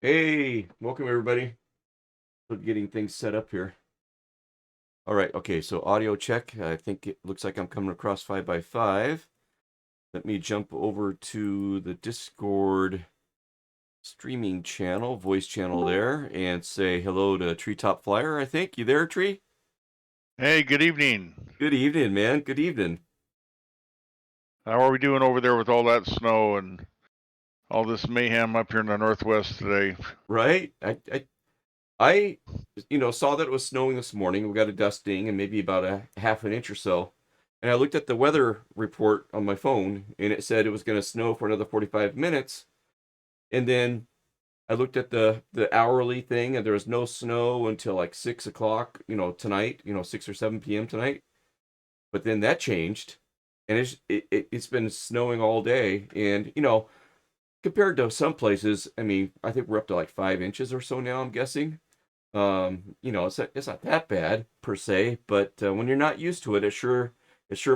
Hey, welcome everybody. We're getting things set up here. All right, okay, so audio check. I think it looks like I'm coming across 5x5. Let me jump over to the Discord streaming channel, voice channel there, and say hello to Treetop Flyer, I think. You there, Tree? Hey, good evening. Good evening, man. Good evening. How are we doing over there with all that snow and all this mayhem up here in the Northwest today? Right? I saw that it was snowing this morning. We got a dusting and maybe about a half an inch or so. And I looked at the weather report on my phone and it said it was going to snow for another 45 minutes. And then I looked at the hourly thing and there was no snow until like 6 o'clock, tonight, 6 or 7 p.m. tonight. But then that changed and it's been snowing all day. And, compared to some places, I mean, I think we're up to like 5 inches or so now, I'm guessing. It's not that bad per se, but when you're not used to it, it sure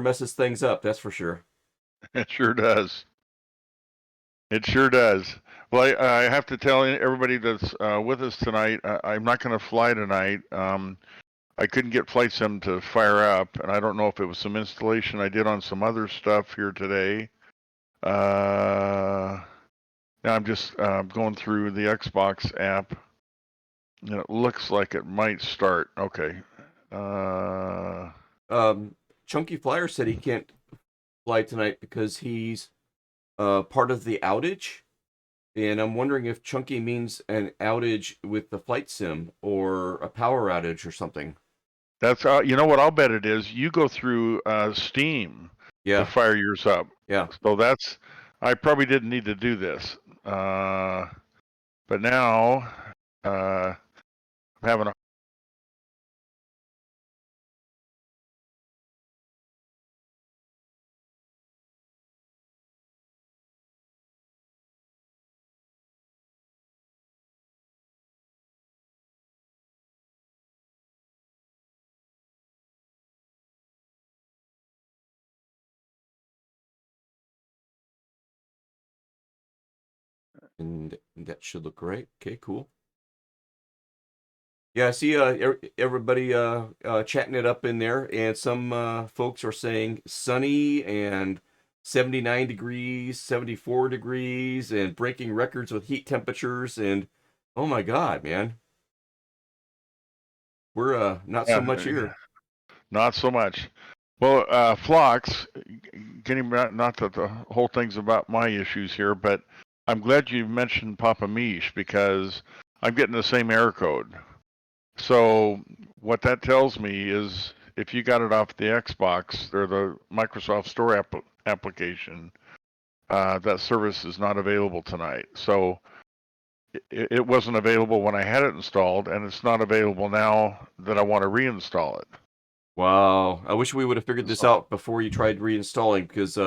messes things up. That's for sure. It sure does. It sure does. Well, I have to tell everybody that's with us tonight, I'm not going to fly tonight. I couldn't get flight sim to fire up, and I don't know if it was some installation I did on some other stuff here today. Now I'm just going through the Xbox app, and it looks like it might start. Okay. Uh, Um, Chunky Flyer said he can't fly tonight because he's part of the outage, and I'm wondering if Chunky means an outage with the flight sim or a power outage or something. That's you know what I'll bet it is. You go through Steam to Yeah, fire yours up. yeah. So that's I probably didn't need to do this. Uh, but now I'm having a And that should look great. Okay, cool. Yeah, I see everybody chatting it up in there, and some folks are saying sunny and 79 degrees, 74 degrees, and breaking records with heat temperatures. And oh my God, man, we're not so yeah, much here. not so much. Well, Phlox, getting not that the whole thing's about my issues here, but I'm glad you mentioned Papa Mish because I'm getting the same error code. So what that tells me is if you got it off the Xbox or the Microsoft Store application, that service is not available tonight. So it wasn't available when I had it installed, and it's not available now that I want to reinstall it. Wow, I wish we would have figured this So, out before you tried reinstalling because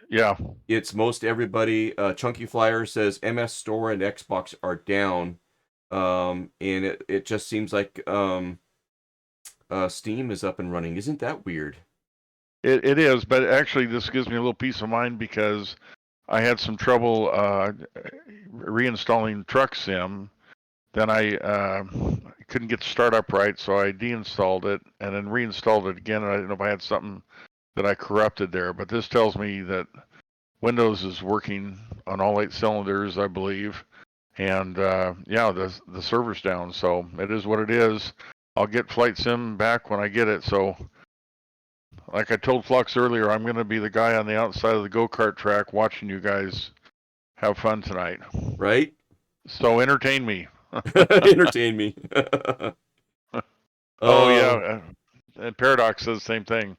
yeah, it's most everybody. Chunky Flyer says MS Store and Xbox are down, and it just seems like Steam is up and running. Isn't that weird? it is, but actually this gives me a little peace of mind because I had some trouble reinstalling Truck Sim. Then I couldn't get the startup right, so I deinstalled it and then reinstalled it again. And I didn't know if I had something that I corrupted there, but this tells me that Windows is working on all 8 cylinders, I believe. And yeah, the server's down, so it is what it is. I'll get Flight Sim back when I get it. So, like I told Flux earlier, I'm going to be the guy on the outside of the go kart track watching you guys have fun tonight. Right? So entertain me. Entertain me. Oh yeah, uh, and Paradox says the same thing.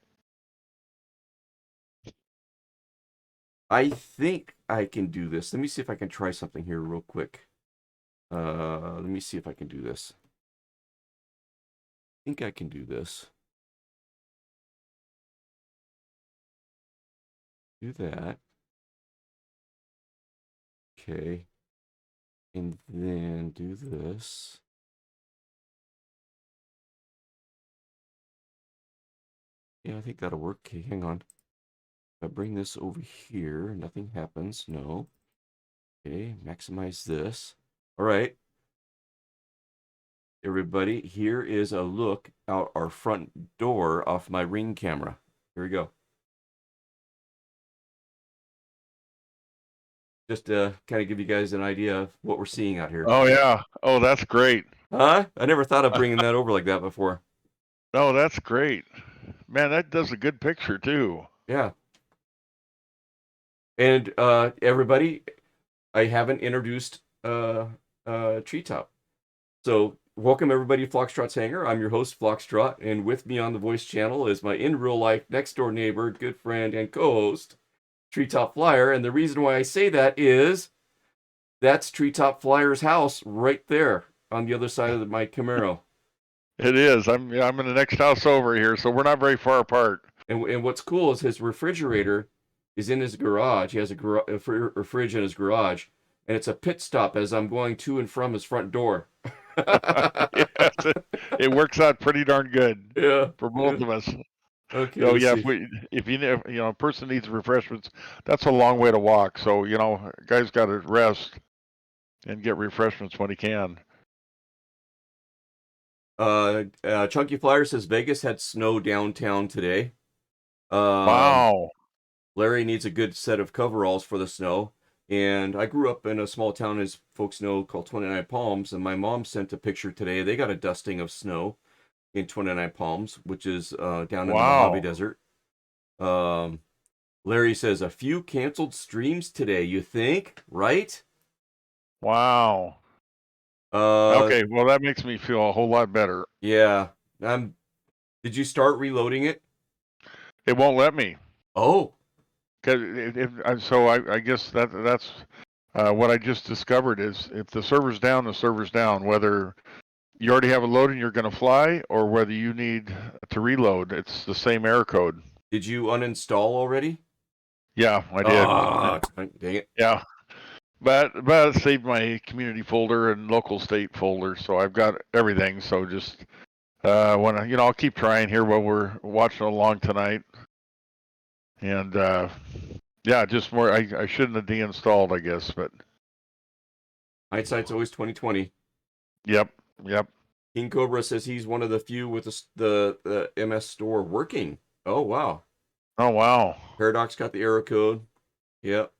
I think I can do this. Let me see if I can try something here real quick. Let me see if I can do this. I think I can do this. Do that. Okay. And then do this. Yeah, I think that'll work. Okay, hang on. If I bring this over here, nothing happens. No. Okay, maximize this. All right, everybody, here is a look out our front door off my Ring camera. Here we go. Just to kind of give you guys an idea of what we're seeing out here. Oh yeah. Oh, that's great. Huh? I never thought of bringing that over like that before. No, that's great. Man, that does a good picture too. Yeah. And everybody, I haven't introduced Treetop. So welcome everybody to Foxtrot's Hangar. I'm your host, Foxtrot, and with me on the voice channel is my in real life next door neighbor, good friend, and co-host, Treetop Flyer. And the reason why I say that is that's Treetop Flyer's house right there on the other side of my Camaro. It is. I'm in the next house over here, so we're not very far apart. And what's cool is his refrigerator is in his garage. He has a fridge in his garage, and it's a pit stop as I'm going to and from his front door. Yes, it works out pretty darn good Yeah. for both of us. Okay, So let's yeah, see. if a person needs refreshments, that's a long way to walk. So guy's got to rest and get refreshments when he can. Chunky Flyer says Vegas had snow downtown today. Um, Wow, Larry needs a good set of coveralls for the snow. And I grew up in a small town, as folks know, called 29 Palms. And my mom sent a picture today. They got a dusting of snow in 29 Palms, which is down in the Mojave wow, Desert. Um, Larry says a few canceled streams today. You think, right? wow. Uh, Okay, well that makes me feel a whole lot better. yeah. Did you start reloading it? It won't let me. Oh, So I guess that's what I just discovered is if the server's down, the server's down. Whether you already have a load and you're going to fly, or whether you need to reload, it's the same error code. did you uninstall already? Yeah, I did. Ah, dang it. Yeah, but it saved my community folder and local state folder, so I've got everything. So just when I'll keep trying here while we're watching along tonight, and yeah, just more. I shouldn't have deinstalled, I guess, but Hindsight's always 2020. yep, yep. King Cobra says he's one of the few with the MS store working. Oh, wow. Oh wow. Paradox got the error code. Yep.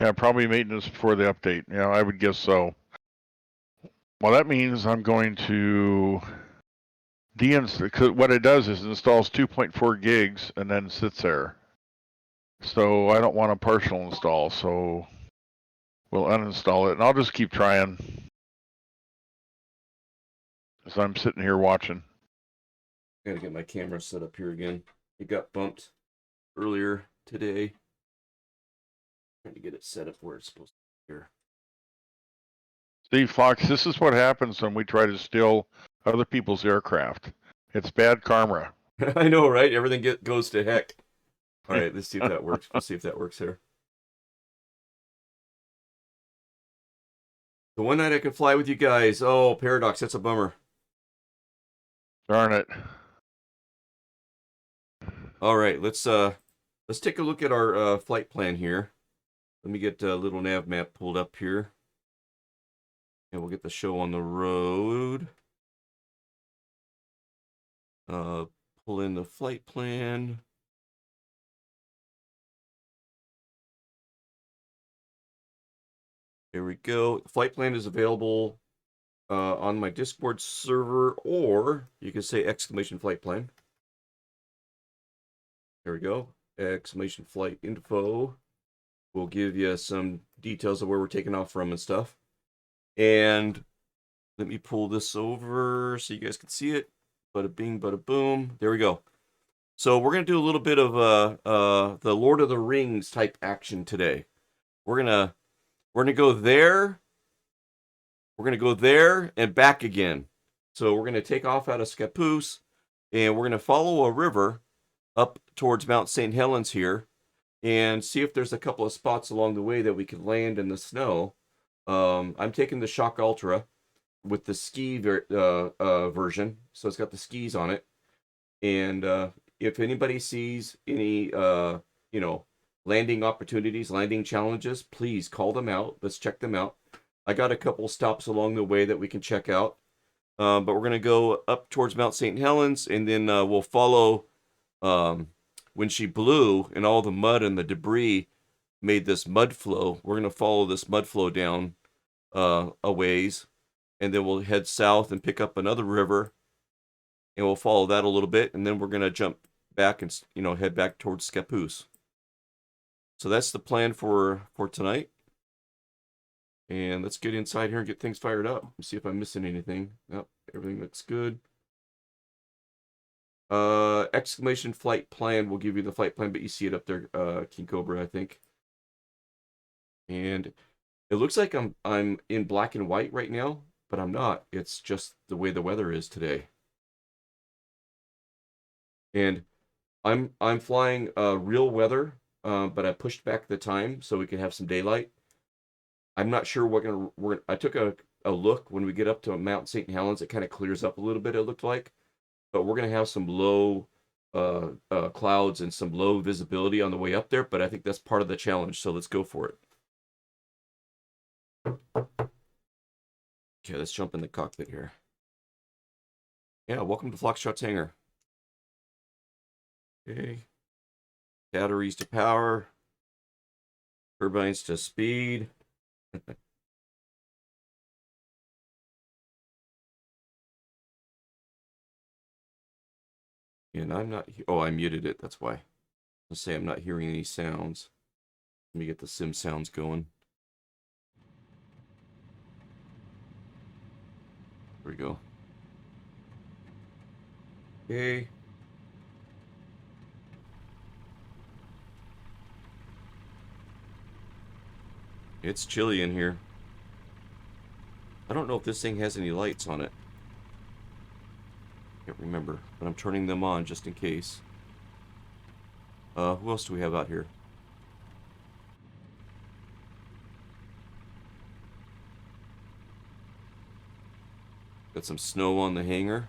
Yeah, probably maintenance before the update. Yeah, I would guess so. Well, that means I'm going to deinstall. What it does is installs 2.4 gigs and then sits there. So I don't want a partial install. So we'll uninstall it, and I'll just keep trying. So I'm sitting here watching. Gotta get my camera set up here again. It got bumped earlier today. Trying to get it set up where it's supposed to be here. Steve Fox, this is what happens when we try to steal other people's aircraft. It's bad karma. I know, right? Everything goes to heck. All right, let's see if that works. We'll see if that works here. The one night I could fly with you guys. Oh, Paradox, that's a bummer. Darn it. All right, let's take a look at our flight plan here. Let me get a little nav map pulled up here. And we'll get the show on the road. Pull in the flight plan. There we go. The flight plan is available on my Discord server, or you can say exclamation flight plan. There we go. Exclamation flight info. We'll give you some details of where we're taking off from and stuff. And let me pull this over so you guys can see it. Bada bing, bada boom. There we go. So we're gonna do a little bit of the Lord of the Rings type action today. We're gonna go there. We're gonna go there and back again. So we're gonna take off out of Scappoose, and we're gonna follow a river up towards Mount St. Helens here, and see if there's a couple of spots along the way that we could land in the snow. I'm taking the Shock Ultra with the ski version, so it's got the skis on it. And if anybody sees any, landing opportunities, landing challenges, please call them out. Let's check them out. I got a couple stops along the way that we can check out. But we're going to go up towards Mount St. Helens, and then we'll follow when she blew and all the mud and the debris made this mud flow. We're going to follow this mud flow down a ways, and then we'll head south and pick up another river, and we'll follow that a little bit, and then we're going to jump back and head back towards Scappoose. So that's the plan for tonight. And let's get inside here and get things fired up. Let's see if I'm missing anything. Nope, everything looks good. Exclamation flight plan will give you the flight plan, but you see it up there, King Cobra, I think. And it looks like I'm in black and white right now, but I'm not. It's just the way the weather is today. And I'm flying real weather, but I pushed back the time so we could have some daylight. I'm not sure I took a look when we get up to Mount St. Helens. It kind of clears up a little bit, it looked like. But we're going to have some low clouds and some low visibility on the way up there. But I think that's part of the challenge. So let's go for it. Okay, let's jump in the cockpit here. Yeah, welcome to Foxtrot's hangar. Okay. Batteries to power. Turbines to speed. And I'm not. Oh, I muted it. That's why. Let's say I'm not hearing any sounds. Let me get the sim sounds going. There we go. Okay. It's chilly in here. I don't know if this thing has any lights on it. Can't remember, but I'm turning them on just in case. Who else do we have out here? Got some snow on the hangar.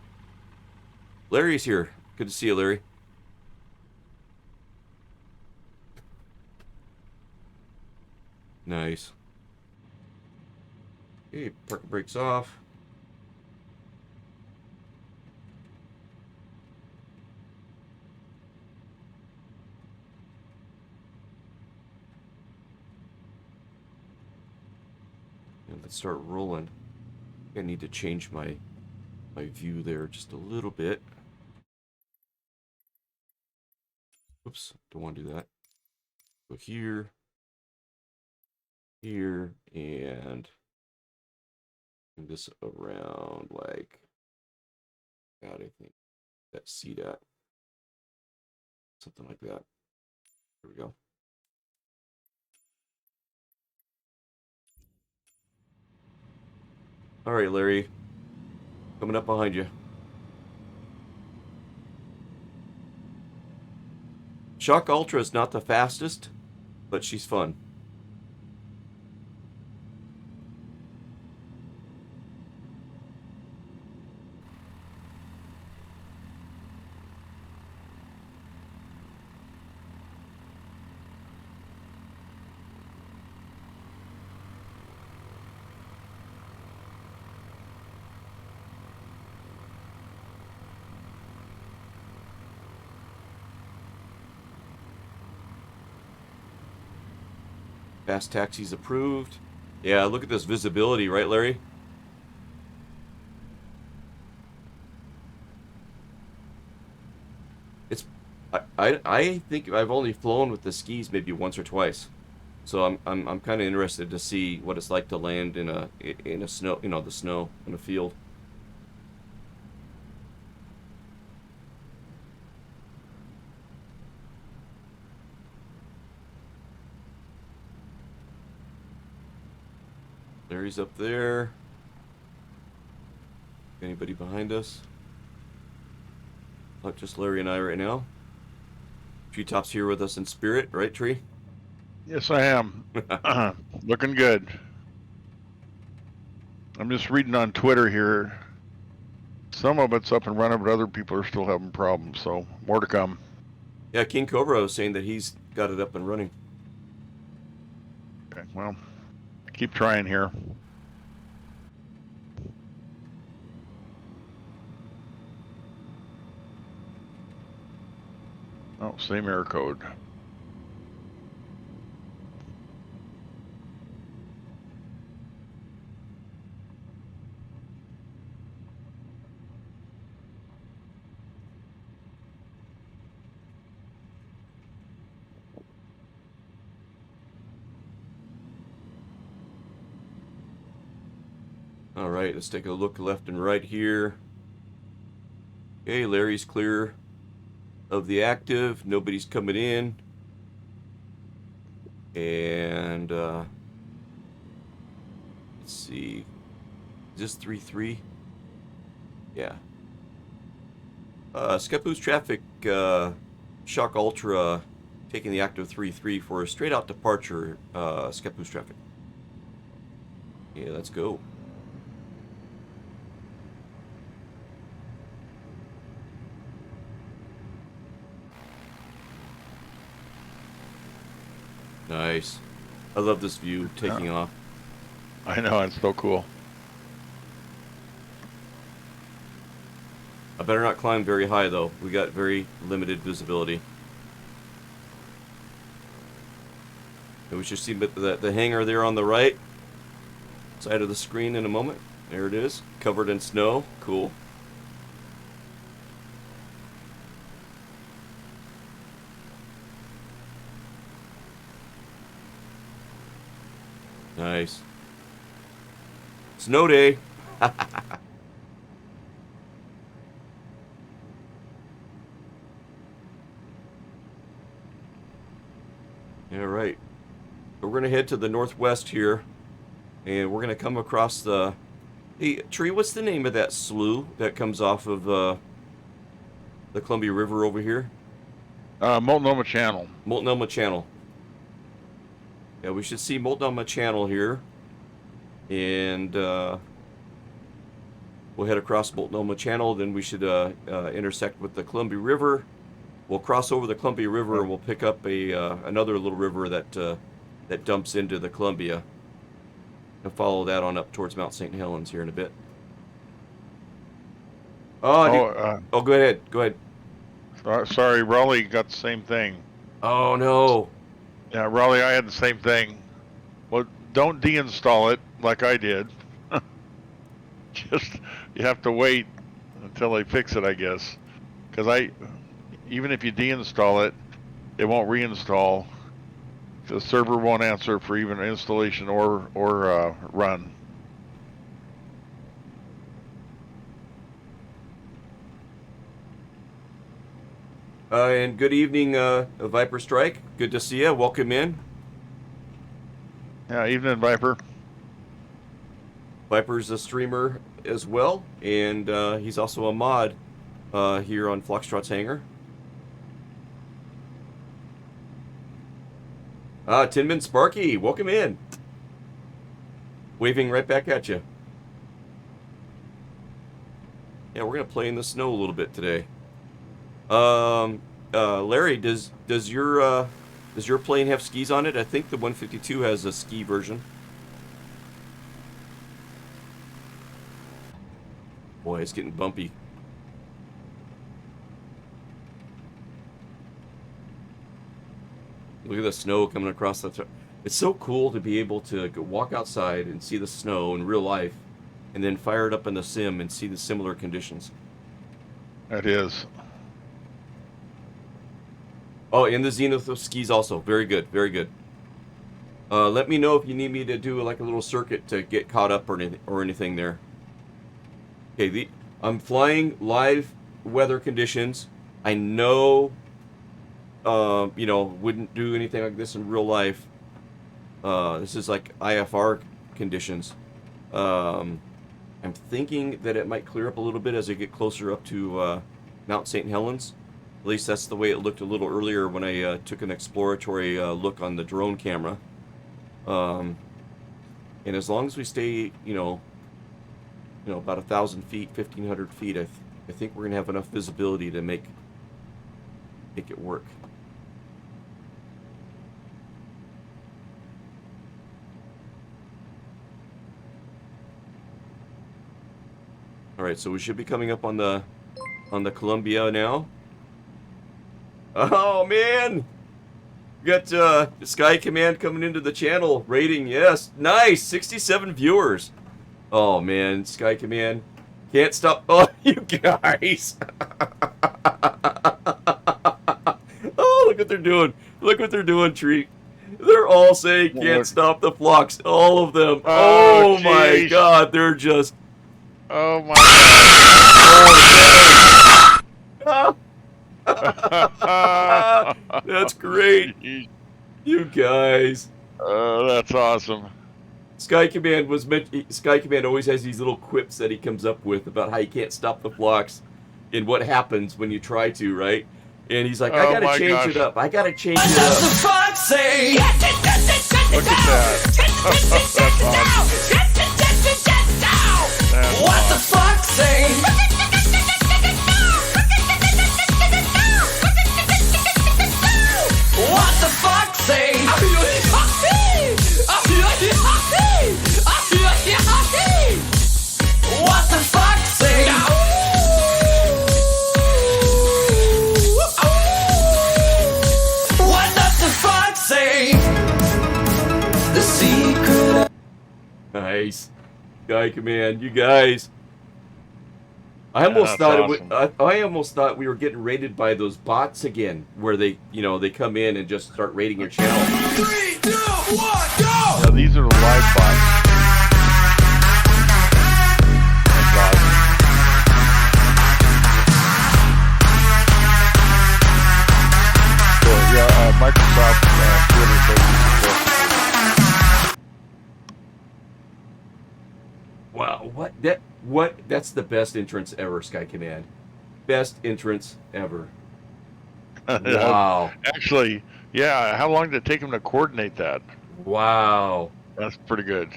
Larry's here. Good to see you, Larry. Nice. Okay, parking brakes off. And let's start rolling. I need to change my view there just a little bit. Oops, don't want to do that. Go here, here, and move this around like that, I think. That seat at. Something like that. There we go. All right, Larry. Coming up behind you. Shock Ultra is not the fastest, but she's fun. Fast taxis approved. Yeah, look at this visibility, right, Larry? It's I think I've only flown with the skis maybe once or twice, so I'm kind of interested to see what it's like to land in a snow, the snow in a field. Larry's up there. Anybody behind us? Oh, just Larry and I right now. Treetop's here with us in spirit, right, Tree? Yes, I am. Looking good. I'm just reading on Twitter here. Some of it's up and running, but other people are still having problems, so more to come. Yeah, King Cobra was saying that he's got it up and running. Okay, well, keep trying here. Oh, same error code. All right, let's take a look left and right here. Okay, Larry's clear of the active. Nobody's coming in. And let's see. Is this 3-3? Yeah. Skepoo's traffic, Shock Ultra taking the active 3-3 for a straight out departure, Skepoo's traffic. Yeah, let's go. Nice. I love this view taking off. I know, it's so cool. I better not climb very high though. We got very limited visibility. And we should see the hangar there on the right side of the screen in a moment. There it is, covered in snow. Cool. Nice. Snow day. All right. We're going to head to the northwest here, and we're going to come across the... Hey, Tree, what's the name of that slough that comes off of the Columbia River over here? Multnomah Channel. Multnomah Channel. Yeah, we should see Multnomah Channel here, and we'll head across Multnomah Channel. Then we should intersect with the Columbia River. We'll cross over the Columbia River, and we'll pick up another little river that dumps into the Columbia, and follow that on up towards Mount St. Helens here in a bit. Oh, go ahead. Go ahead. Sorry, Raleigh got the same thing. Oh no. Yeah, Raleigh, I had the same thing. Well, don't deinstall it like I did. Just you have to wait until they fix it, I guess. Because even if you deinstall it, it won't reinstall. The server won't answer for even installation or run. And good evening, Viper Strike. Good to see you. Welcome in. Yeah, evening, Viper. Viper's a streamer as well, and he's also a mod here on Foxtrot's Hangar. Tinman Sparky, welcome in. Waving right back at you. Yeah, we're gonna play in the snow a little bit today. Larry, does your plane have skis on it? I think the 152 has a ski version. Boy, it's getting bumpy. Look at the snow coming across the... It's so cool to be able to walk outside and see the snow in real life, and then fire it up in the sim and see the similar conditions. It is. Oh, and the Zenith of skis also. Very good, very good. Let me know if you need me to do like a little circuit to get caught up or anything there. Okay, I'm flying live weather conditions. I know, wouldn't do anything like this in real life. This is like IFR conditions. I'm thinking that it might clear up a little bit as I get closer up to Mount St. Helens. At least that's the way it looked a little earlier when I took an exploratory look on the drone camera. And as long as we stay, about 1,000 feet, 1,500 feet, I think we're gonna have enough visibility to make it work. All right, so we should be coming up on the Columbia now. Oh man, we got Sky Command coming into the channel. Rating, yes, nice, 67 viewers. Oh man, Sky Command can't stop. Oh, you guys. Oh, look what they're doing. Look what they're doing, Treat. They're all saying can't stop the flux. All of them. Oh my god, they're just. Oh my god. Oh, that's great. You guys. Oh, that's awesome. Sky Command was meant. Sky Command always has these little quips that he comes up with about how you can't stop the flux and what happens when you try to, right? And he's like, I gotta change it up. I gotta change it up. What does the fuck say? Look at that. What the fuck say? What the fuck say? What the fuck say? What does the fuck say? The secret. Nice. Sky Command, you guys. I almost thought awesome. I almost thought we were getting raided by those bots again, where they come in and just start raiding your channel. 3, 2, 1, go! Now, these are the live bots. That's awesome. So, yeah, Microsoft Twitter says Wow, that's the best entrance ever, Sky Command. Best entrance ever. Wow. Actually, yeah, how long did it take them to coordinate that? Wow. That's pretty good.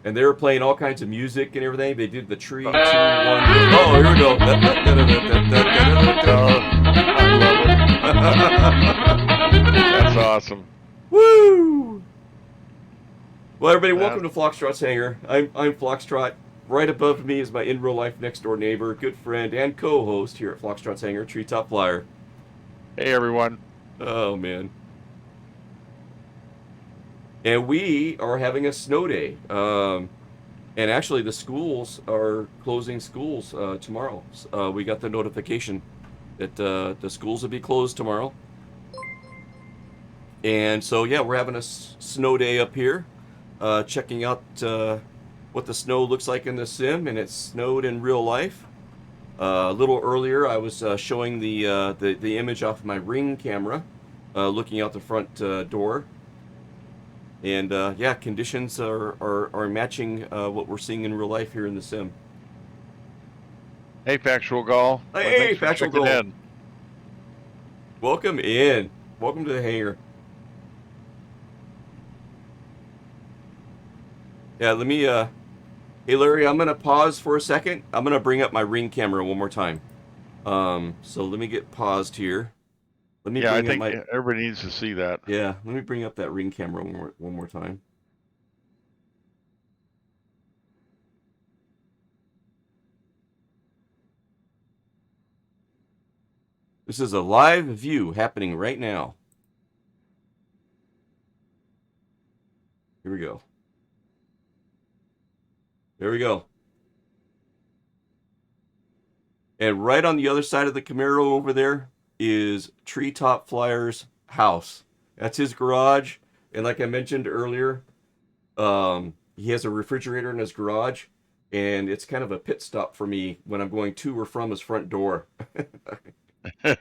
And they were playing all kinds of music and everything. They did the 3, 2, 1. Oh, here we go. I love it. That's awesome. Woo! Well, everybody, welcome to Foxtrot's Hangar. I'm Foxtrot. Right above me is my in real life next door neighbor, good friend, and co-host here at Foxtrot's Hangar, Treetop Flyer. Hey, everyone. Oh man. And we are having a snow day. And actually, the schools are closing schools tomorrow. We got the notification that the schools will be closed tomorrow. And so, yeah, we're having a snow day up here. Checking out what the snow looks like in the sim, and it snowed in real life. A little earlier, I was showing the image off my Ring camera, looking out the front door. And yeah, conditions are matching what we're seeing in real life here in the sim. Hey, Factual Gall. Hey, Factual Gall. Welcome in. Welcome to the hangar. Yeah, let me, hey Larry, I'm going to pause for a second. I'm going to bring up my Ring camera one more time. So let me get paused here. Let me I think everybody needs to see that. Yeah, let me bring up that Ring camera one more time. This is a live view happening right now. Here we go. There we go. And right on the other side of the Camaro over there is Treetop Flyer's house. That's his garage. And like I mentioned earlier, he has a refrigerator in his garage. And it's kind of a pit stop for me when I'm going to or from his front door. Yeah,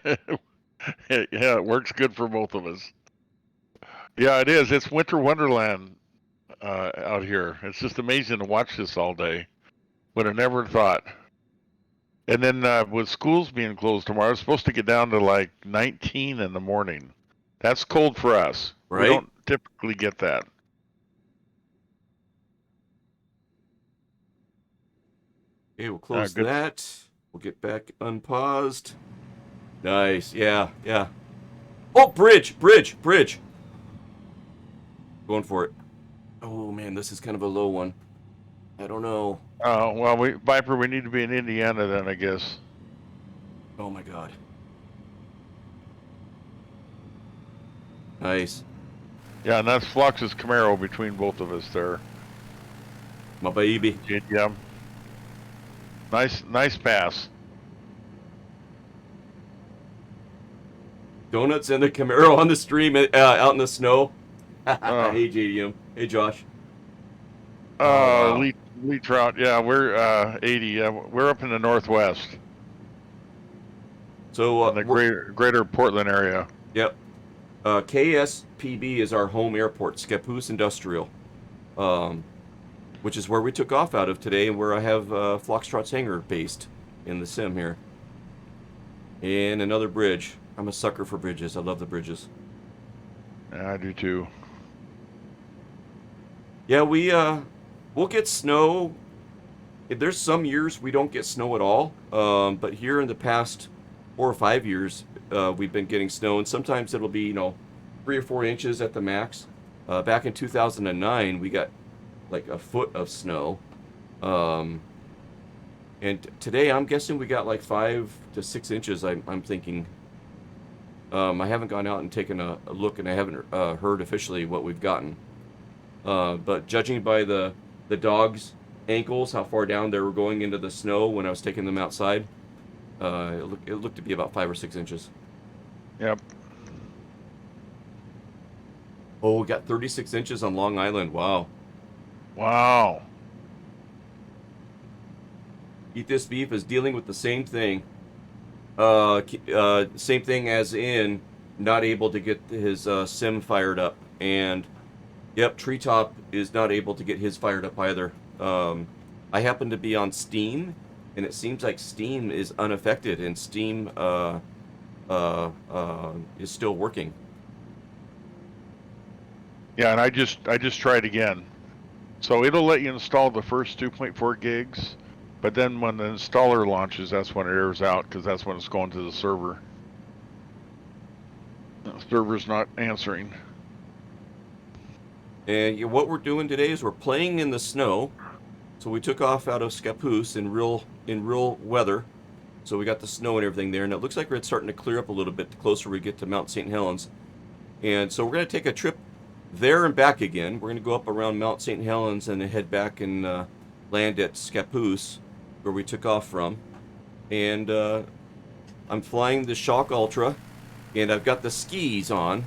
it works good for both of us. Yeah, it is. It's winter wonderland out here. It's just amazing to watch this all day. Would have never thought. And then with schools being closed tomorrow, it's supposed to get down to like 19 in the morning. That's cold for us. Right? We don't typically get that. Okay, we'll close that. We'll get back unpaused. Nice. Yeah, yeah. Oh, bridge. Going for it. Oh, man, this is kind of a low one. I don't know. Well, Viper, we need to be in Indiana then, I guess. Oh my god. Nice. Yeah, and that's Flux's Camaro between both of us there. My baby. Yeah. Nice pass. Donuts and the Camaro on the stream out in the snow. Uh, Hey, JDM. Hey, Josh. Oh, wow. Lee Trout. Yeah, we're 80. We're up in the northwest So, in the greater Portland area. yep. KSPB is our home airport, Scappoose Industrial, which is where we took off out of today and where I have Foxtrot's hangar based in the sim here. And another bridge. I'm a sucker for bridges. I love the bridges. Yeah, I do too. Yeah, we'll get snow. There's some years we don't get snow at all, but here in the past 4 or 5 years, we've been getting snow, and sometimes it'll be 3 or 4 inches at the max. Back in 2009, we got like a foot of snow, and today I'm guessing we got like 5 to 6 inches. I'm thinking. I haven't gone out and taken a look, and I haven't heard officially what we've gotten. But judging by the dogs' ankles, how far down they were going into the snow when I was taking them outside, it looked to be about 5 or 6 inches. Yep. Oh, we got 36 inches on Long Island. Wow. Wow. Eat This Beef is dealing with the same thing. Same thing as in not able to get his sim fired up. And, yep, Treetop is not able to get his fired up either. I happen to be on Steam, and it seems like Steam is unaffected, and Steam is still working. Yeah, and I just tried again. So it'll let you install the first 2.4 gigs, but then when the installer launches, that's when it errors out because that's when it's going to the server. The server's not answering. And what we're doing today is we're playing in the snow. So we took off out of Scappoose in real weather. So we got the snow and everything there, and it looks like it's starting to clear up a little bit the closer we get to Mount St. Helens. And so we're going to take a trip there and back again. We're going to go up around Mount St. Helens and then head back and land at Scappoose, where we took off from. And I'm flying the Shock Ultra, and I've got the skis on.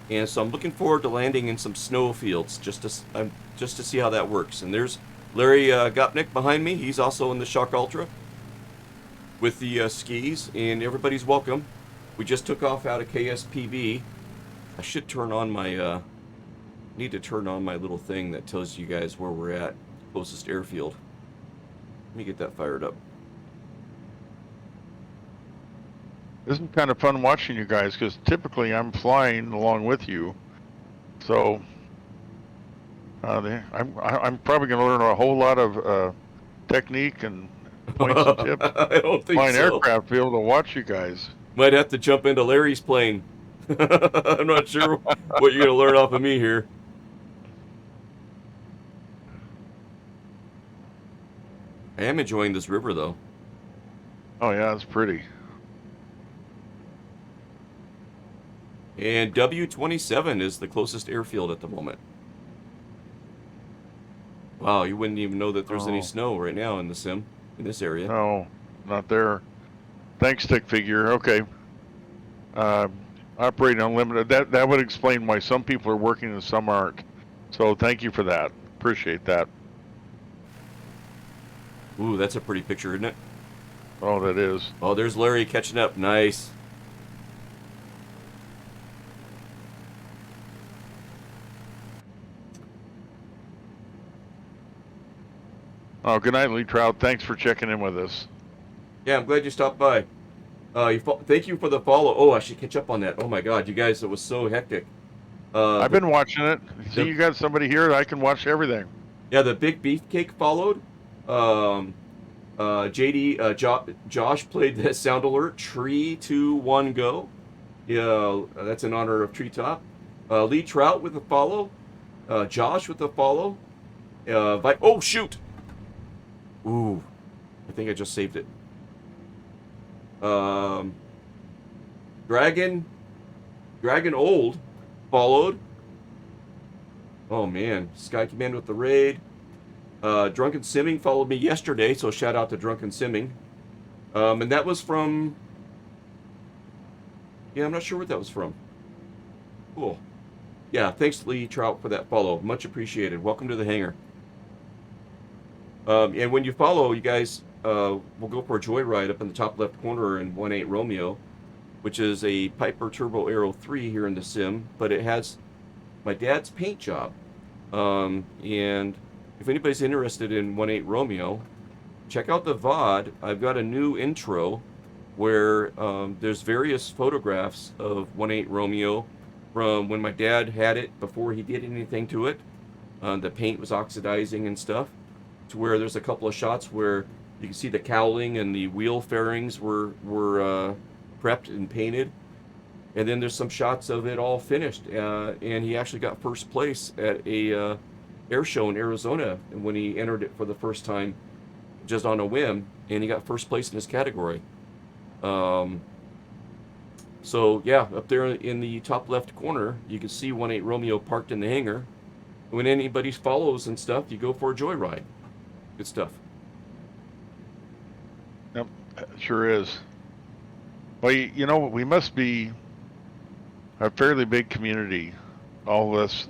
And so I'm looking forward to landing in some snow fields just to see how that works. And there's Larry Gopnik behind me. He's also in the Shock Ultra with the skis, and everybody's welcome. We just took off out of KSPB. I should turn on my need to turn on my little thing that tells you guys where we're at, closest airfield. Let me get that fired up. Isn't kind of fun watching you guys because typically I'm flying along with you, so I'm probably going to learn a whole lot of technique and points and tips. I don't think Flying so. aircraft, be able to watch you guys. Might have to jump into Larry's plane. I'm not sure what you're going to learn off of me here. I am enjoying this river, though. Oh yeah, it's pretty. And W27 is the closest airfield at the moment. Wow, you wouldn't even know that there's any snow right now in the sim, in this area. No, not there. Thanks, stick figure. Okay. Operating unlimited. That would explain why some people are working and some aren't. So thank you for that. Appreciate that. Ooh, that's a pretty picture, isn't it? Oh, that is. Oh, there's Larry catching up. Nice. Oh, good night, Lee Trout. Thanks for checking in with us. Yeah, I'm glad you stopped by. Thank you for the follow. Oh, I should catch up on that. Oh my God, you guys, it was so hectic. I've been watching it. See, you got somebody here that I can watch everything. Yeah, the big beefcake followed. Josh played the sound alert. 3, 2, 1, go. Yeah, that's in honor of Treetop. Lee Trout with a follow. Josh with a follow. Oh shoot! Ooh, I think I just saved it. Um, Dragon Old followed. Oh man, Sky Command with the raid. Drunken Simming followed me yesterday, so shout out to Drunken Simming. And that was from. Yeah, I'm not sure what that was from. Cool. Yeah, thanks Lee Trout for that follow. Much appreciated. Welcome to the hangar. And when you follow, you guys will go for a joyride up in the top left corner in 1.8 Romeo, which is a Piper Turbo Aero 3 here in the sim, but it has my dad's paint job. And if anybody's interested in 1.8 Romeo, check out the VOD. I've got a new intro where there's various photographs of 1.8 Romeo from when my dad had it before he did anything to it. The paint was oxidizing and stuff, to where there's a couple of shots where you can see the cowling and the wheel fairings were prepped and painted. And then there's some shots of it all finished. And he actually got first place at a air show in Arizona when he entered it for the first time, just on a whim, and he got first place in his category. So yeah, up there in the top left corner, you can see 1.8 Romeo parked in the hangar. When anybody follows and stuff, you go for a joyride. Good stuff. Yep, sure is. Well, you know, we must be a fairly big community, all of us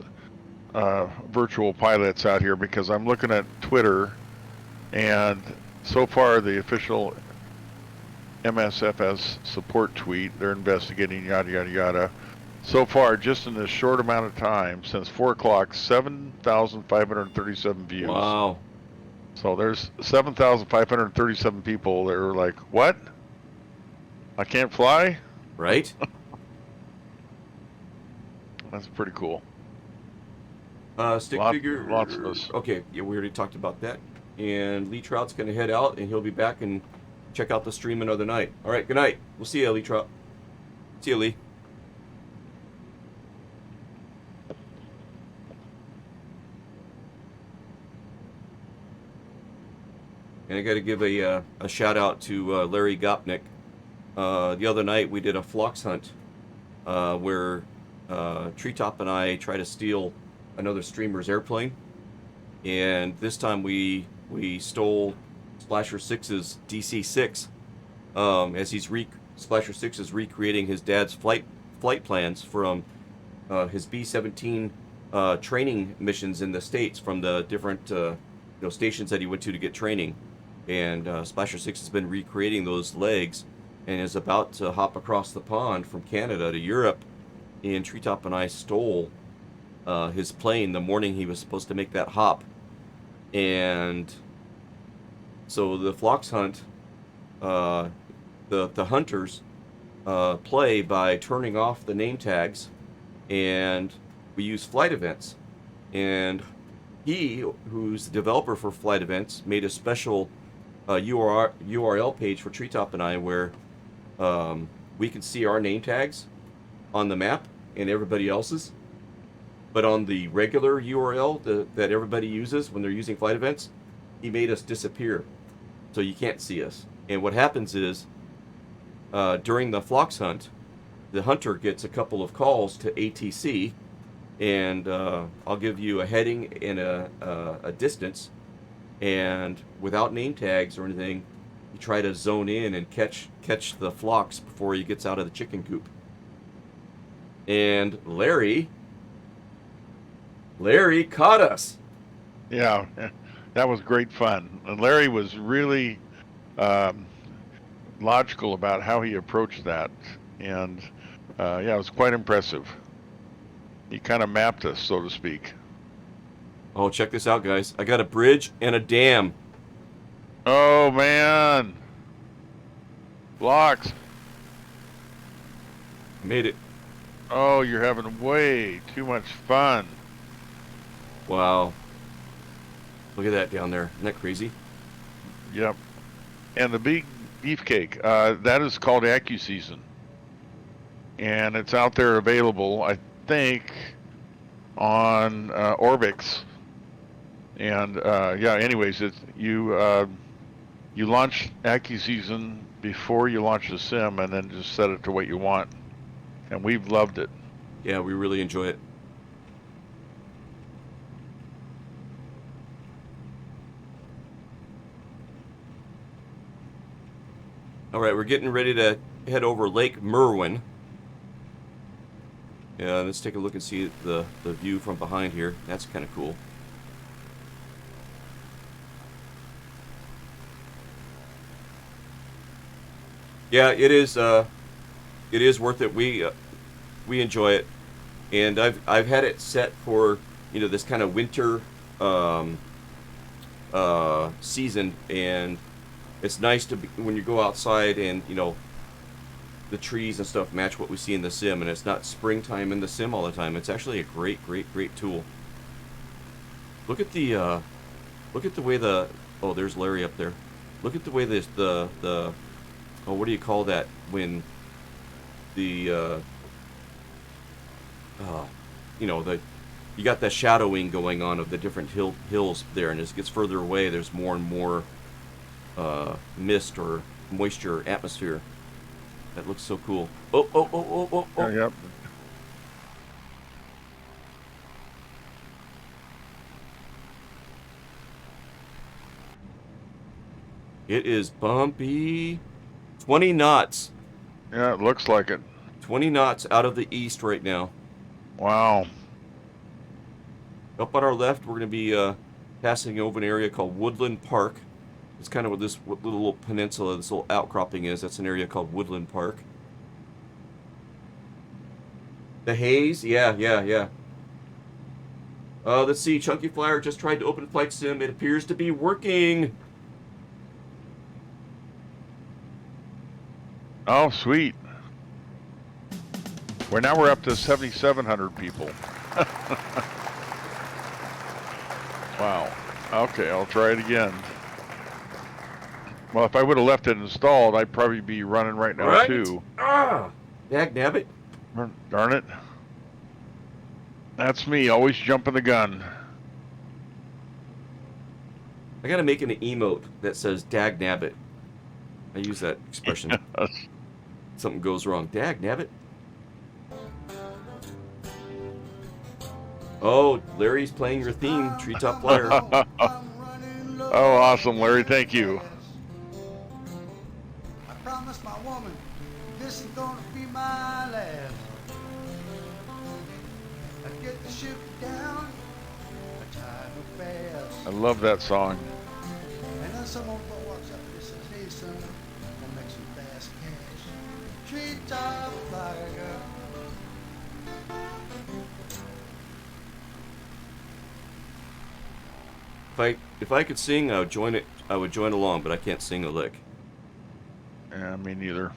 virtual pilots out here, because I'm looking at Twitter, and so far the official MSFS support tweet, they're investigating yada yada yada. So far, just in this short amount of time, since 4 o'clock, 7,537 views. Wow. So there's 7,537 people that are like, what? I can't fly? Right? That's pretty cool. Stick Lots figure. of us. Okay, yeah, we already talked about that. And Lee Trout's going to head out, and he'll be back and check out the stream another night. All right, good night. We'll see you, Lee Trout. See you, Lee. And I got to give a shout out to Larry Gopnik. The other night we did a flux hunt where Treetop and I tried to steal another streamer's airplane, and this time we stole Splasher 6's DC-6 as Splasher 6 is recreating his dad's flight plans from his B-17 training missions in the States from the different stations that he went to get training. And Splasher 6 has been recreating those legs and is about to hop across the pond from Canada to Europe. And Treetop and I stole his plane the morning he was supposed to make that hop. And so the Phlox hunt, the hunters play by turning off the name tags, and we use flight events. And he, who's the developer for flight events, made a special URL page for Treetop and I where we can see our name tags on the map and everybody else's. But on the regular URL that everybody uses when they're using flight events, he made us disappear. So you can't see us. And what happens is, during the Phlox hunt, the hunter gets a couple of calls to ATC, and I'll give you a heading and a distance, and without name tags or anything, you try to zone in and catch the Phlox before he gets out of the chicken coop. And Larry caught us. Yeah, that was great fun. And Larry was really logical about how he approached that. And yeah, it was quite impressive. He kind of mapped us, so to speak. Oh, check this out, guys. I got a bridge and a dam. Oh, man. Blocks. Made it. Oh, you're having way too much fun. Wow. Look at that down there. Isn't that crazy? Yep. And the big beefcake, that is called AccuSeason. And it's out there available, I think, on Orbix. And yeah, anyways, you launch AccuSeason before you launch the sim, and then just set it to what you want. And we've loved it. Yeah, we really enjoy it. All right, we're getting ready to head over Lake Merwin. Yeah, let's take a look and see the view from behind here. That's kind of cool. Yeah, it is. It is worth it. We enjoy it, and I've had it set for this kind of winter season, and it's nice to be, when you go outside and the trees and stuff match what we see in the sim, and it's not springtime in the sim all the time. It's actually a great tool. Look at the way there's Larry up there. Look at the way the what do you call that when the the you got that shadowing going on of the different hills there, and as it gets further away, there's more and more mist or moisture atmosphere. That looks so cool. Oh. Yep. It is bumpy. 20 knots. Yeah, it looks like it. 20 knots out of the east right now. Wow. Up on our left, we're going to be passing over an area called Woodland Park. It's kind of what this little peninsula, this little outcropping is. That's an area called Woodland Park. The haze? Yeah. Let's see. Chunky Flyer just tried to open Flight Sim. It appears to be working. Oh, sweet. We're up to 7,700 people. Wow. Okay, I'll try it again. Well, if I would have left it installed, I'd probably be running right now too. Dagnabbit. Darn it. That's me, always jumping the gun. I gotta make an emote that says Dagnabbit. I use that expression. Yes. Something goes wrong. Dagnabbit. Oh, Larry's playing your theme, Treetop Flyer. Oh, awesome, Larry. Thank you. I promised my woman this is gonna be my last. I get the ship down, I tide her fast. I love that song. And then someone walks up and says, hey son, I'll make some fast cash. Treetop flyer girl. If I could sing, I would join it. I would join along, but I can't sing a lick. Yeah, me neither.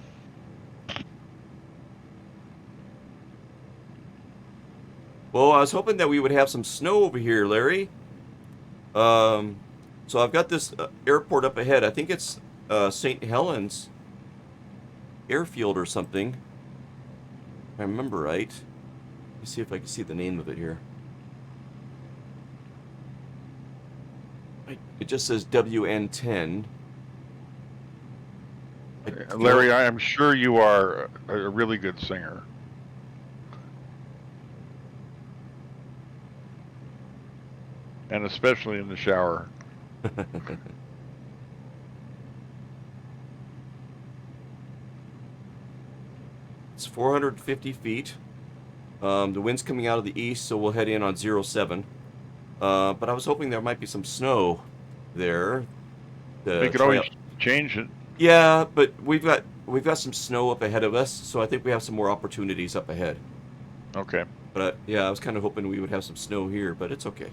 Well, I was hoping that we would have some snow over here, Larry. So I've got this airport up ahead. I think it's St. Helens Airfield or something. If I remember right. Let me see if I can see the name of it here. It just says WN10. Larry, I am sure you are a really good singer. And especially in the shower. It's 450 feet. The wind's coming out of the east, so we'll head in on 07. But I was hoping there might be some snow there. We could always change it. Yeah, but we've got some snow up ahead of us, so I think we have some more opportunities up ahead. Okay. But yeah, I was kind of hoping we would have some snow here, but it's okay.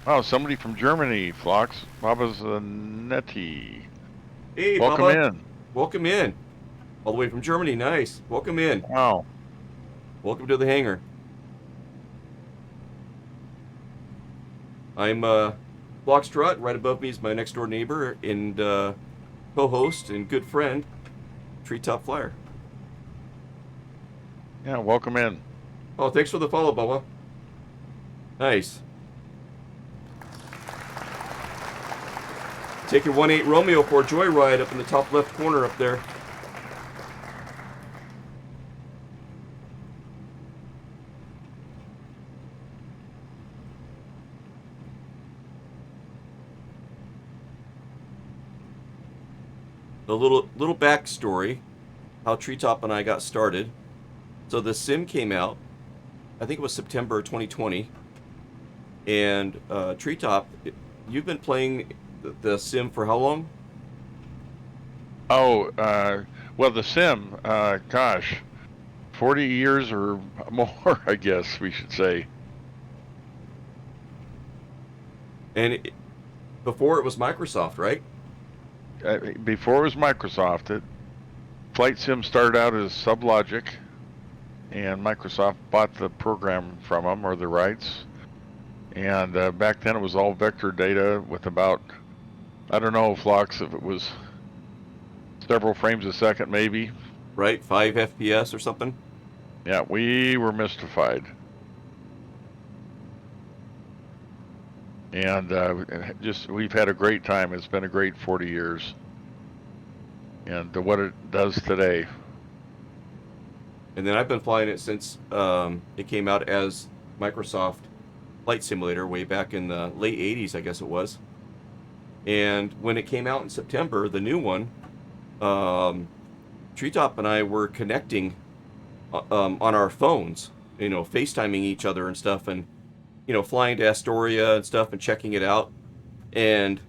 Oh, somebody from Germany, Phlox. Baba's Netty. Hey, Welcome Baba. in. Welcome in. All the way from Germany. Nice. Welcome in. Wow. Welcome to the hangar. I'm Foxtrot. Right above me is my next door neighbor and co-host and good friend, Treetop Flyer. Yeah, welcome in. Oh, thanks for the follow, Bubba. Nice. Take your 1-8 Romeo for a joyride up in the top left corner up there. A little backstory, how Treetop and I got started. So the sim came out, I think it was September 2020, and Treetop, you've been playing the sim for how long? Oh, well, the sim, gosh, 40 years or more, I guess we should say. And before it was Microsoft, right? Before it was Microsoft, Flight Sim started out as Sublogic, and Microsoft bought the program from them, or the rights. And back then it was all vector data with about, I don't know, Flux, if it was several frames a second maybe. Right, 5 FPS or something. Yeah, we were mystified. And we've had a great time. It's been a great 40 years. And what it does today. And then I've been flying it since it came out as Microsoft Flight Simulator way back in the late 80s, I guess it was. And when it came out in September, the new one, Treetop and I were connecting on our phones, FaceTiming each other and stuff, and, flying to Astoria and stuff and checking it out. And,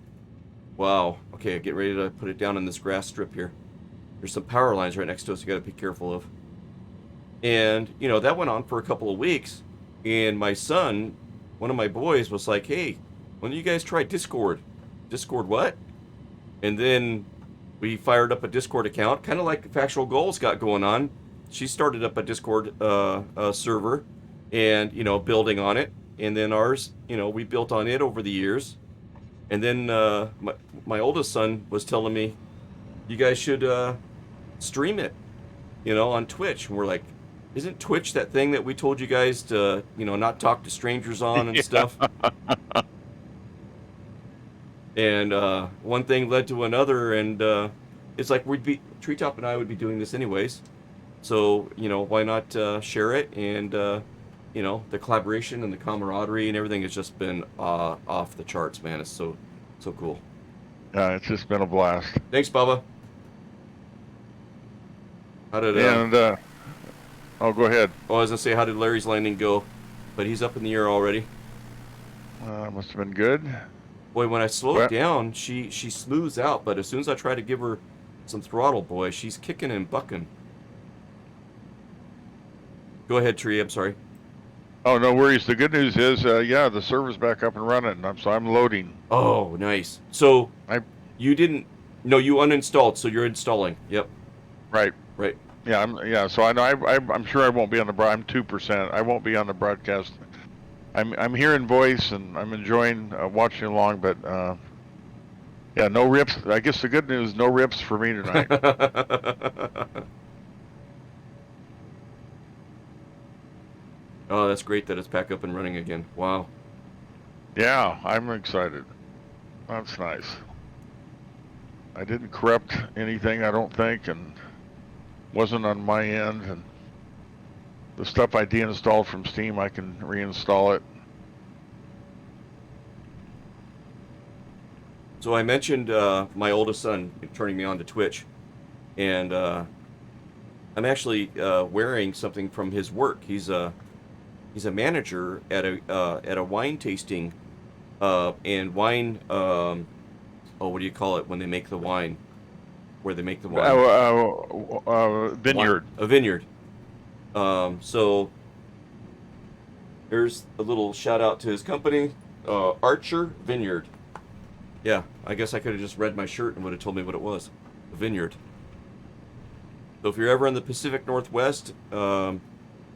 wow, okay, get ready to put it down on this grass strip here. There's some power lines right next to us you got to be careful of. And, that went on for a couple of weeks. And my son, one of my boys, was like, hey, why don't you guys try Discord? Discord what? And then we fired up a Discord account, kind of like Factual Goals got going on. She started up a Discord server and, building on it. And then ours, we built on it over the years. And then my oldest son was telling me, you guys should stream it, on Twitch. And we're like, isn't Twitch that thing that we told you guys to, not talk to strangers on and stuff? And one thing led to another, and it's like Treetop and I would be doing this anyways. So, why not share it? And, the collaboration and the camaraderie and everything has just been off the charts, man. It's so cool. It's just been a blast. Thanks, Bubba. How did oh, go ahead. I was gonna say, how did Larry's landing go? But he's up in the air already. Must have been good. Boy, when I slow it down, she smooths out. But as soon as I try to give her some throttle, boy, she's kicking and bucking. Go ahead, Tree. I'm sorry. Oh, no worries. The good news is, the server's back up and running. So I'm loading. Oh, nice. So you didn't? No, you uninstalled. So you're installing. Yep. Right. Right. Yeah. So I know. I'm sure I won't be on the. I'm 2%. I won't be on the broadcast. I'm hearing voice and I'm enjoying watching along. But no rips. I guess the good news, no rips for me tonight. Oh, that's great that it's back up and running again. Wow. Yeah, I'm excited. That's nice. I didn't corrupt anything, I don't think, and wasn't on my end. And the stuff I deinstalled from Steam, I can reinstall it. So I mentioned my oldest son turning me on to Twitch, and I'm actually wearing something from his work. He's a manager at a wine tasting and wine. What do you call it when they make the wine? Where they make the wine? Vineyard. A vineyard. So there's a little shout out to his company, Archer Vineyard. Yeah, I guess I could have just read my shirt and would have told me what it was. A vineyard. So if you're ever in the Pacific Northwest, in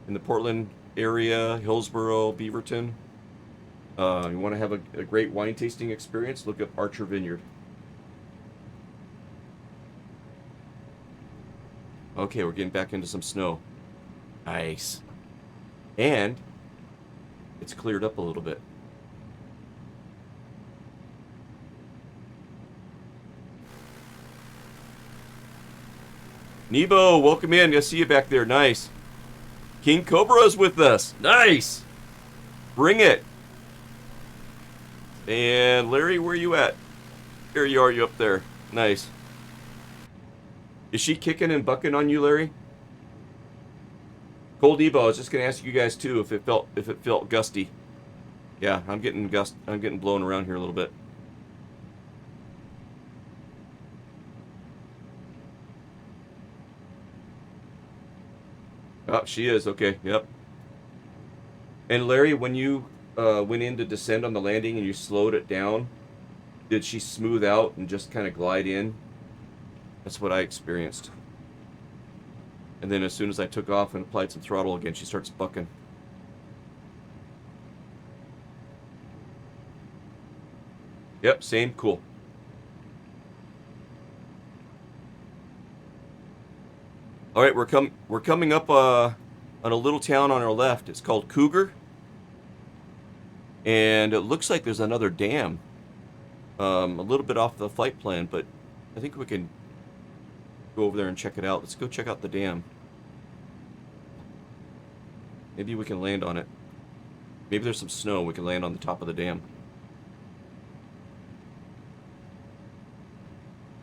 the Portland area, Hillsboro, Beaverton, you want to have a great wine tasting experience, look up Archer Vineyard. Okay, we're getting back into some snow. Nice. And it's cleared up a little bit. Nebo, welcome in. I see you back there. Nice. King Cobra's with us. Nice. Bring it. And Larry, where you at? Here you are, you up there. Nice. Is she kicking and bucking on you, Larry? Cold Nebo, I was just gonna ask you guys too if it felt gusty. Yeah, I'm getting blown around here a little bit. Oh, she is. Okay, yep. And Larry, when you went in to descend on the landing and you slowed it down, did she smooth out and just kind of glide in? That's what I experienced. And then as soon as I took off and applied some throttle again, she starts bucking. Yep, same. Cool. All right, we're coming up on a little town on our left. It's called Cougar, and it looks like there's another dam, a little bit off the flight plan, but I think we can go over there and check it out. Let's go check out the dam. Maybe we can land on it. Maybe there's some snow. We can land on the top of the dam.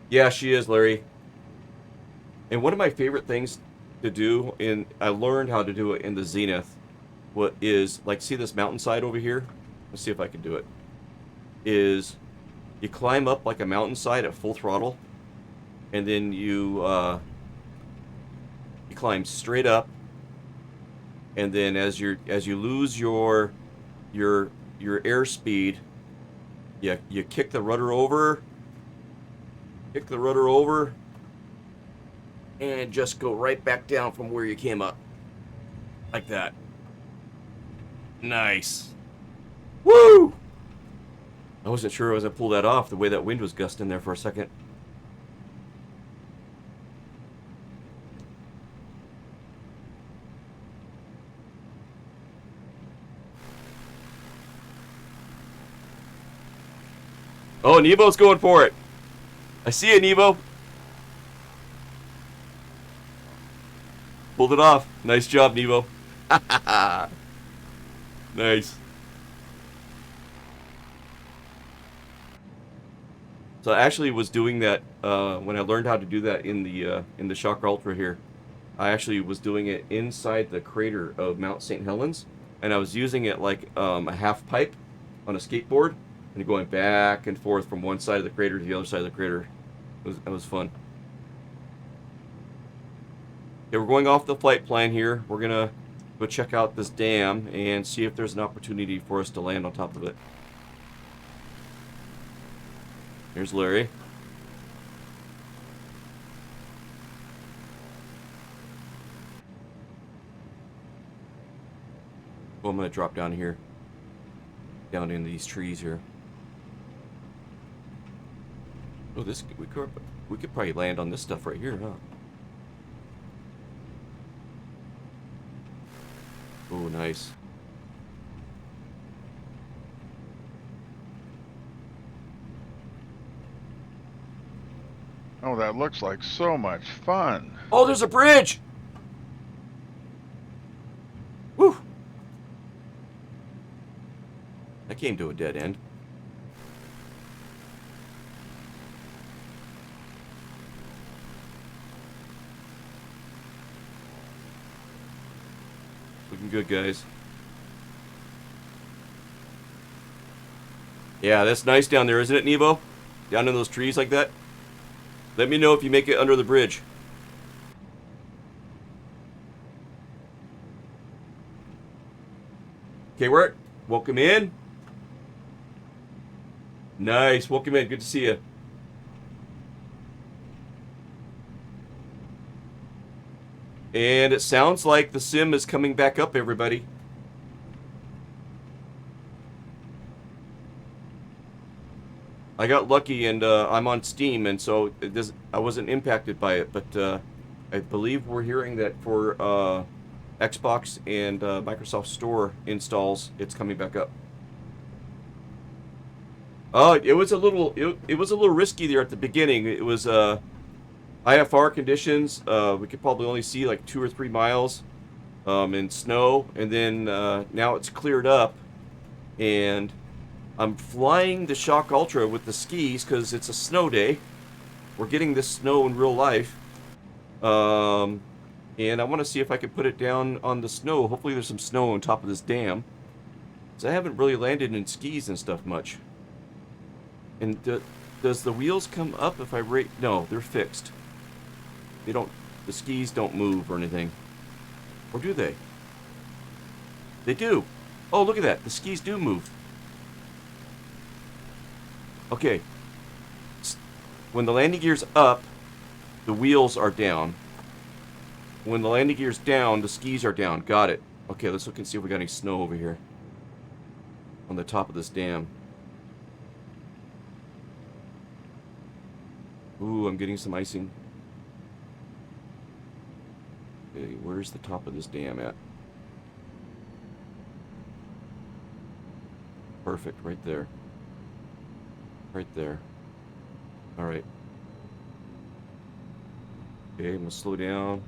Yeah, she is, Larry. And one of my favorite things to do, I learned how to do it in the Zenith, what is, like, see this mountainside over here? Let's see if I can do it. Is you climb up like a mountainside at full throttle, and then you climb straight up, and then as you lose your airspeed, you kick the rudder over, and just go right back down from where you came up. Like that. Nice. Woo! I wasn't sure as I pulled that off, the way that wind was gusting there for a second. Oh, Nebo's going for it. I see you, Nebo. Pulled it off. Nice job, Nebo. Nice. So I actually was doing that when I learned how to do that in the Shocker Ultra here. I actually was doing it inside the crater of Mount St. Helens, and I was using it like a half pipe on a skateboard, and going back and forth from one side of the crater to the other side of the crater. It was fun. Okay, we're going off the flight plan here. We're gonna go check out this dam and see if there's an opportunity for us to land on top of it. Here's Larry. Well, I'm gonna drop down here, down into these trees here. Oh, we could probably land on this stuff right here, huh? Oh, nice. Oh, that looks like so much fun. Oh, there's a bridge! Whew! That came to a dead end. Looking good, guys. Yeah, that's nice down there, isn't it, Nebo? Down in those trees like that? Let me know if you make it under the bridge. Okay, welcome in. Nice, welcome in. Good to see you. And it sounds like the sim is coming back up, everybody. I got lucky, and I'm on Steam, and so I wasn't impacted by it. But I believe we're hearing that for Xbox and Microsoft Store installs, it's coming back up. It was a little it was a little risky there at the beginning. It was IFR conditions. We could probably only see like 2 or 3 miles in snow, and then now it's cleared up, and I'm flying the Shock Ultra with the skis because it's a snow day. We're getting this snow in real life. And I want to see if I can put it down on the snow. Hopefully there's some snow on top of this dam. So I haven't really landed in skis and stuff much. And does the wheels come up if I rate? No, they're fixed. They don't. The skis don't move or anything. Or do they? They do. Oh, look at that. The skis do move. Okay. When the landing gear's up, the wheels are down. When the landing gear's down, the skis are down. Got it. Okay, let's look and see if we got any snow over here. On the top of this dam. Ooh, I'm getting some icing. Okay, where's the top of this dam at? Perfect, right there. Right there. Alright. Okay, I'm going to slow down.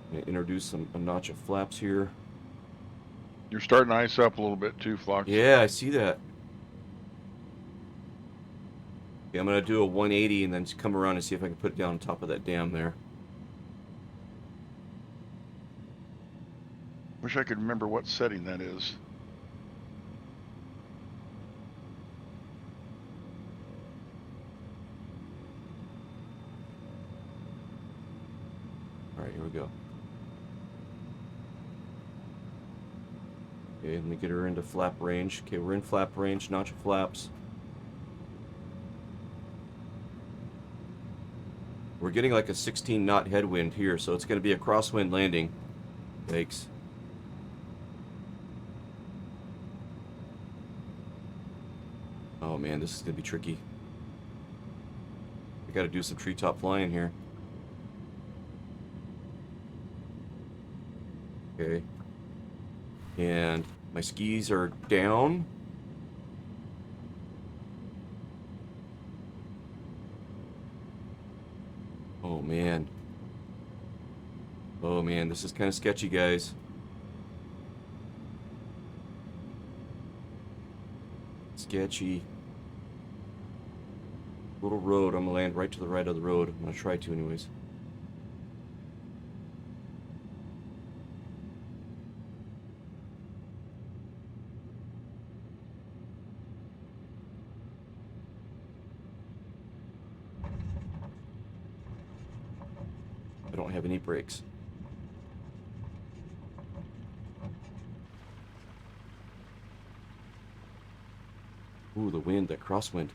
I'm going to introduce a notch of flaps here. You're starting to ice up a little bit too, Flox. Yeah, I see that. Okay, I'm going to do a 180 and then come around and see if I can put it down on top of that dam there. Wish I could remember what setting that is. Alright, here we go. Okay, let me get her into flap range. Okay, we're in flap range, notch of flaps. We're getting like a 16 knot headwind here, so it's going to be a crosswind landing. Yikes. Oh man, this is going to be tricky. I got to do some treetop flying here. Okay. And my skis are down. Oh man. Oh man, this is kind of sketchy, guys. Sketchy. Little road. I'm gonna land right to the right of the road. I'm gonna try to anyways. I don't have any brakes. Ooh, the wind, that crosswind.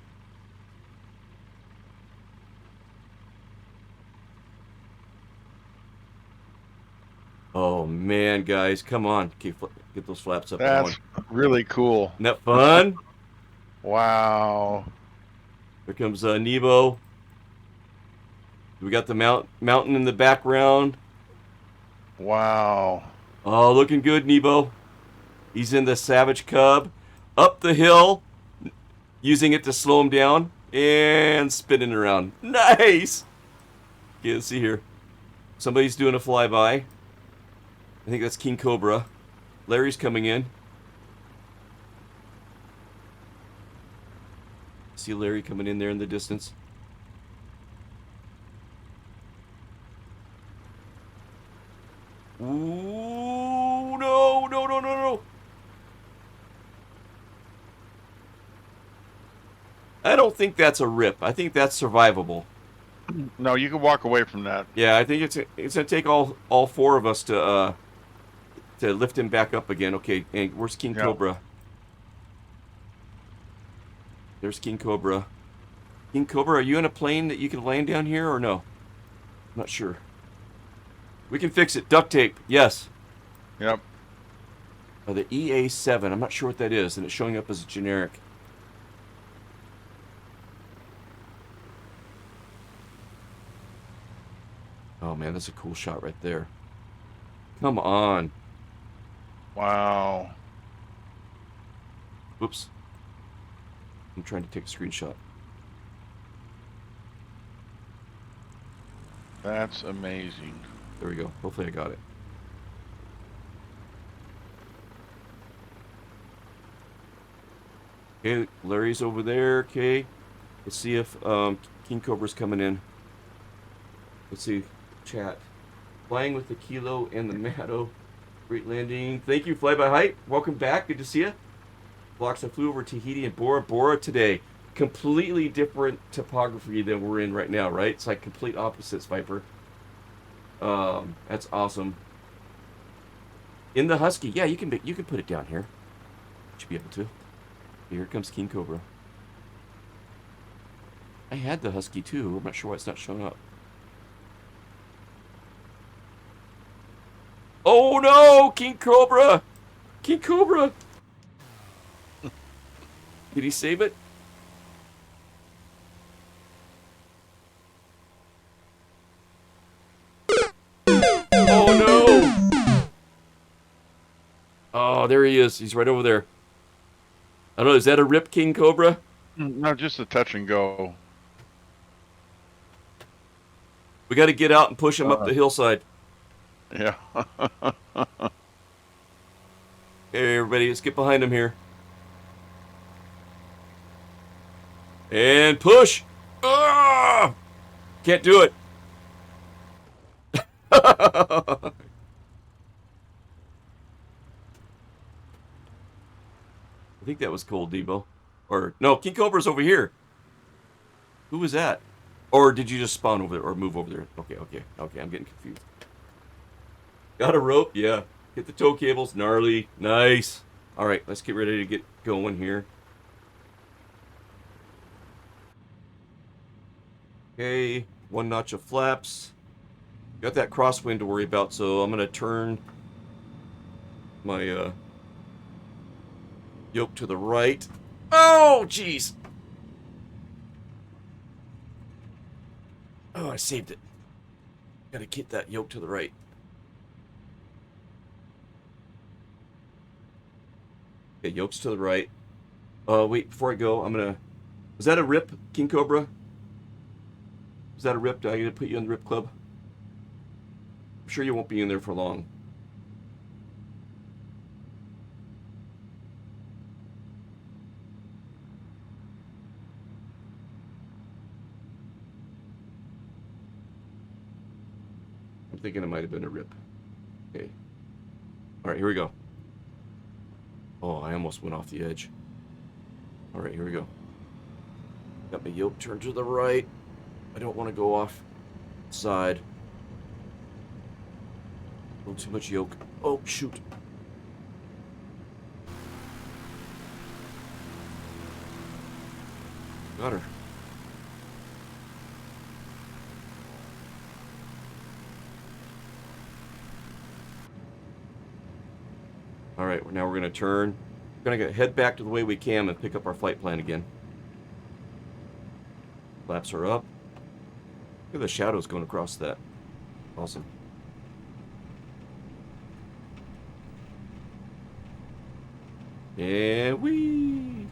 Oh man, guys, come on. Get those flaps up. That's really cool. Isn't that fun? Wow. Here comes Nebo. We got the mountain in the background. Wow. Oh, looking good, Nebo. He's in the Savage Cub. Up the hill, using it to slow him down, and spinning around. Nice! Yeah, let's see here. Somebody's doing a flyby. I think that's King Cobra. Larry's coming in. See Larry coming in there in the distance. Ooh, no, no, no, no, no. I don't think that's a rip. I think that's survivable. No, you can walk away from that. Yeah, I think it's gonna take all 4 of us to lift him back up again. Okay, and where's King Cobra? There's King Cobra. King Cobra, are you in a plane that you can land down here or no? I'm not sure. We can fix it. Duct tape. Yes. Yep. The EA7. I'm not sure what that is, and it's showing up as a generic. Oh man, that's a cool shot right there. Come on. Wow. Whoops. I'm trying to take a screenshot. That's amazing. There we go. Hopefully I got it. Okay, Larry's over there. Okay. Let's see if King Cobra's coming in. Let's see. Chat. Flying with the Kilo and the Matto. Great landing. Thank you, Fly by Height. Welcome back. Good to see you. Blocks, I flew over Tahiti and Bora Bora today. Completely different topography than we're in right now, right? It's like complete opposites, Viper. That's awesome. In the Husky, yeah, you can put it down here. Should be able to. Here comes King Cobra. I had the Husky too. I'm not sure why it's not showing up. Oh no, King Cobra! King Cobra! Did he save it? Oh no! Oh, there he is. He's right over there. I don't know, is that a rip, King Cobra? No, just a touch and go. We got to get out and push him up the hillside. Yeah. Hey, everybody, let's get behind him here. And push! Ah! Can't do it. I think that was Cold Debo. Or, no, King Cobra's over here. Who was that? Or did you just spawn over there or move over there? Okay, I'm getting confused. Got a rope? Yeah. Hit the tow cables. Gnarly. Nice. All right, let's get ready to get going here. Okay, one notch of flaps. Got that crosswind to worry about, so I'm going to turn my yoke to the right. Oh, jeez. Oh, I saved it. Got to get that yoke to the right. Okay, yoke's to the right. Wait, before I go, I'm gonna... Was that a rip, King Cobra? Was that a rip? Did I get to put you in the rip club? I'm sure you won't be in there for long. I'm thinking it might have been a rip. Okay. Alright, here we go. Oh, I almost went off the edge. Alright, here we go. Got my yoke turned to the right. I don't want to go off side. A little too much yoke. Oh, shoot. Got her. Alright, now we're going to turn. We're going to head back to the way we came and pick up our flight plan again. Flaps are up. Look at the shadows going across that. Awesome. And whee!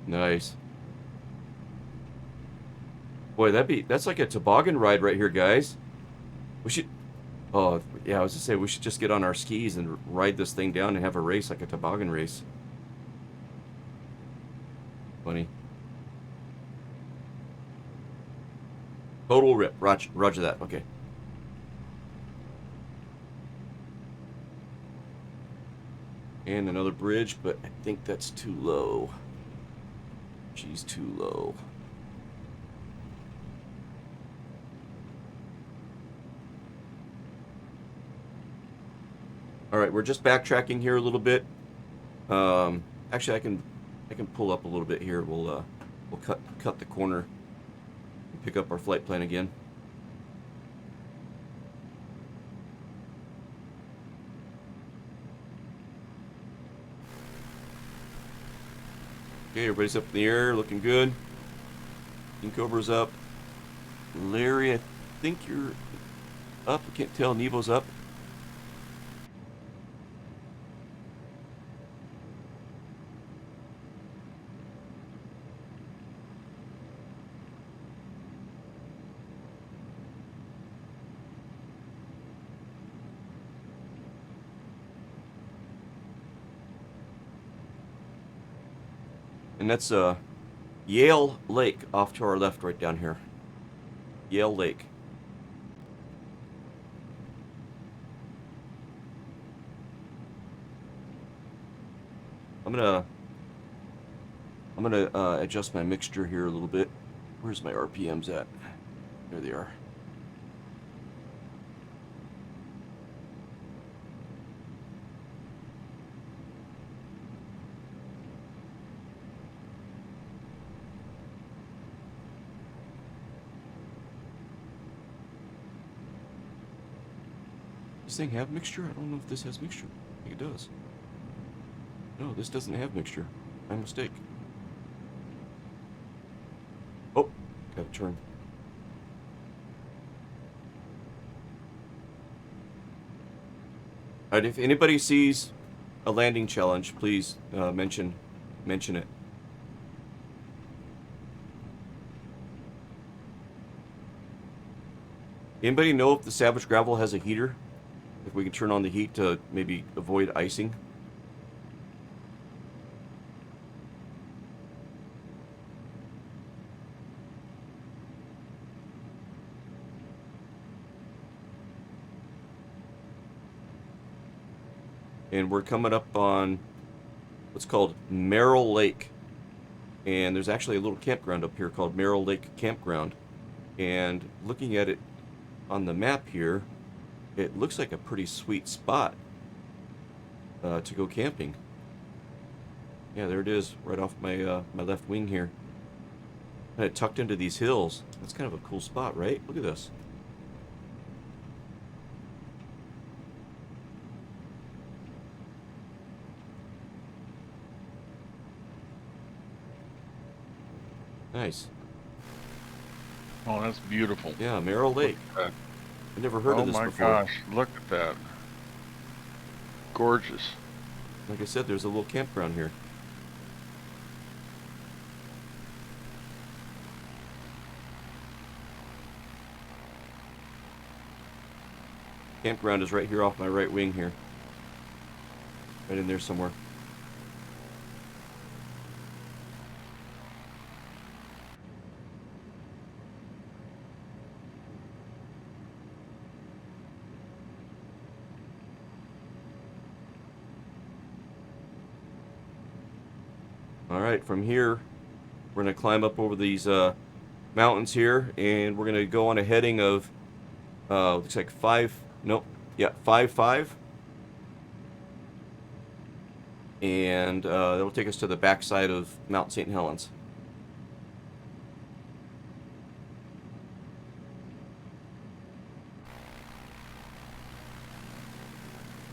Nice. Boy, that's like a toboggan ride right here, guys. We should... Oh, yeah, I was gonna say, we should just get on our skis and ride this thing down and have a race, like a toboggan race. Funny. Total rip. Roger that. Okay. And another bridge, but I think that's too low. She's too low. All right, we're just backtracking here a little bit. Actually, I can pull up a little bit here. We'll cut the corner and pick up our flight plan again. Okay, everybody's up in the air, looking good. King Cobra's up. Larry, I think you're up. I can't tell. Nevo's up. And that's Yale Lake off to our left right down here. Yale Lake. I'm gonna adjust my mixture here a little bit. Where's my RPMs at? There they are. Does this thing have mixture? I don't know if this has mixture. I think it does. No, this doesn't have mixture. My mistake. Oh, gotta turn. Alright, if anybody sees a landing challenge, please mention it. Anybody know if the Savage Gravel has a heater? If we can turn on the heat to maybe avoid icing? And we're coming up on what's called Merrill Lake. And there's actually a little campground up here called Merrill Lake Campground. And looking at it on the map here, it looks like a pretty sweet spot to go camping. Yeah, there it is, right off my my left wing here. Kind of tucked into these hills. That's kind of a cool spot, right? Look at this. Nice. Oh, that's beautiful. Yeah, Merrill Lake. Look at I never heard that. of this Oh my before. gosh, look at that. Gorgeous. Like I said, there's a little campground here. Campground is right here off my right wing here. Right in there somewhere. Alright, from here, we're going to climb up over these mountains here, and we're going to go on a heading of, looks like 5-5. And that'll take us to the backside of Mount St. Helens.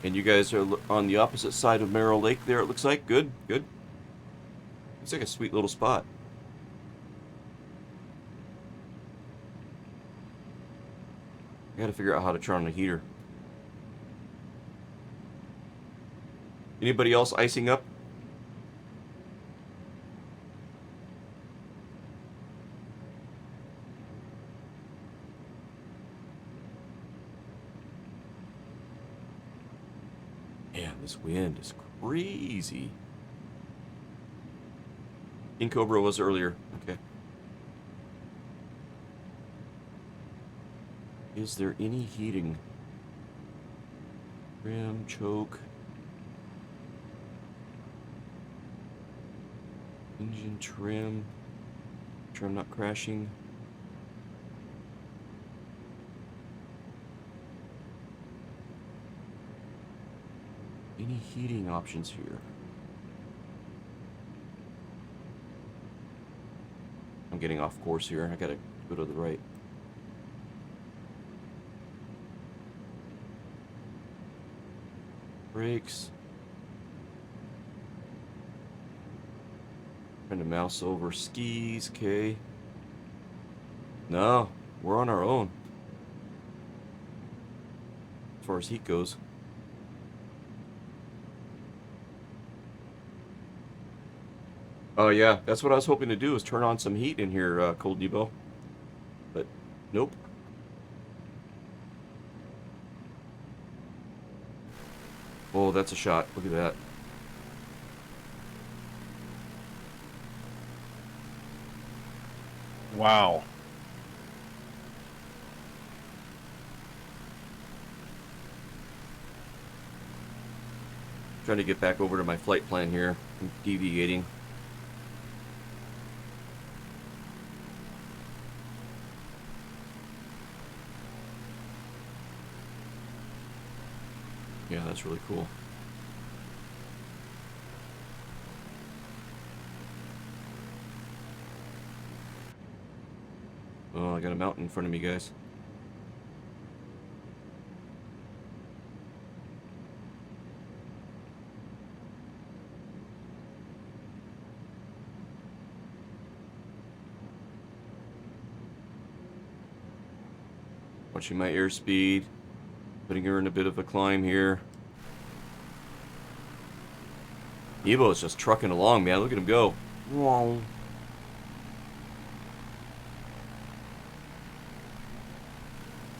And you guys are on the opposite side of Merrill Lake there, it looks like. Good, good. Looks like a sweet little spot. I gotta figure out how to turn on the heater. Anybody else icing up? Man, this wind is crazy. King Cobra was earlier. Okay. Is there any heating? Trim, choke. Engine trim. Trim not crashing. Any heating options here? I'm getting off course here. I gotta go to the right. Brakes. Trying to mouse over skis, okay. No, we're on our own. As far as heat goes. Oh yeah, that's what I was hoping to do, is turn on some heat in here, Cold Debo. But, nope. Oh, that's a shot. Look at that. Wow. Trying to get back over to my flight plan here. I'm deviating. Yeah, that's really cool. Oh, I got a mountain in front of me, guys. Watching my airspeed. Putting her in a bit of a climb here. Evo's just trucking along, man. Look at him go. Wow.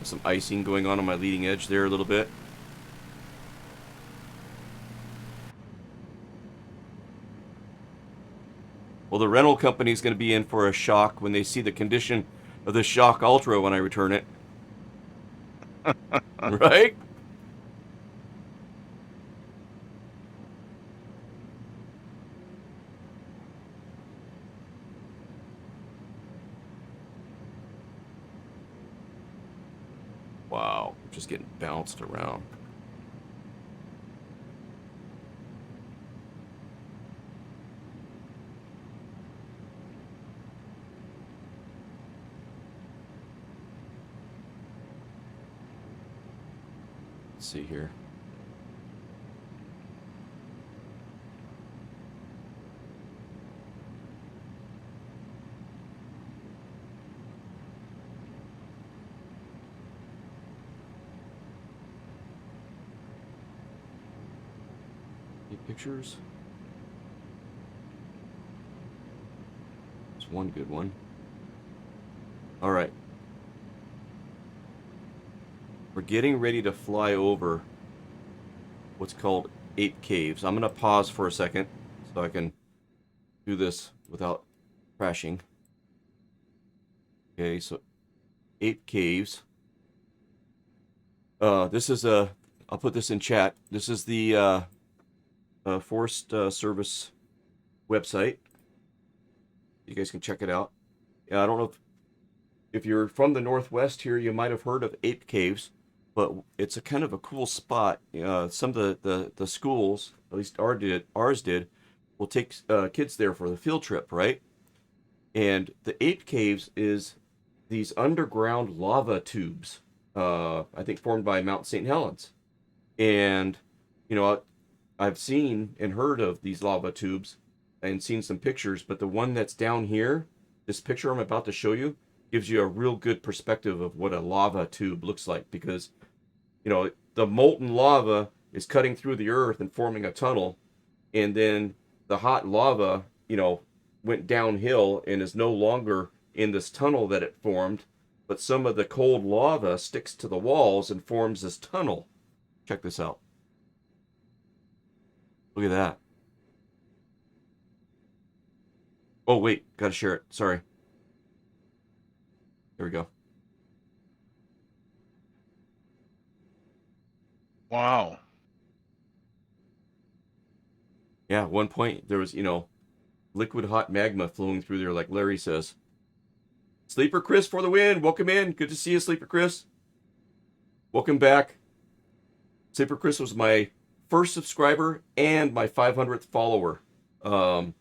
Some icing going on my leading edge there a little bit. Well, the rental company is going to be in for a shock when they see the condition of the Shock Ultra when I return it. Right? Wow, just getting bounced around. Let's see here. Any pictures? There's one good one. All right. We're getting ready to fly over what's called Ape Caves. I'm going to pause for a second so I can do this without crashing. Okay, so Ape Caves. This is I'll put this in chat. This is the Forest Service website. You guys can check it out. I don't know if you're from the Northwest here, you might have heard of Ape Caves, but it's a kind of a cool spot. Some of the schools, at least ours did, will take kids there for the field trip, right? And the Ape Caves is these underground lava tubes, I think formed by Mount St. Helens. And, you know, I've seen and heard of these lava tubes and seen some pictures, but the one that's down here, this picture I'm about to show you, gives you a real good perspective of what a lava tube looks like, because, you know, the molten lava is cutting through the earth and forming a tunnel, and then the hot lava, you know, went downhill and is no longer in this tunnel that it formed, but some of the cold lava sticks to the walls and forms this tunnel. Check this out. Look at that. Oh, wait, gotta share it. Sorry. There we go. Wow. Yeah, at one point there was, you know, liquid hot magma flowing through there, like Larry says. Sleeper Chris for the win. Welcome in. Good to see you, Sleeper Chris. Welcome back. Sleeper Chris was my first subscriber and my 500th follower. And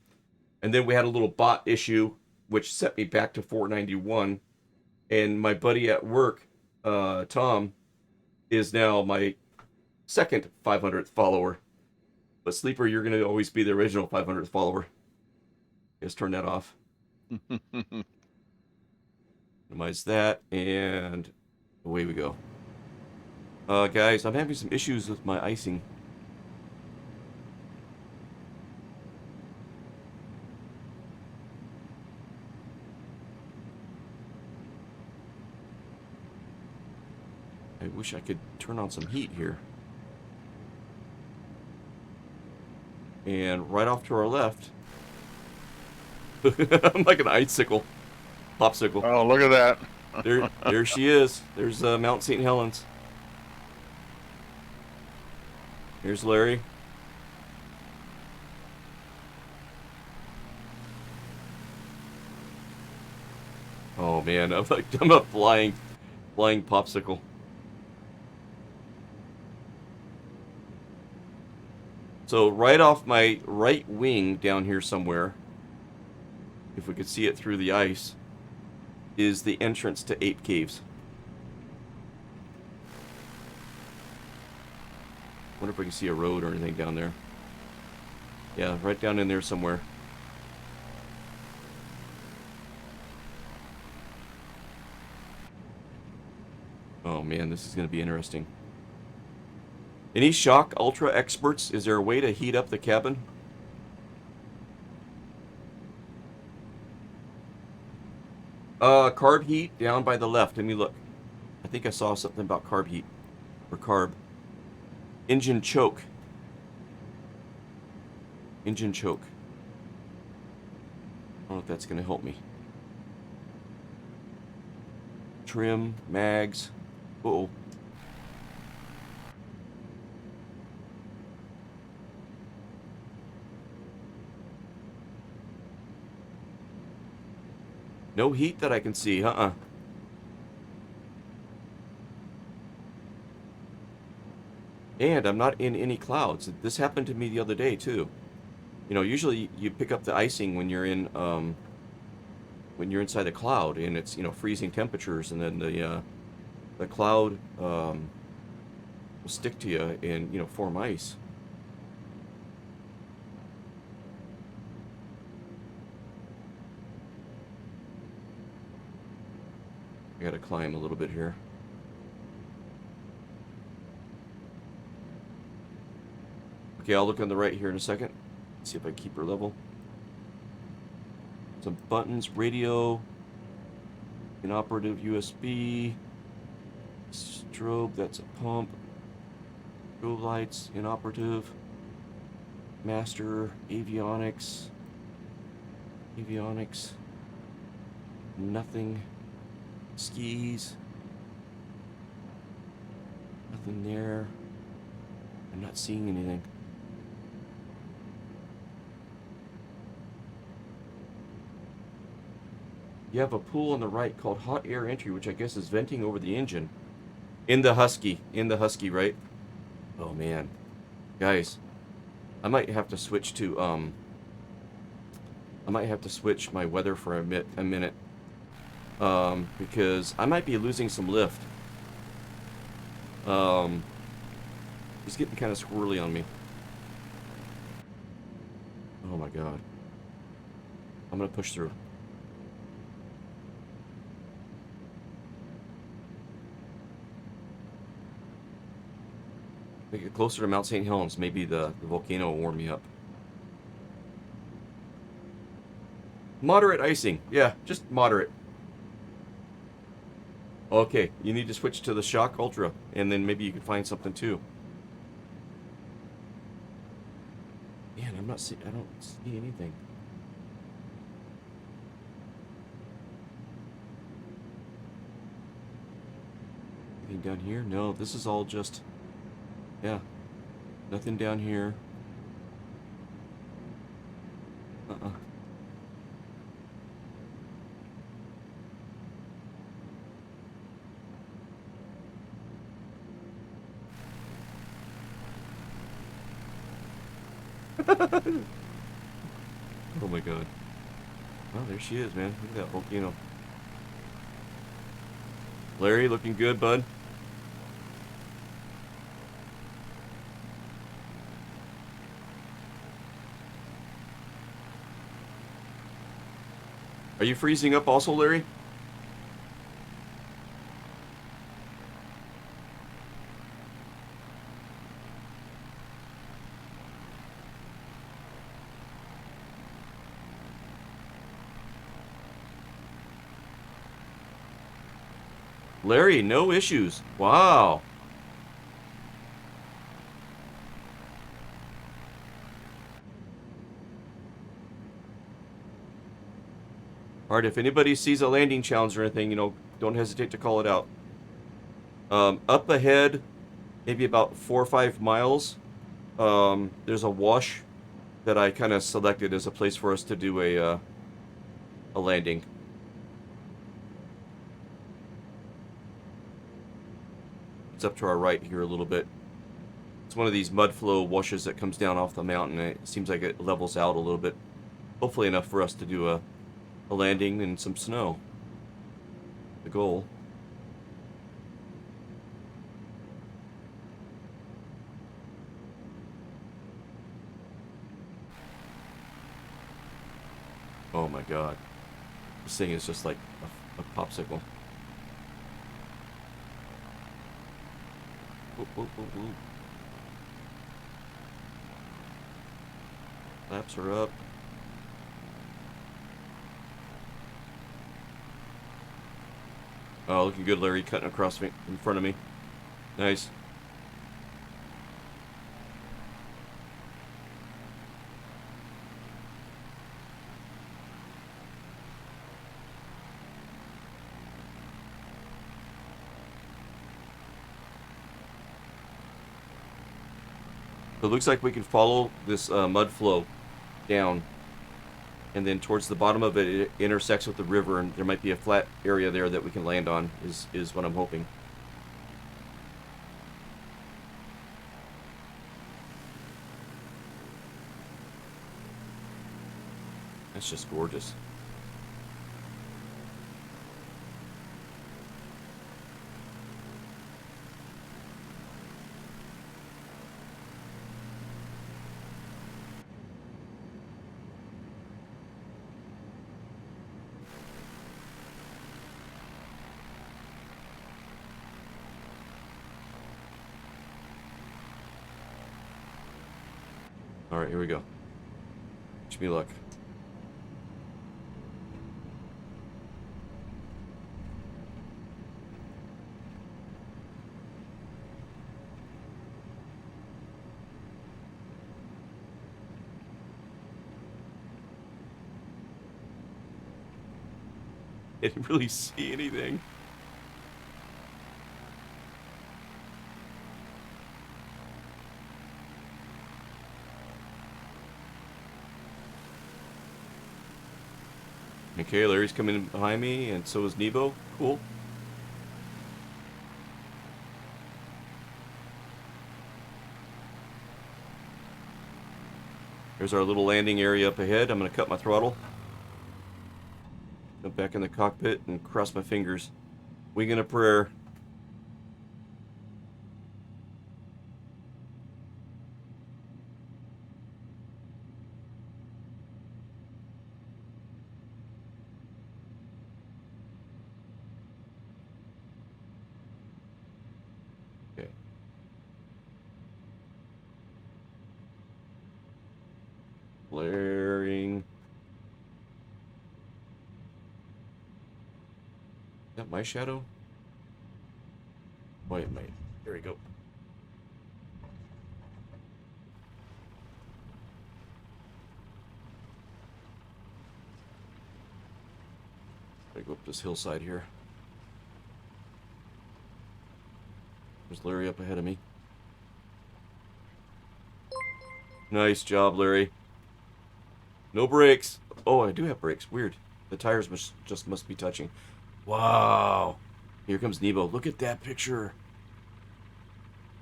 then we had a little bot issue, which set me back to 491. And my buddy at work, Tom, is now my second 500th follower. But Sleeper, you're going to always be the original 500th follower. Just turn that off. Minimize that, and away we go. Guys, I'm having some issues with my icing. I wish I could turn on some heat here. And right off to our left, I'm like an icicle, popsicle. Oh, look at that. There she is. There's Mount St. Helens. Here's Larry. Oh man, I'm a flying popsicle. So right off my right wing down here somewhere, if we could see it through the ice, is the entrance to Ape Caves. Wonder if we can see a road or anything down there. Yeah, right down in there somewhere. Oh man, this is going to be interesting. Any shock ultra experts? Is there a way to heat up the cabin? Carb heat down by the left. Let me look. I think I saw something about carb heat. Or carb. Engine choke. Engine choke. I don't know if that's going to help me. Trim, mags. Uh-oh. No heat that I can see, And I'm not in any clouds. This happened to me the other day too. You know, usually you pick up the icing when you're in when you're inside a cloud and it's, you know, freezing temperatures, and then the cloud will stick to you and, you know, form ice. I gotta climb a little bit here. Okay, I'll look on the right here in a second. See if I keep her level. Some buttons, radio, inoperative USB, strobe, that's a pump, strobe lights, inoperative, master, avionics, nothing, skis, nothing there. I'm not seeing anything. You have a pool on the right called hot air entry, which I guess is venting over the engine. In the Husky, right? Oh man. Guys, I might have to switch to, I might have to switch my weather for a minute. Because I might be losing some lift. He's getting kind of squirrely on me. Oh my god. I'm gonna push through. Make it closer to Mount St. Helens. Maybe the volcano will warm me up. Moderate icing. Yeah, just moderate. Okay, you need to switch to the Shock Ultra, and then maybe you can find something too. Man, I don't see anything. Anything down here? No, this is all just... Yeah, nothing down here. Oh my god. Oh, there she is, man. Look at that volcano. Larry, looking good, bud. Are you freezing up also, Larry? Larry, no issues. Wow. Alright, if anybody sees a landing challenge or anything, don't hesitate to call it out. Up ahead, maybe about 4 or 5 miles, there's a wash that I kind of selected as a place for us to do a landing. It's up to our right here a little bit. It's one of these mud flow washes that comes down off the mountain. It seems like it levels out a little bit. Hopefully enough for us to do a landing and some snow. The goal. Oh my god. This thing is just like a popsicle. Whoop, whoop, whoop, whoop. Flaps are up. Oh, looking good, Larry. Cutting across me, in front of me. Nice. So it looks like we can follow this mud flow down, and then towards the bottom of it, it intersects with the river, and there might be a flat area there that we can land on, is what I'm hoping. That's just gorgeous. Alright, here we go. Wish me luck. I didn't really see anything. Okay, Larry's coming in behind me, and so is Nebo. Cool. There's our little landing area up ahead. I'm going to cut my throttle. Jump back in the cockpit and cross my fingers. Wing and a prayer. Okay. Flaring. Is that my shadow? Wait, mate. Here we go. Gotta go up this hillside here. There's Larry up ahead of me. Nice job, Larry. No brakes. Oh, I do have brakes. Weird. The tires must be touching. Wow. Here comes Nebo. Look at that picture.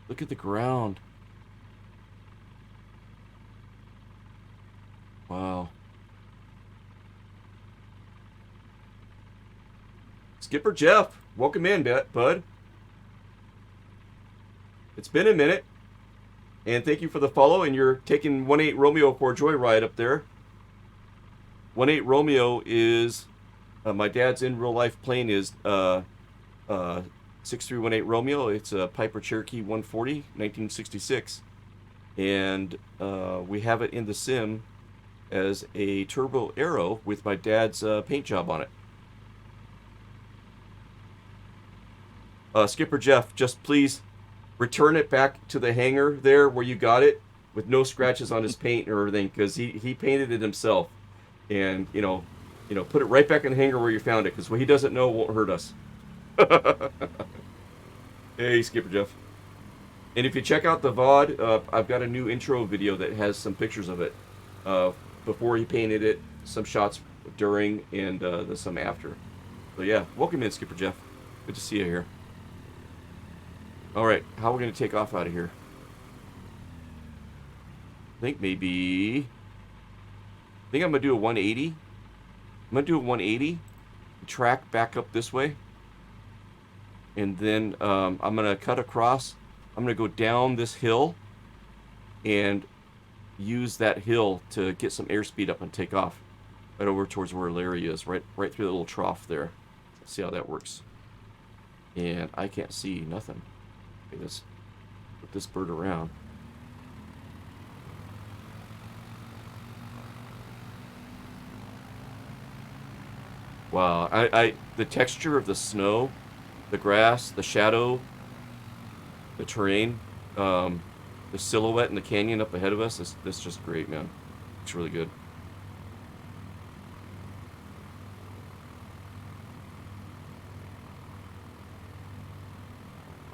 Look at the ground. Wow. Skipper Jeff, welcome in, bud. It's been a minute. And thank you for the follow, and you're taking 18 Romeo for a joyride up there. 18 Romeo is My dad's in real life plane is 6318 Romeo. It's a Piper Cherokee 140, 1966. And we have it in the sim as a turbo arrow with my dad's paint job on it. Skipper Jeff, just please return it back to the hangar there where you got it with no scratches on his paint or anything, because he painted it himself. And put it right back in the hangar where you found it, because what he doesn't know won't hurt us. Hey, Skipper Jeff. And if you check out the VOD, I've got a new intro video that has some pictures of it. Before he painted it, some shots during, and some after. So yeah, welcome in, Skipper Jeff. Good to see you here. Alright, how are we going to take off out of here? I think I'm going to do a 180. I'm going to do a 180. Track back up this way. And then I'm going to cut across. I'm going to go down this hill and use that hill to get some airspeed up and take off. Right over towards where Larry is. Right through the little trough there. Let's see how that works. And I can't see nothing. Okay, let's put this bird around. Wow, the texture of the snow, the grass, the shadow, the terrain, the silhouette in the canyon up ahead of us, is just great, man. It's really good.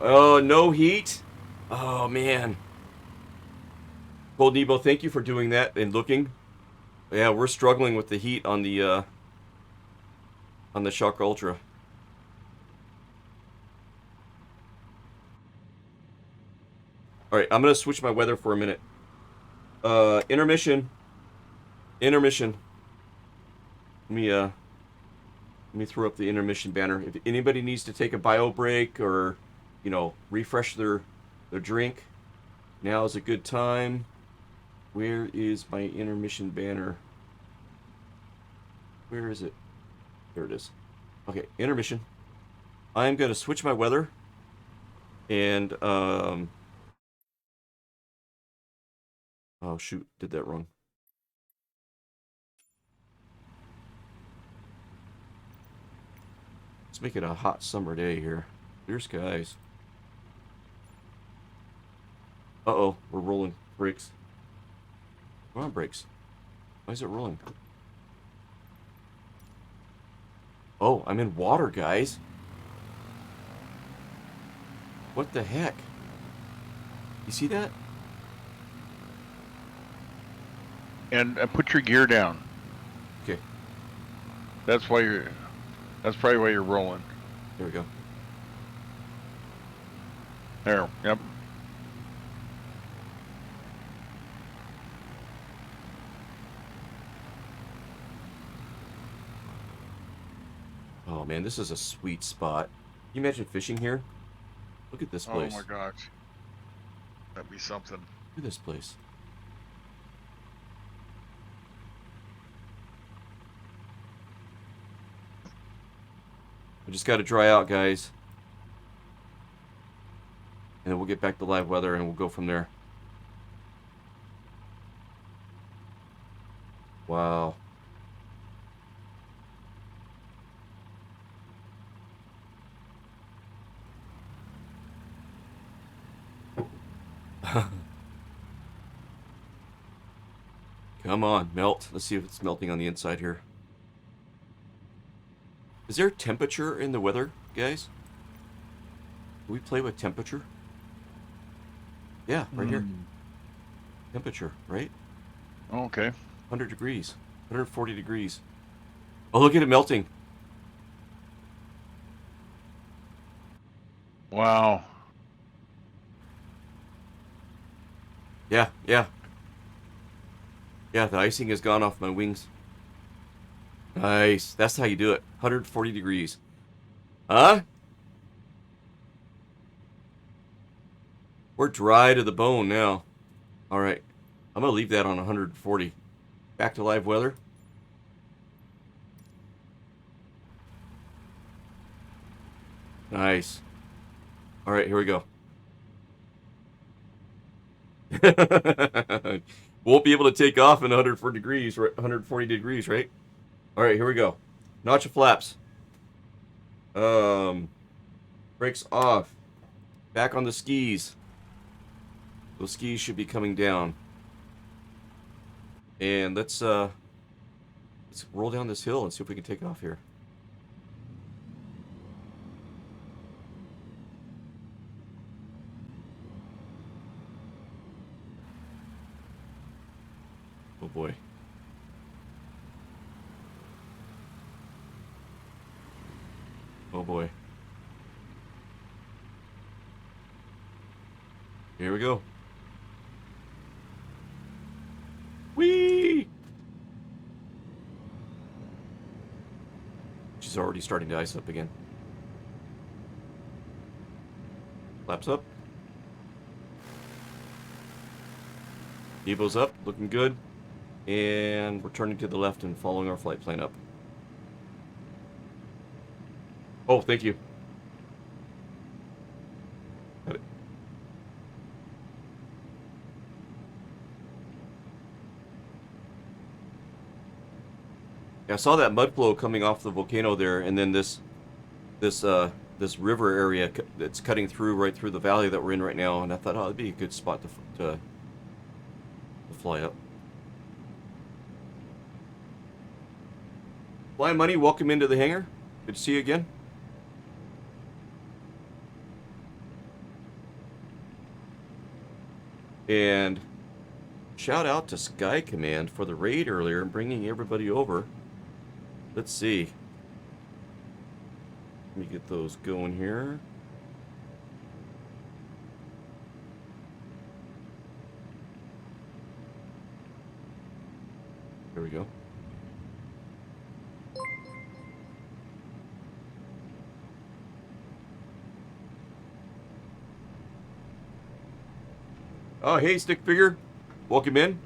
Oh, no heat? Oh, man. Cold Nebo, thank you for doing that and looking. Yeah, we're struggling with the heat on the Shock Ultra. Alright, I'm gonna switch my weather for a minute. Intermission. Let me throw up the intermission banner. If anybody needs to take a bio break or, refresh their drink, now is a good time. Where is my intermission banner? Where is it? There it is. Okay, intermission. I'm gonna switch my weather, and oh shoot, did that wrong. Let's make it a hot summer day here. Clear skies. Uh-oh, we're rolling. Brakes. Come on, brakes. Why is it rolling? Oh, I'm in water, guys. What the heck? You see that? And put your gear down. Okay, That's probably why you're rolling. there we go. There. Yep. Oh man, this is a sweet spot. Can you imagine fishing here? Look at this place. Oh my gosh. That'd be something. Look at this place. I just got to dry out, guys. And then we'll get back to live weather and we'll go from there. Wow. Come on, melt. Let's see if it's melting on the inside here. Is there temperature in the weather, guys? Do we play with temperature? Yeah, right here. Temperature, right? Okay. 100 degrees. 140 degrees. Oh, look at it melting. Wow. Yeah, yeah. Yeah, the icing has gone off my wings. Nice. That's how you do it. 140 degrees. Huh? We're dry to the bone now. Alright. I'm going to leave that on 140. Back to live weather. Nice. All right, here we go. Won't be able to take off in 140 degrees, right? 140 degrees, right? All right, here we go. Notch of flaps. Brakes off. Back on the skis. Those skis should be coming down. And let's roll down this hill and see if we can take off here. Oh boy. Oh boy. Here we go. Whee! She's already starting to ice up again. Flaps up. Evo's up, looking good. And we're turning to the left and following our flight plan up. Oh, thank you. Got it. Yeah, I saw that mud flow coming off the volcano there, and then this river area that's cutting through right through the valley that we're in right now, and I thought, oh, it'd be a good spot to fly up. Fly Money, welcome into the hangar. Good to see you again. And shout out to Sky Command for the raid earlier and bringing everybody over. Let's see. Let me get those going here. There we go. Oh, hey, Stick Figure. Welcome in.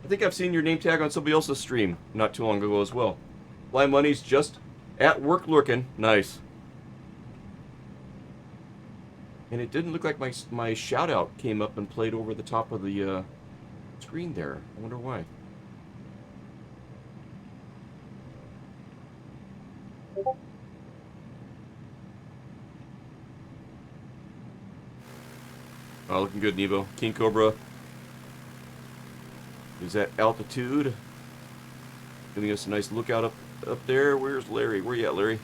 I think I've seen your name tag on somebody else's stream not too long ago as well. Fly Money's just at work lurking. Nice. And it didn't look like my shout out came up and played over the top of the screen there. I wonder why. Oh, looking good, Nevo. King Cobra is at altitude. Giving us a nice lookout up there. Where's Larry? Where you at, Larry?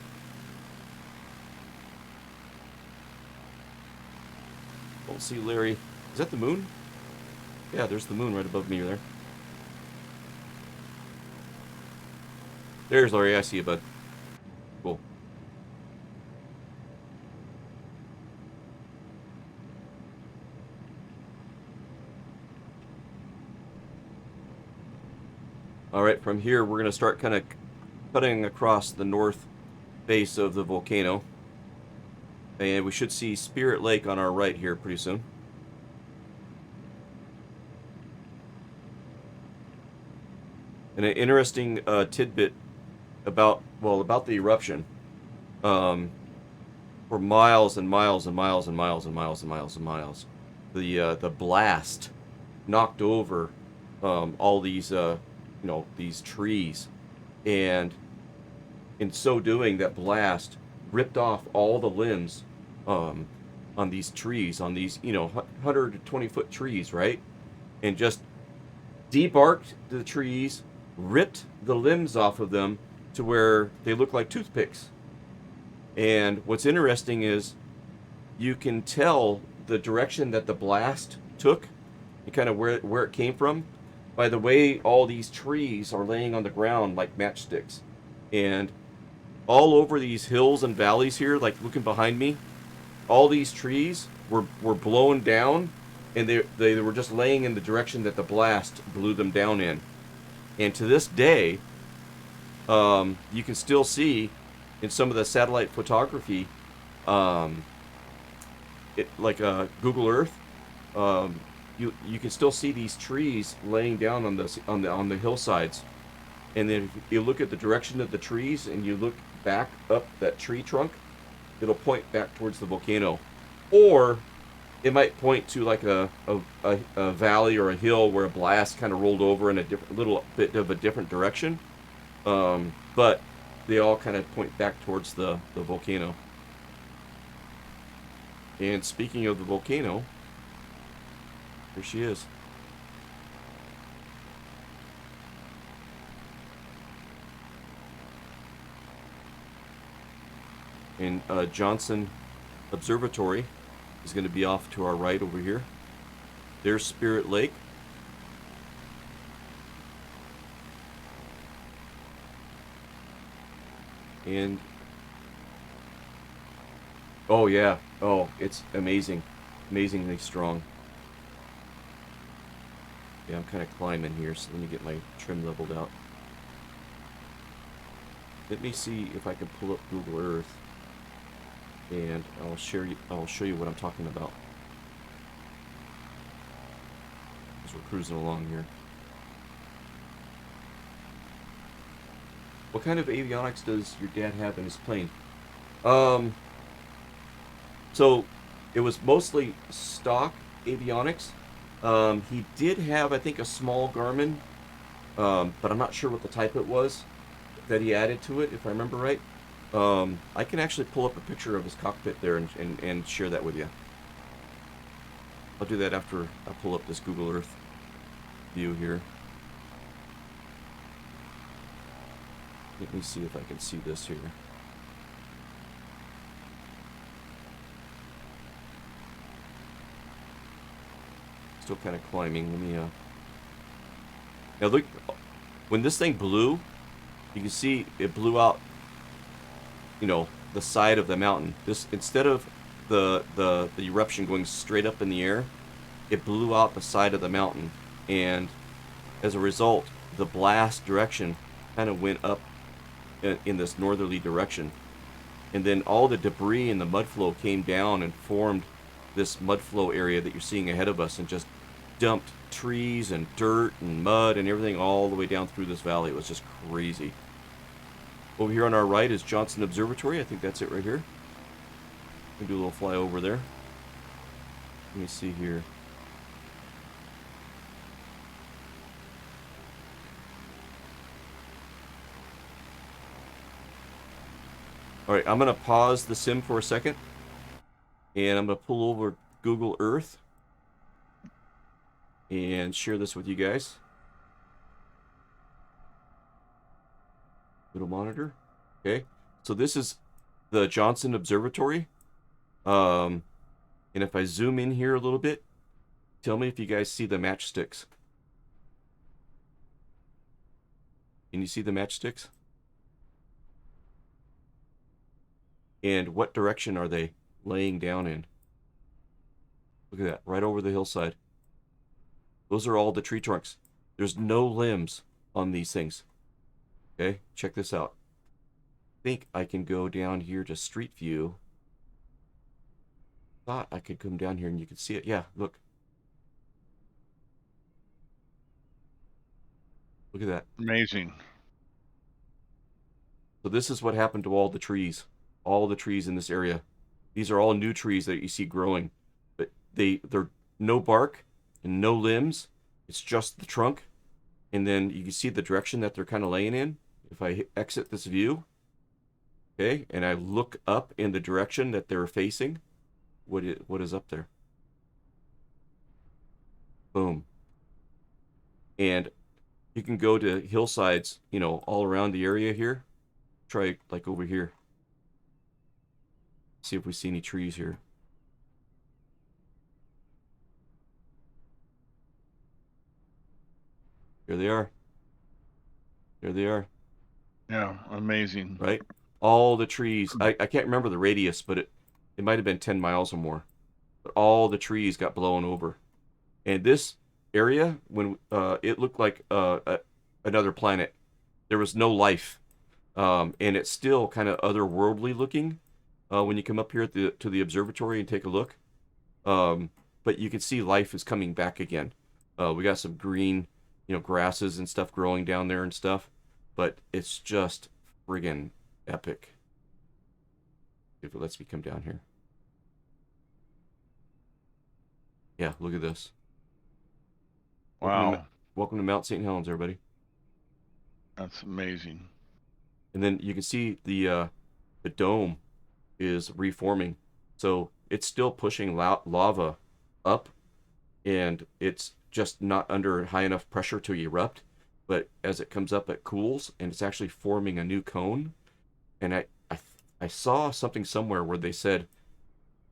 Don't see Larry. Is that the moon? Yeah, there's the moon right above me there. There's Larry. I see you, bud. Cool. Alright, from here we're going to start kind of cutting across the north face of the volcano. And we should see Spirit Lake on our right here pretty soon. And an interesting tidbit about the eruption. For miles and miles and miles and miles and miles and miles and miles, the blast knocked over all these these trees, and in so doing, that blast ripped off all the limbs on these trees, on these 120-foot trees, right? And just debarked the trees, ripped the limbs off of them to where they look like toothpicks. And what's interesting is you can tell the direction that the blast took and kind of where it came from by the way all these trees are laying on the ground like matchsticks. And all over these hills and valleys here, like looking behind me, all these trees were blown down, and they were just laying in the direction that the blast blew them down in. And to this day, you can still see in some of the satellite photography, like Google Earth, you can still see these trees laying down on the hillsides. And then if you look at the direction of the trees and you look back up that tree trunk, it'll point back towards the volcano, or it might point to like a valley or a hill where a blast kind of rolled over in a different little bit of a different direction. But they all kind of point back towards the volcano. And speaking of the volcano, here she is. And Johnson Observatory is going to be off to our right over here. There's Spirit Lake. And oh yeah, oh, it's amazing, amazingly strong. Yeah, I'm kind of climbing here, so let me get my trim leveled out. Let me see if I can pull up Google Earth, and I'll show you what I'm talking about as we're cruising along here. What kind of avionics does your dad have in his plane? So it was mostly stock avionics. He did have, I think, a small Garmin, but I'm not sure what the type it was that he added to it, if I remember right. I can actually pull up a picture of his cockpit there and share that with you. I'll do that after I pull up this Google Earth view here. Let me see if I can see this here. Still kind of climbing. Let me now look, when this thing blew, you can see it blew out, you know, the side of the mountain. This, instead of the eruption going straight up in the air, it blew out the side of the mountain, and as a result, the blast direction kind of went up in this northerly direction, and then all the debris and the mud flow came down and formed this mud flow area that you're seeing ahead of us, and just dumped trees and dirt and mud and everything all the way down through this valley. It was just crazy. Over here on our right is Johnson Observatory. I think that's it right here. We can do a little flyover there. Let me see here. All right, I'm going to pause the sim for a second, and I'm going to pull over Google Earth and share this with you guys. Little monitor. Okay, so this is the Johnson Observatory. And if I zoom in here a little bit, tell me if you guys see the matchsticks. Can you see the matchsticks? And what direction are they laying down in? Look at that, right over the hillside. Those are all the tree trunks. There's no limbs on these things. Okay, check this out. I think I can go down here to Street View. Thought I could come down here and you could see it. Yeah, look. Look at that. Amazing. So this is what happened to all the trees. All the trees in this area. These are all new trees that you see growing. But they're no bark and no limbs. It's just the trunk. And then you can see the direction that they're kind of laying in. If I exit this view, okay, and I look up in the direction that they're facing, what is up there? Boom. And you can go to hillsides, you know, all around the area here. Try like over here. See if we see any trees here. Here they are. There they are. Yeah, amazing. Right? All the trees. I can't remember the radius, but it might have been 10 miles or more. But all the trees got blown over. And this area, when it looked like another planet. There was no life. And it's still kind of otherworldly looking when you come up here to the observatory and take a look. But you can see life is coming back again. We got some green, you know, grasses and stuff growing down there and stuff. But it's just friggin' epic. If it lets me come down here. Yeah, look at this. Wow, Welcome to Mount St. Helens, everybody. that's amazing. And then you can see the dome is reforming. So it's still pushing lava up, and it's just not under high enough pressure to erupt. But as it comes up, it cools, and it's actually forming a new cone. And I saw something somewhere where they said,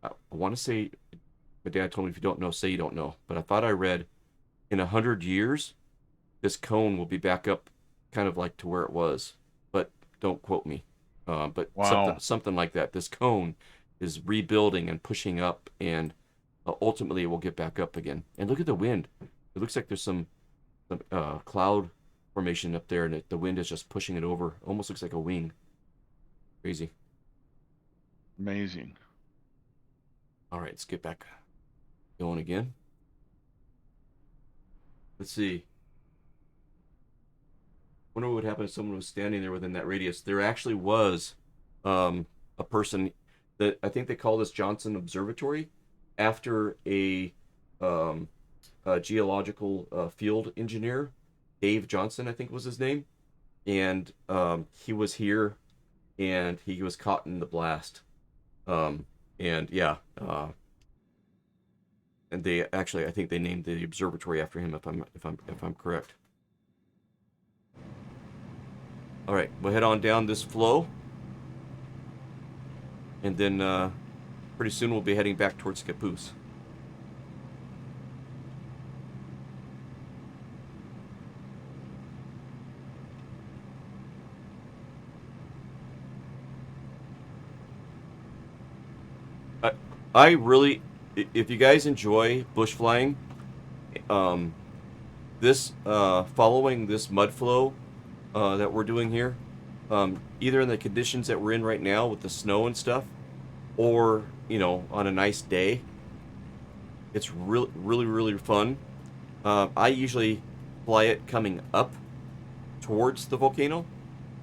I want to say, my dad told me if you don't know, say you don't know. But I thought I read in 100 years, this cone will be back up kind of like to where it was. But don't quote me. But Wow. something like that. This cone is rebuilding and pushing up, and ultimately it will get back up again. And look at the wind. It looks like there's some cloud formation up there, and the wind is just pushing it over. Almost looks like a wing. Crazy. Amazing. All right, let's get back going again. Let's see. Wonder what would happen if someone was standing there within that radius. There actually was a person that I think they call this Johnson Observatory after a geological field engineer, Dave Johnson, I think was his name, and he was here, and he was caught in the blast, and yeah, and they actually I think they named the observatory after him if I'm correct. All right, we'll head on down this flow, and then pretty soon we'll be heading back towards Caboose. I really, if you guys enjoy bush flying, this following this mud flow that we're doing here, either in the conditions that we're in right now with the snow and stuff, or on a nice day, it's really fun. I usually fly it coming up towards the volcano,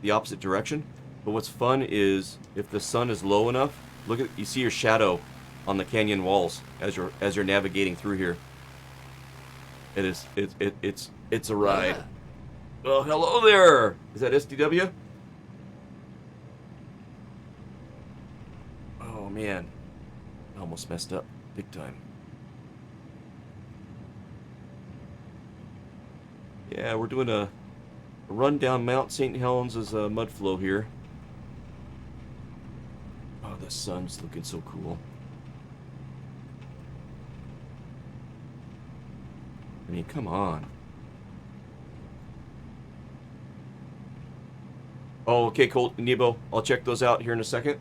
the opposite direction. But what's fun is if the sun is low enough, you see your shadow on the canyon walls as you're navigating through here. It's a ride. Oh, hello there. Is that SDW? Oh man, I almost messed up big time. Yeah, we're doing a run down Mount St. Helens as a mud flow here. Oh, the sun's looking so cool. I mean, come on. Oh, okay, Colt and Nebo. I'll check those out here in a second.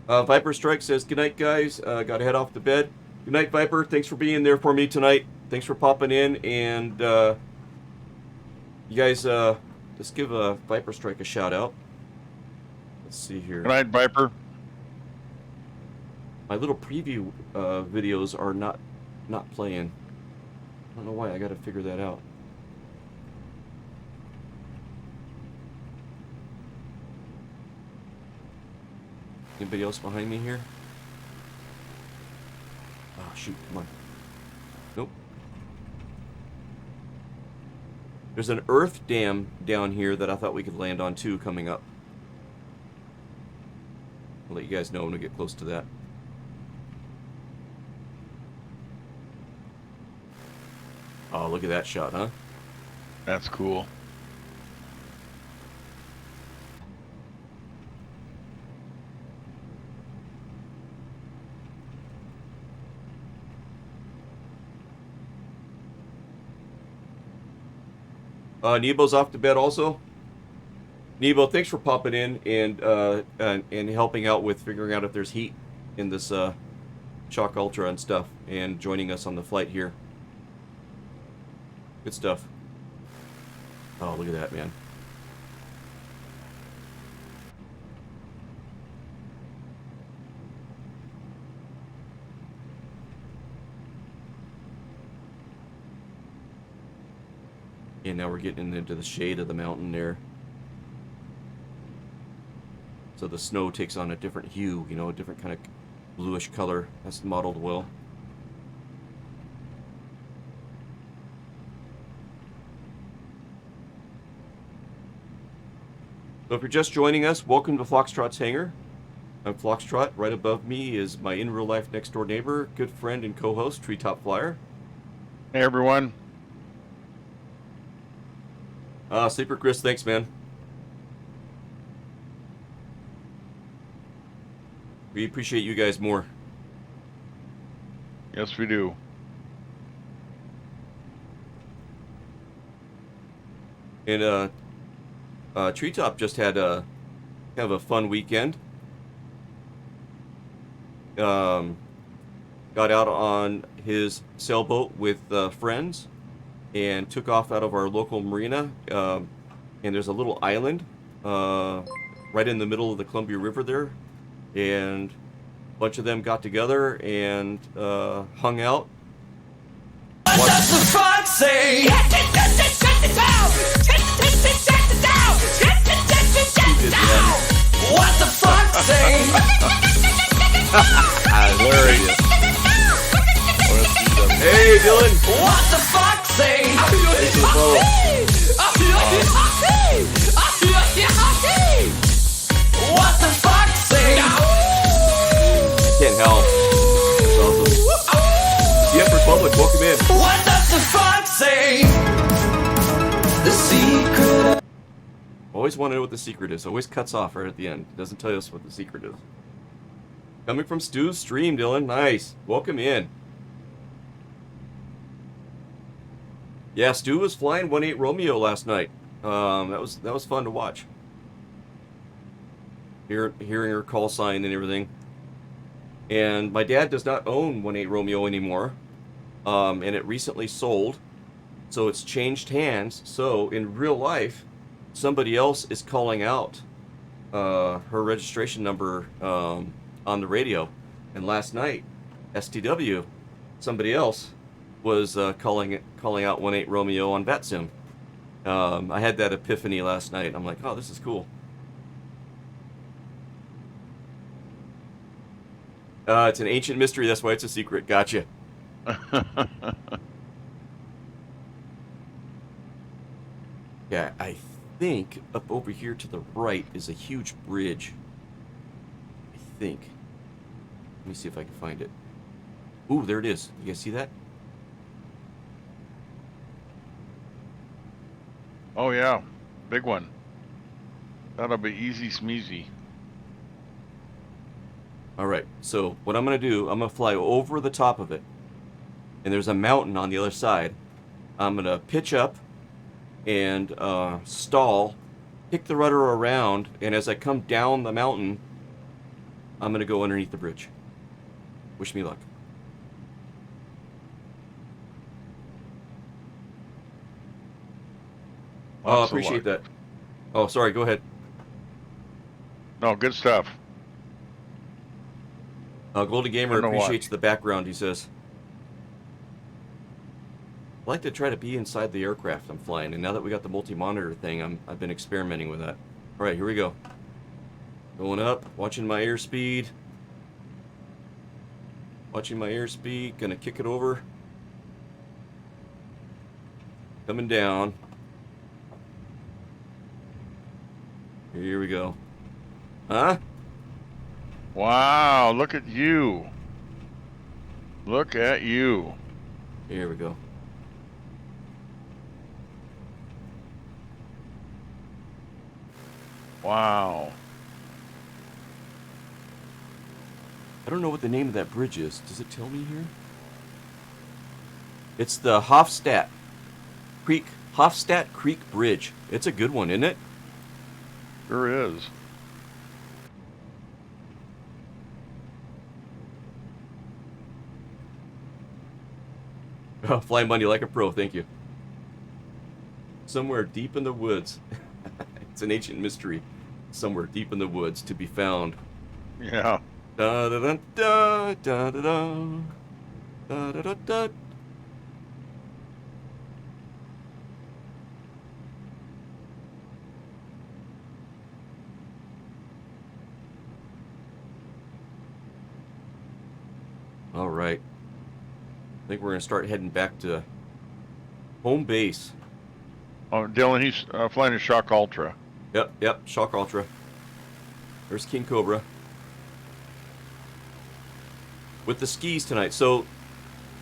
Viper Strike says, good night, guys. Gotta head off to bed. Good night, Viper. Thanks for being there for me tonight. Thanks for popping in. And you guys, let's give Viper Strike a shout out. Let's see here. Good night, Viper. My little preview videos are not playing. I don't know why. I gotta figure that out. Anybody else behind me here? Oh, shoot. Come on. Nope. There's an earth dam down here that I thought we could land on too coming up. I'll let you guys know when we get close to that. Oh, look at that shot, huh? That's cool. Nebo's off to bed also. Nebo, thanks for popping in and helping out with figuring out if there's heat in this Shock Ultra and stuff, and joining us on the flight here. Good stuff. Oh, look at that, man. And now we're getting into the shade of the mountain there. So the snow takes on a different hue, you know, a different kind of bluish color. That's modeled well. So if you're just joining us, welcome to Foxtrot's Hangar. I'm Foxtrot. Right above me is my in real life next door neighbor, good friend and co-host, Treetop Flyer. Hey, everyone. Sleeper Chris, thanks, man. We appreciate you guys more. Yes, we do. And Treetop just had a kind of a fun weekend. Got out on his sailboat with friends and took off out of our local marina. And there's a little island right in the middle of the Columbia River there. And a bunch of them got together and hung out. What does the fox say? What the fox say? Hilarious. Hey, Dylan. What the fox say? What the fox say? Can't help. That's awesome. CF Republic, welcome in. What does the fox say? The secret. Always want to know what the secret is. Always cuts off right at the end. Doesn't tell us what the secret is. Coming from Stu's stream, Dylan. Nice. Welcome in. Yeah, Stu was flying 1-8 Romeo last night. That was fun to watch. Hearing her call sign and everything. And my dad does not own 1-8 Romeo anymore. And it recently sold. So it's changed hands. So in real life, somebody else is calling out her registration number on the radio. And last night, STW, somebody else was calling out 1-8 Romeo on VATSIM. I had that epiphany last night. I'm like, oh, this is cool. It's an ancient mystery. That's why it's a secret. Gotcha. Yeah, I think up over here to the right is a huge bridge. I think. Let me see if I can find it. Ooh, there it is. You guys see that? Oh, yeah. Big one. That'll be easy smeezy. All right. So what I'm going to do, I'm going to fly over the top of it. And there's a mountain on the other side. I'm going to pitch up and stall, kick the rudder around, and as I come down the mountain, I'm going to go underneath the bridge. Wish me luck. Oh, Lots of appreciate luck. that. Oh, sorry, go ahead. No, good stuff. Golden Gamer Don't know why. appreciates the background, he says. I like to try to be inside the aircraft I'm flying, and now that we got the multi-monitor thing, I've been experimenting with that. All right, here we go. Going up, watching my airspeed. Watching my airspeed, gonna kick it over. Coming down. Here we go. Huh? Wow, look at you. Look at you. Here we go. Wow. I don't know what the name of that bridge is. Does it tell me here? It's the Hofstadt Creek Bridge. It's a good one, isn't it? Sure is. Fly money like a pro, thank you. Somewhere deep in the woods. It's an ancient mystery. Somewhere deep in the woods to be found. Yeah. Da da da da da da da da da da da. All right. I think we're going to start heading back to home base. Oh, Dylan, he's flying a Shock Ultra. Yep. Shock Ultra. There's King Cobra. With the skis tonight. So,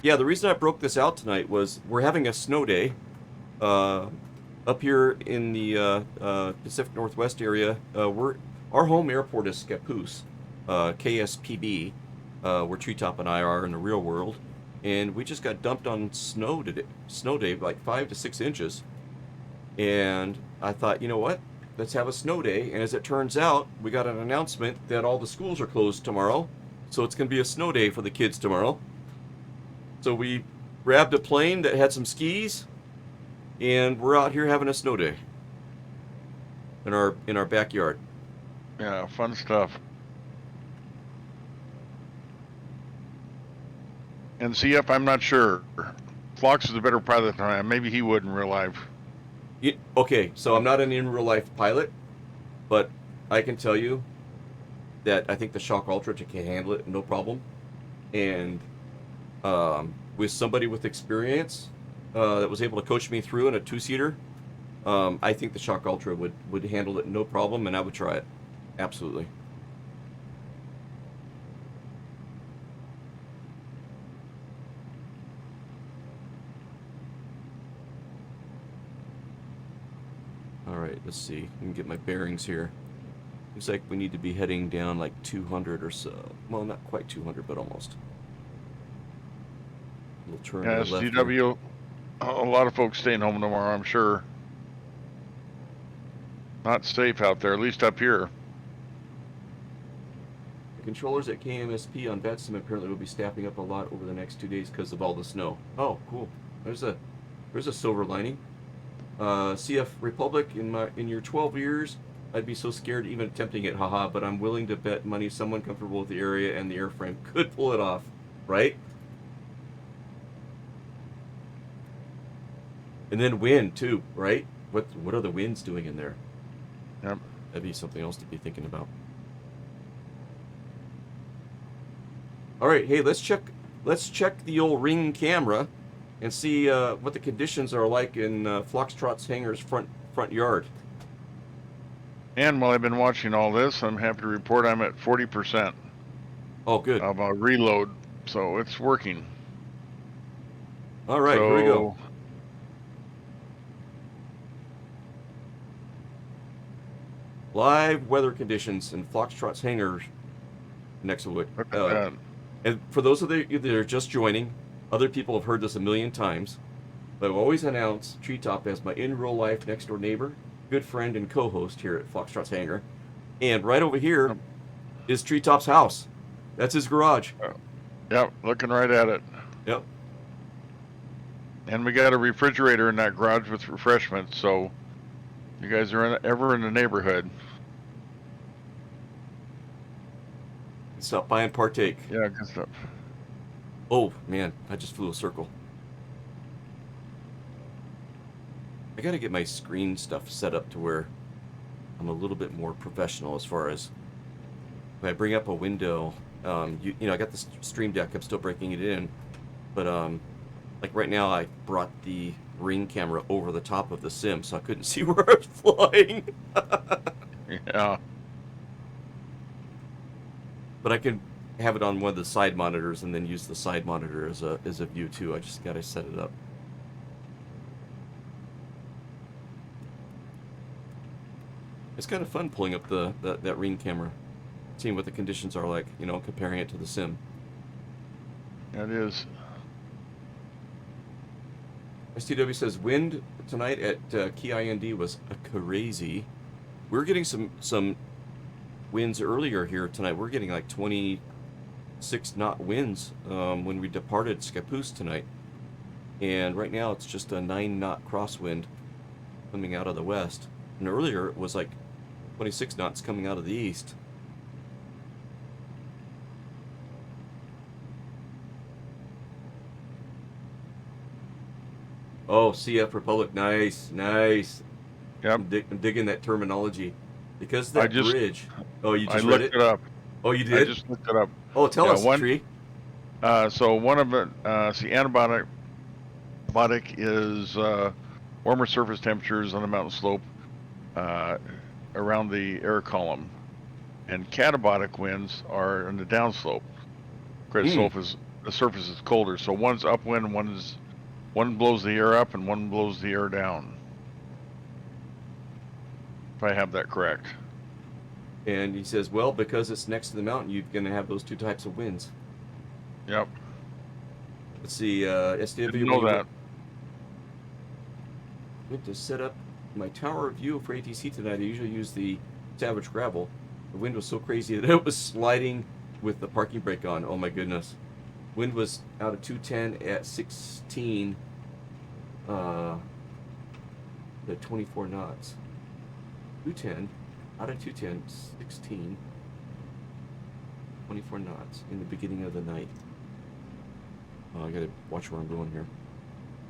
yeah, the reason I broke this out tonight was we're having a snow day up here in the Pacific Northwest area. Our home airport is Scappoose, KSPB, where Treetop and I are in the real world. And we just got dumped on snow day, like 5 to 6 inches. And I thought, you know what? Let's have a snow day. And as it turns out, we got an announcement that all the schools are closed tomorrow. So it's going to be a snow day for the kids tomorrow. So we grabbed a plane that had some skis, and we're out here having a snow day in our backyard. Yeah, fun stuff. And CF, I'm not sure. Phlox is a better pilot than I am. Maybe he would in real life. Okay, so I'm not an in real life pilot, but I can tell you that I think the Shock Ultra can handle it no problem. And with somebody with experience that was able to coach me through in a 2-seater, I think the Shock Ultra would handle it no problem, and I would try it. Absolutely. All right, let's see. Let me get my bearings here. Looks like we need to be heading down like 200 or so. Well, not quite 200, but almost. We'll turn Yeah, to the left here. SDW, a lot of folks staying home tomorrow, I'm sure. Not safe out there, at least up here. The controllers at KMSP on VATSIM apparently will be staffing up a lot over the next 2 days because of all the snow. Oh, cool. There's a silver lining. CF Republic, in your 12 years, I'd be so scared even attempting it, haha, but I'm willing to bet money someone comfortable with the area and the airframe could pull it off, right? And then wind too, right? What are the winds doing in there? Yep. That'd be something else to be thinking about. All right, hey, let's check the old Ring camera and see what the conditions are like in Foxtrot's hangar's front yard. And while I've been watching all this, I'm happy to report I'm at 40% Oh, good. of a reload, so it's working. All right, here we go. Live weather conditions in Foxtrot's hangar next to it. Look at that. And for those of you that are just joining, other people have heard this a million times, but I've always announced Treetop as my in real life next door neighbor, good friend, and co-host here at Foxtrot's hangar. And right over here is Treetop's house. That's his garage. Yep, looking right at it. Yep. And we got a refrigerator in that garage with refreshments, so you guys are ever in the neighborhood. Stop by and partake. Yeah, good stuff. Oh, man, I just flew a circle. I gotta get my screen stuff set up to where I'm a little bit more professional as far as when I bring up a window. You know, I got the Stream Deck. I'm still breaking it in, but like right now, I brought the Ring camera over the top of the sim, so I couldn't see where I was flying. Yeah. But I can have it on one of the side monitors and then use the side monitor as a view too. I just gotta set it up. It's kind of fun pulling up that Ring camera, seeing what the conditions are like, you know, comparing it to the sim. It is. STW says wind tonight at Key IND was crazy. We're getting some winds earlier here tonight. We're getting like 26 knot winds when we departed Scappoose tonight. And right now it's just a 9 knot crosswind coming out of the west. And earlier it was like 26 knots coming out of the east. Oh, CF Republic, nice. Yep. I'm digging that terminology. Because that bridge. Oh, you just I read looked it up. Oh, you did? I just looked it up. Oh, tell us, Tree. So one of it, see, antibiotic is warmer surface temperatures on the mountain slope uh, around the air column, and catabolic winds are on the downslope. Because Hmm. the surface is colder, so one's upwind, one blows the air up, and one blows the air down. If I have that correct. And he says, well, because it's next to the mountain, you're going to have those two types of winds. Yep. Let's see, Didn't SDW, when know you that. went to set up my tower view for ATC tonight, I usually use the Savage Gravel. The wind was so crazy that it was sliding with the parking brake on. Oh my goodness. Wind was out of 210 at 16, the 24 knots. 210, out of 210, 16, 24 knots in the beginning of the night. Oh, I gotta watch where I'm going here.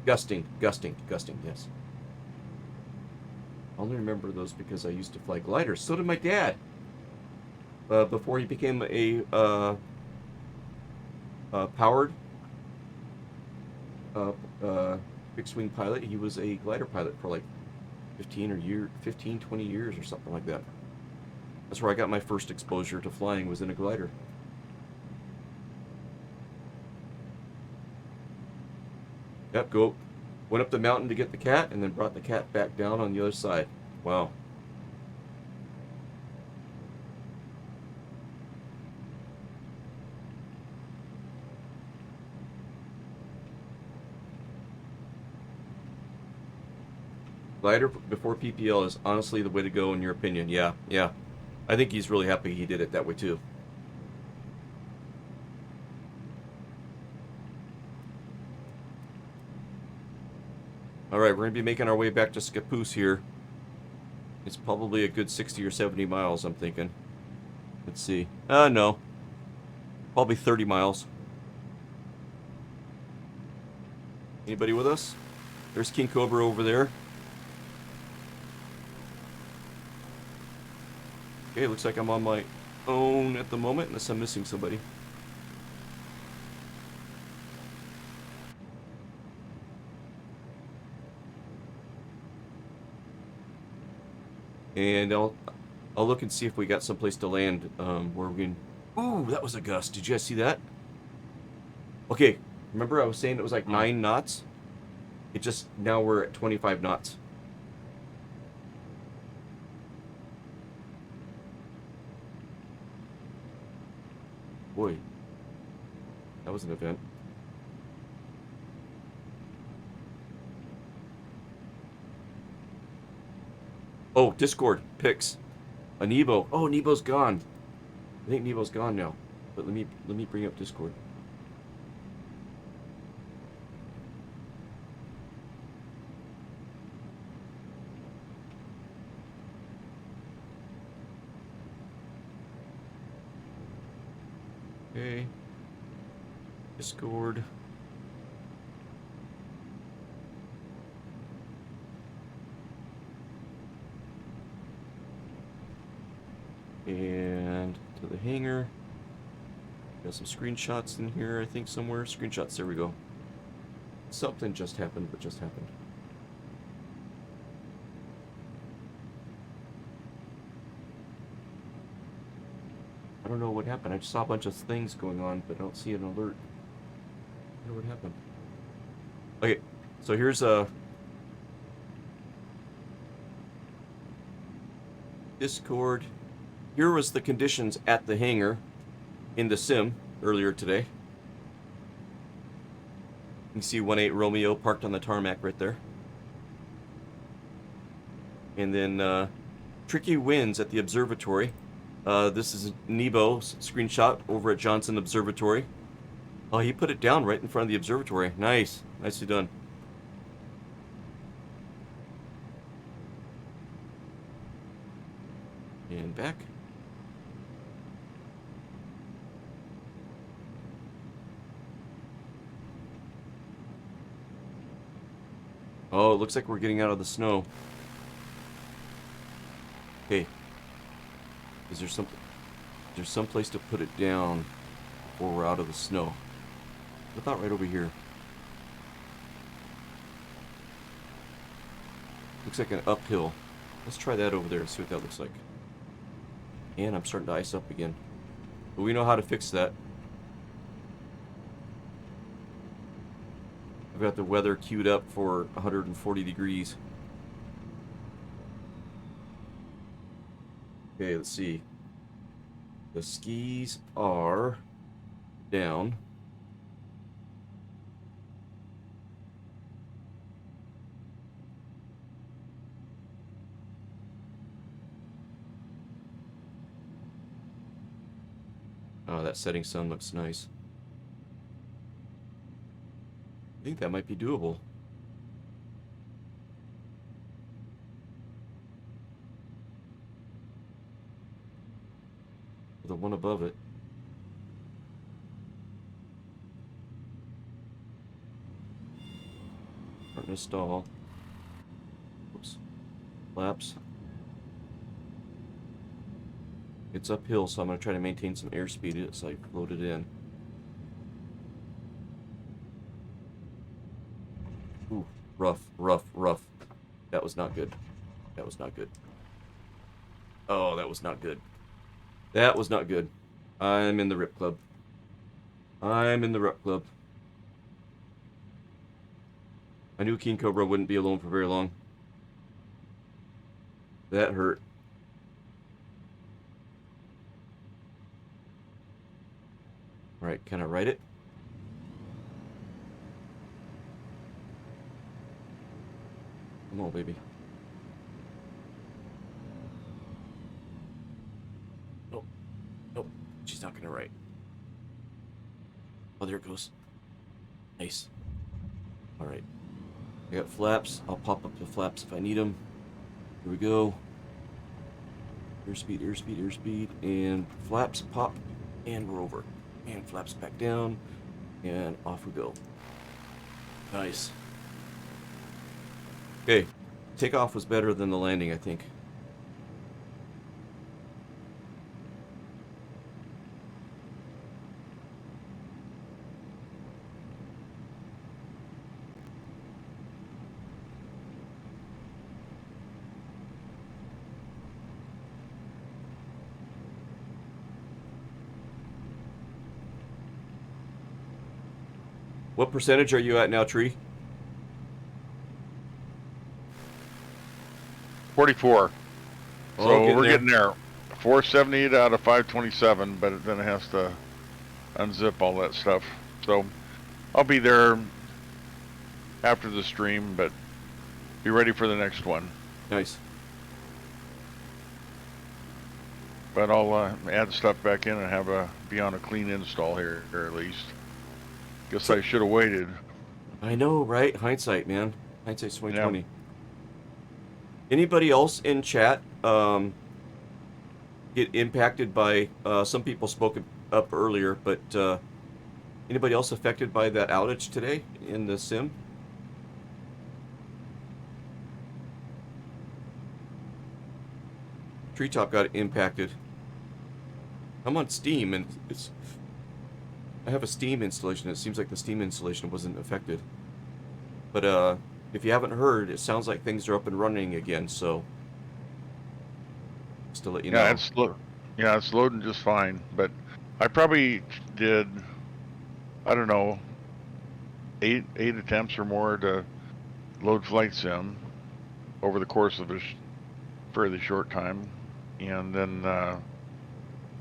Gusting, yes. I only remember those because I used to fly gliders. So did my dad. Before he became a powered uh, fixed wing pilot, he was a glider pilot for like 15, 20 years or something like that. That's where I got my first exposure to flying, was in a glider. Yep, went up the mountain to get the cat, and then brought the cat back down on the other side. Wow. Glider before PPL is honestly the way to go, in your opinion. Yeah, yeah. I think he's really happy he did it that way too. All right, we're going to be making our way back to Scappoose here. It's probably a good 60 or 70 miles, I'm thinking. Let's see. No. Probably 30 miles. Anybody with us? There's King Cobra over there. Okay, looks like I'm on my own at the moment, unless I'm missing somebody. And I'll look and see if we got someplace to land where we can. Ooh, that was a gust. Did you guys see that? Okay, remember I was saying it was like 9 knots? It just, now we're at 25 knots. Boy, that was an event. Oh, Discord picks a Nebo. Oh, Nebo's gone. I think Nebo's gone now. But let me bring up Discord. Okay. Discord. And to the hangar. Got some screenshots in here, I think, somewhere. Screenshots, there we go. Something just happened, but just happened. I don't know what happened. I just saw a bunch of things going on, but I don't see an alert. I wonder what happened. Okay, so here's a Discord. Here was the conditions at the hangar in the sim earlier today. You can see 18 Romeo parked on the tarmac right there. And then tricky winds at the observatory. This is Nebo's screenshot over at Johnson Observatory. Oh, he put it down right in front of the observatory. Nice. Nicely done. And back. Oh, it looks like we're getting out of the snow. Okay. Is there some place to put it down before we're out of the snow? I thought right over here. Looks like an uphill. Let's try that over there and see what that looks like. And I'm starting to ice up again. But we know how to fix that. I've got the weather queued up for 140 degrees. Okay, let's see. The skis are down. Oh, that setting sun looks nice. I think that might be doable. The one above it. Starting to stall. Oops. Flaps. It's uphill, so I'm going to try to maintain some airspeed as I load it in. Ooh, rough, rough, rough. That was not good. That was not good. Oh, that was not good. That was not good. I'm in the Rip Club. I'm in the Rip Club. I knew King Cobra wouldn't be alone for very long. That hurt. Alright, can I write it? Come on, baby. Nope. Nope. She's not gonna write. Oh, there it goes. Nice. Alright. I got flaps. I'll pop up the flaps if I need them. Here we go. Airspeed, airspeed, airspeed. And flaps pop. And we're over. And flaps back down. And off we go. Nice. Okay. Takeoff was better than the landing, I think. What percentage are you at now, Tree? 44. Oh, So getting we're there. getting there. 478 out of 527, but then it has to unzip all that stuff. So I'll be there after the stream, but be ready for the next one. Nice. But I'll add stuff back in and have be on a clean install here at least. Guess I should have waited. I know, right? Hindsight, man. Hindsight's 2020. Yeah. Anybody else in chat get impacted by? Some people spoke up earlier, but anybody else affected by that outage today in the sim? Treetop got impacted. I'm on Steam, and I have a Steam installation. It seems like the Steam installation wasn't affected. But if you haven't heard, it sounds like things are up and running again. So just to let you know. Yeah, it's loading just fine. But I probably did, I don't know, eight attempts or more to load Flight Sim over the course of a fairly short time, and then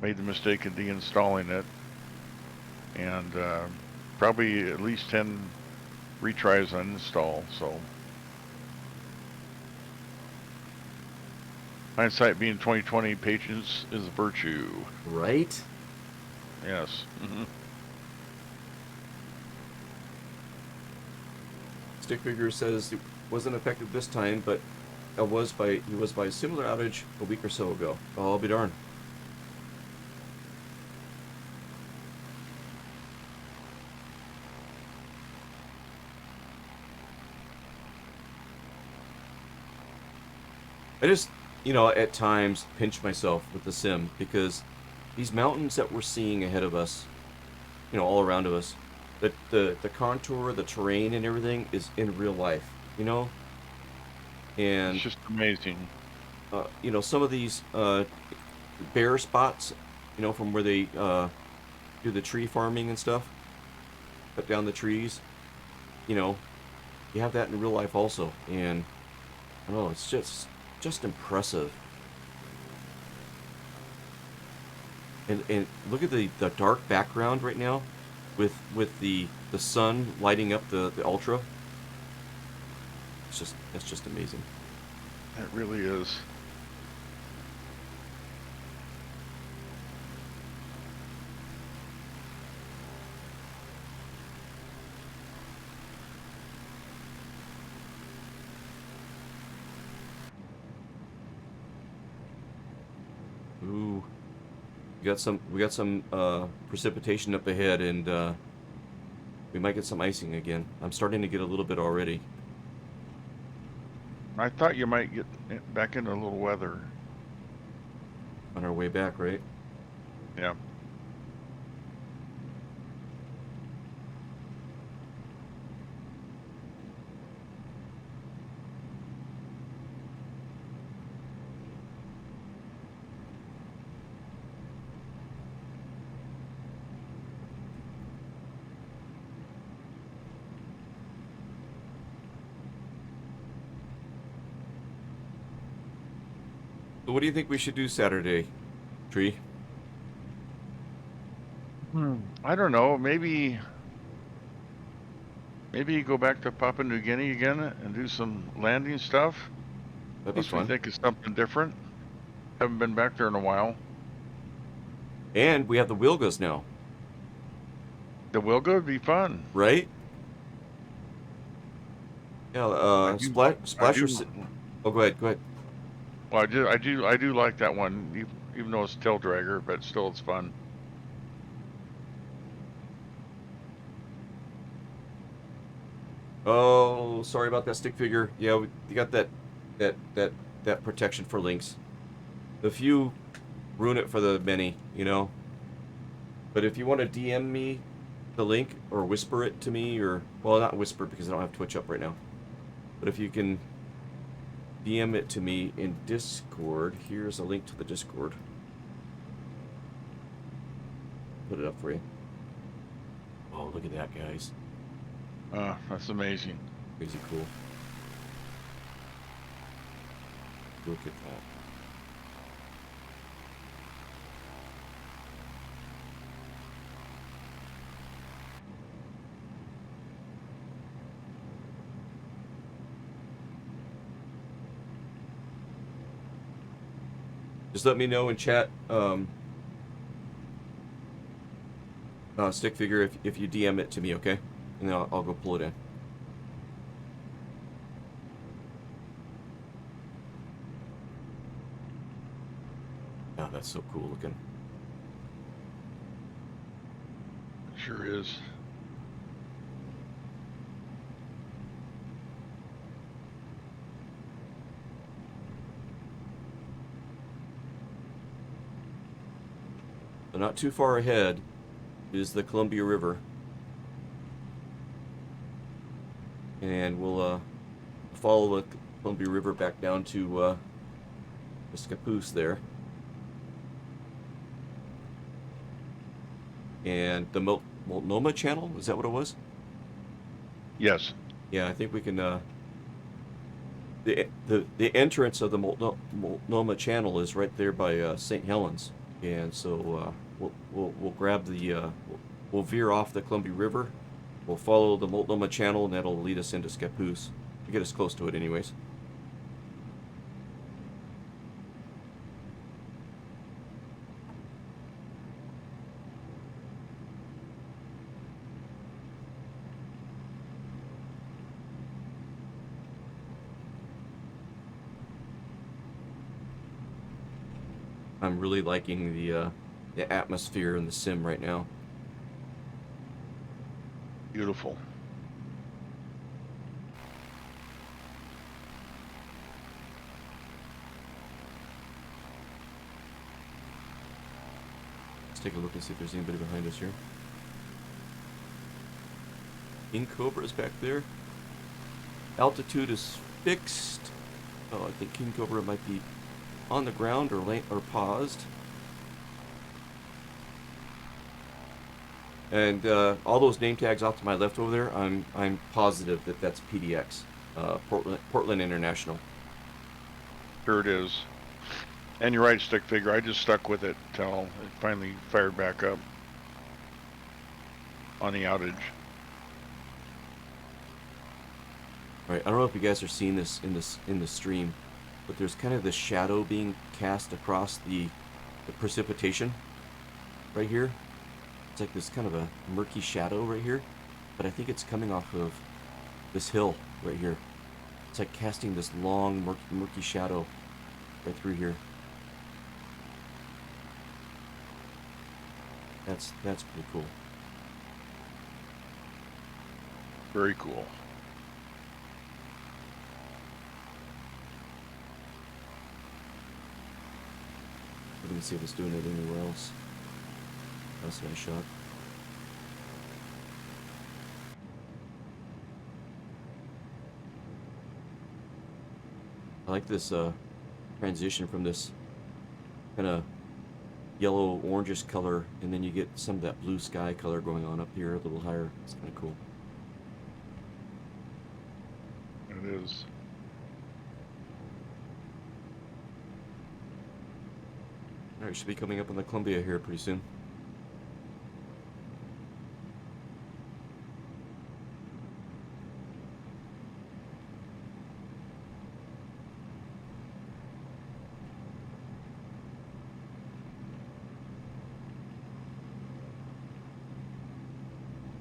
made the mistake of deinstalling it, and probably at least 10 retries on install. So hindsight being 2020, patience is a virtue. Right? Yes. Stick Figure says it wasn't affected this time, but he was by a similar outage a week or so ago. Oh, I'll be darned. I just, at times pinch myself with the sim because these mountains that we're seeing ahead of us, all around of us, the contour, the terrain, and everything is in real life, you know. It's And just amazing. some of these bare spots, from where they do the tree farming and stuff, cut down the trees, you know, you have that in real life also, and I don't know, it's just impressive. And look at the dark background right now, with the sun lighting up the ultra. It's just amazing. It really is. Ooh, we got some precipitation up ahead, and we might get some icing again. I'm starting to get a little bit already. I thought you might get back into a little weather. On our way back, right? Yeah. So what do you think we should do Saturday, Tree? I don't know. Maybe you go back to Papua New Guinea again and do some landing stuff. That'd be Unless we fun. think it's something different. Haven't been back there in a while. And we have the Wilgas now, The Wilga would be fun. right? Yeah. I do. I Splasher. do. Oh, go ahead. Go ahead. Well, I do like that one, even though it's tail dragger, but still it's fun. Oh, sorry about that stick figure. Yeah, you got that that that protection for links. The few ruin it for the many. But if you want to DM me the link or whisper it to me, or well, not whisper because I don't have Twitch up right now. But if you can DM it to me in Discord, here's a link to the Discord. Put it up for you. Oh, look at that, guys. That's amazing. Crazy cool. Look at that. Just let me know in chat, stick figure, if you DM it to me, okay? And then I'll go pull it in. Oh, that's so cool looking. It sure is. So not too far ahead is the Columbia River. And we'll follow the Columbia River back down to the Scappoose there. And the Multnomah Channel, is that what it was? Yes. Yeah, I think we can. The entrance of the Multnomah Channel is right there by St. Helens, and so we'll grab we'll veer off the Columbia River. We'll follow the Multnomah Channel, and that'll lead us into Scappoose to get us close to it, anyways. I'm really liking the atmosphere in the sim right now. Beautiful. Let's take a look and see if there's anybody behind us here. King Cobra is back there. Altitude is fixed. Oh, I think King Cobra might be on the ground or paused. And all those name tags off to my left over there, I'm positive that that's PDX, Portland International. Sure it is. And you're right, stick figure. I just stuck with it till it finally fired back up on the outage. All right, I don't know if you guys are seeing this in the stream, but there's kind of this shadow being cast across the precipitation right here. It's like this kind of a murky shadow right here, but I think it's coming off of this hill right here. It's like casting this long murky shadow right through here. That's pretty cool. Very cool. Let me see if it's doing it anywhere else. That's a nice shot. I like this transition from this kind of yellow orangish color, and then you get some of that blue sky color going on up here a little higher. It's kind of cool. It is. All right, should be coming up on the Columbia here pretty soon.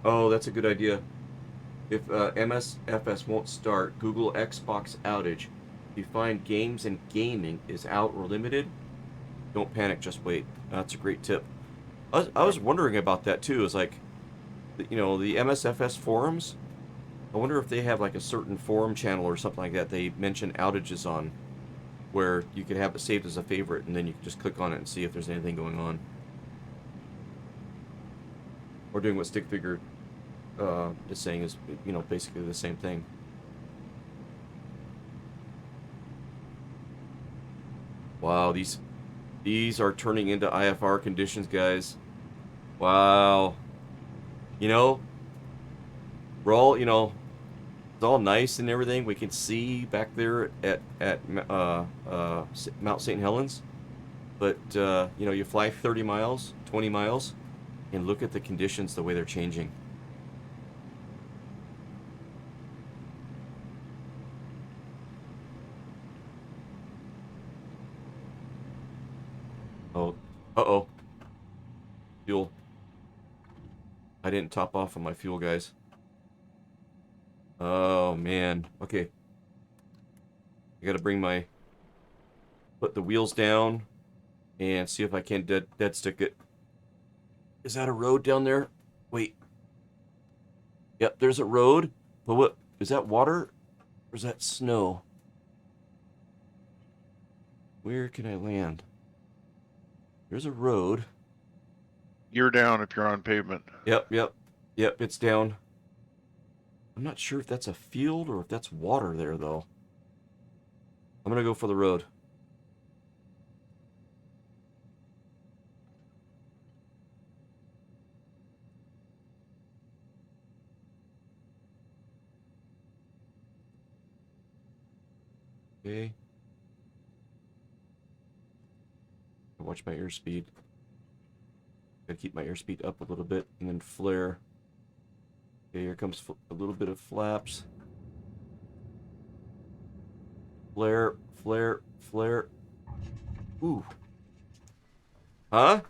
Oh, that's a good idea. If MSFS won't start, Google Xbox outage. If you find games and gaming is out or limited, don't panic, just wait. That's a great tip. I was wondering about that too. It's like, you know, the MSFS forums. I wonder if they have like a certain forum channel or something like that they mention outages on, where you could have it saved as a favorite, and then you can just click on it and see if there's anything going on. Or doing what Stick Figure is saying is, you know, basically the same thing. Wow, these are turning into IFR conditions, guys. Wow. You know, we're all, you know, it's all nice and everything. We can see back there at Mount St. Helens, but you know, you fly 30 miles, 20 miles, and look at the conditions, the way they're changing. Oh, uh-oh. Fuel. I didn't top off on my fuel, guys. Oh, man. Okay. I gotta put the wheels down and see if I can dead stick it. Is that a road down there? Wait. Yep, there's a road. But what, is that water or is that snow? Where can I land? There's a road. You're down if you're on pavement. Yep, it's down. I'm not sure if that's a field or if that's water there, though. I'm gonna go for the road. Okay. Watch my airspeed. Gotta keep my airspeed up a little bit and then flare. Okay, here comes a little bit of flaps. Flare, flare, flare. Ooh. Huh?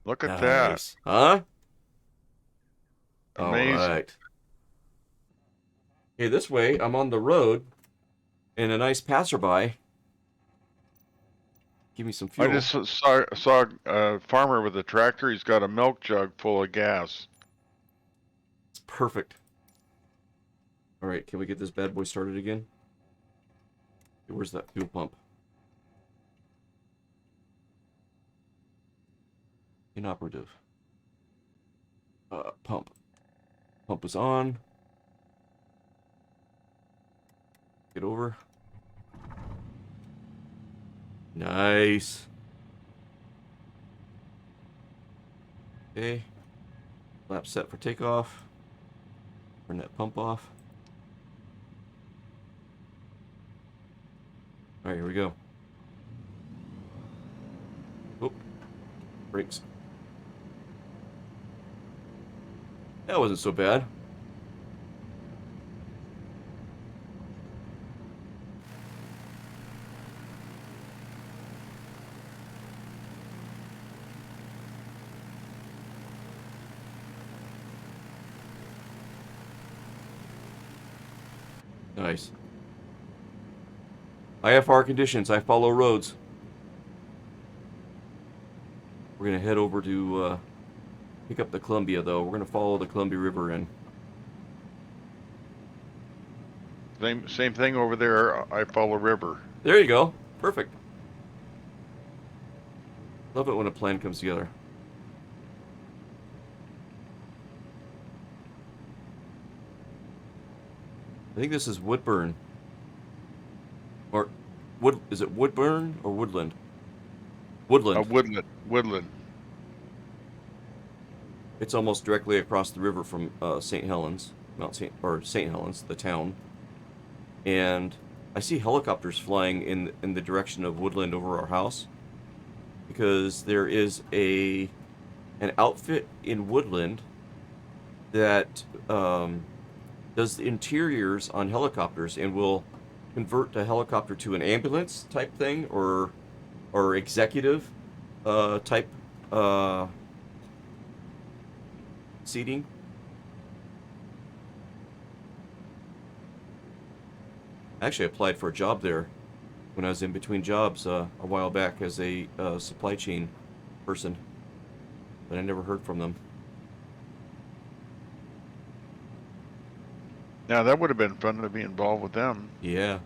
Look at that. Nice. Huh? Amazing. All right. Okay, this way, I'm on the road, and a nice passerby. Give me some I fuel. just saw a farmer with a tractor. He's got a milk jug full of gas. It's perfect. All right, can we get this bad boy started again? Okay, where's that fuel pump? Inoperative. Pump. Pump is on. Get over. Nice. Okay. Lap set for takeoff. Turn that pump off. Alright, here we go. Oop. Brakes. That wasn't so bad. Nice. IFR conditions. I follow roads. We're going to head over to pick up the Columbia, though. We're going to follow the Columbia River in. Same thing over there. I follow river. There you go. Perfect. Love it when a plan comes together. I think this is Woodburn. Or is it Woodburn or Woodland? Woodland. Woodland. It's almost directly across the river from St. Helens, St. Helens, the town. And I see helicopters flying in the direction of Woodland over our house, because there is an outfit in Woodland that does the interiors on helicopters and will convert a helicopter to an ambulance type thing or executive type seating. I actually applied for a job there when I was in between jobs a while back as a supply chain person, but I never heard from them. Now that would have been fun to be involved with them. Yeah.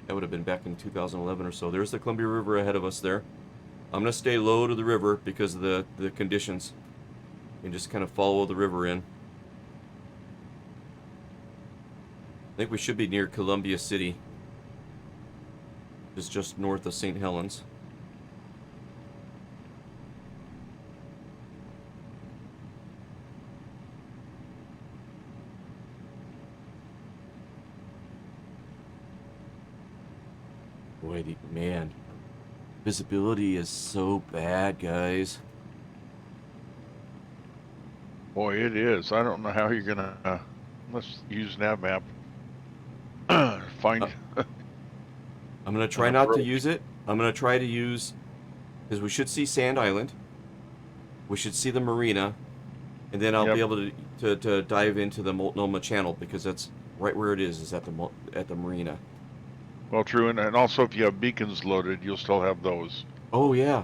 That would have been back in 2011 or so. There's the Columbia River ahead of us there. I'm going to stay low to the river because of the conditions. And just kind of follow the river in. I think we should be near Columbia City. It's just north of St. Helens. Boy, man. Visibility is so bad, guys. Boy, it is. I don't know how you're gonna. Let's use NavMap. Find. I'm going to try not to use it. I'm going to try to use, because we should see Sand Island. We should see the marina. And then I'll be able to dive into the Multnomah Channel, because that's right where it is at the marina. Well, true, and also if you have beacons loaded, you'll still have those. Oh, yeah.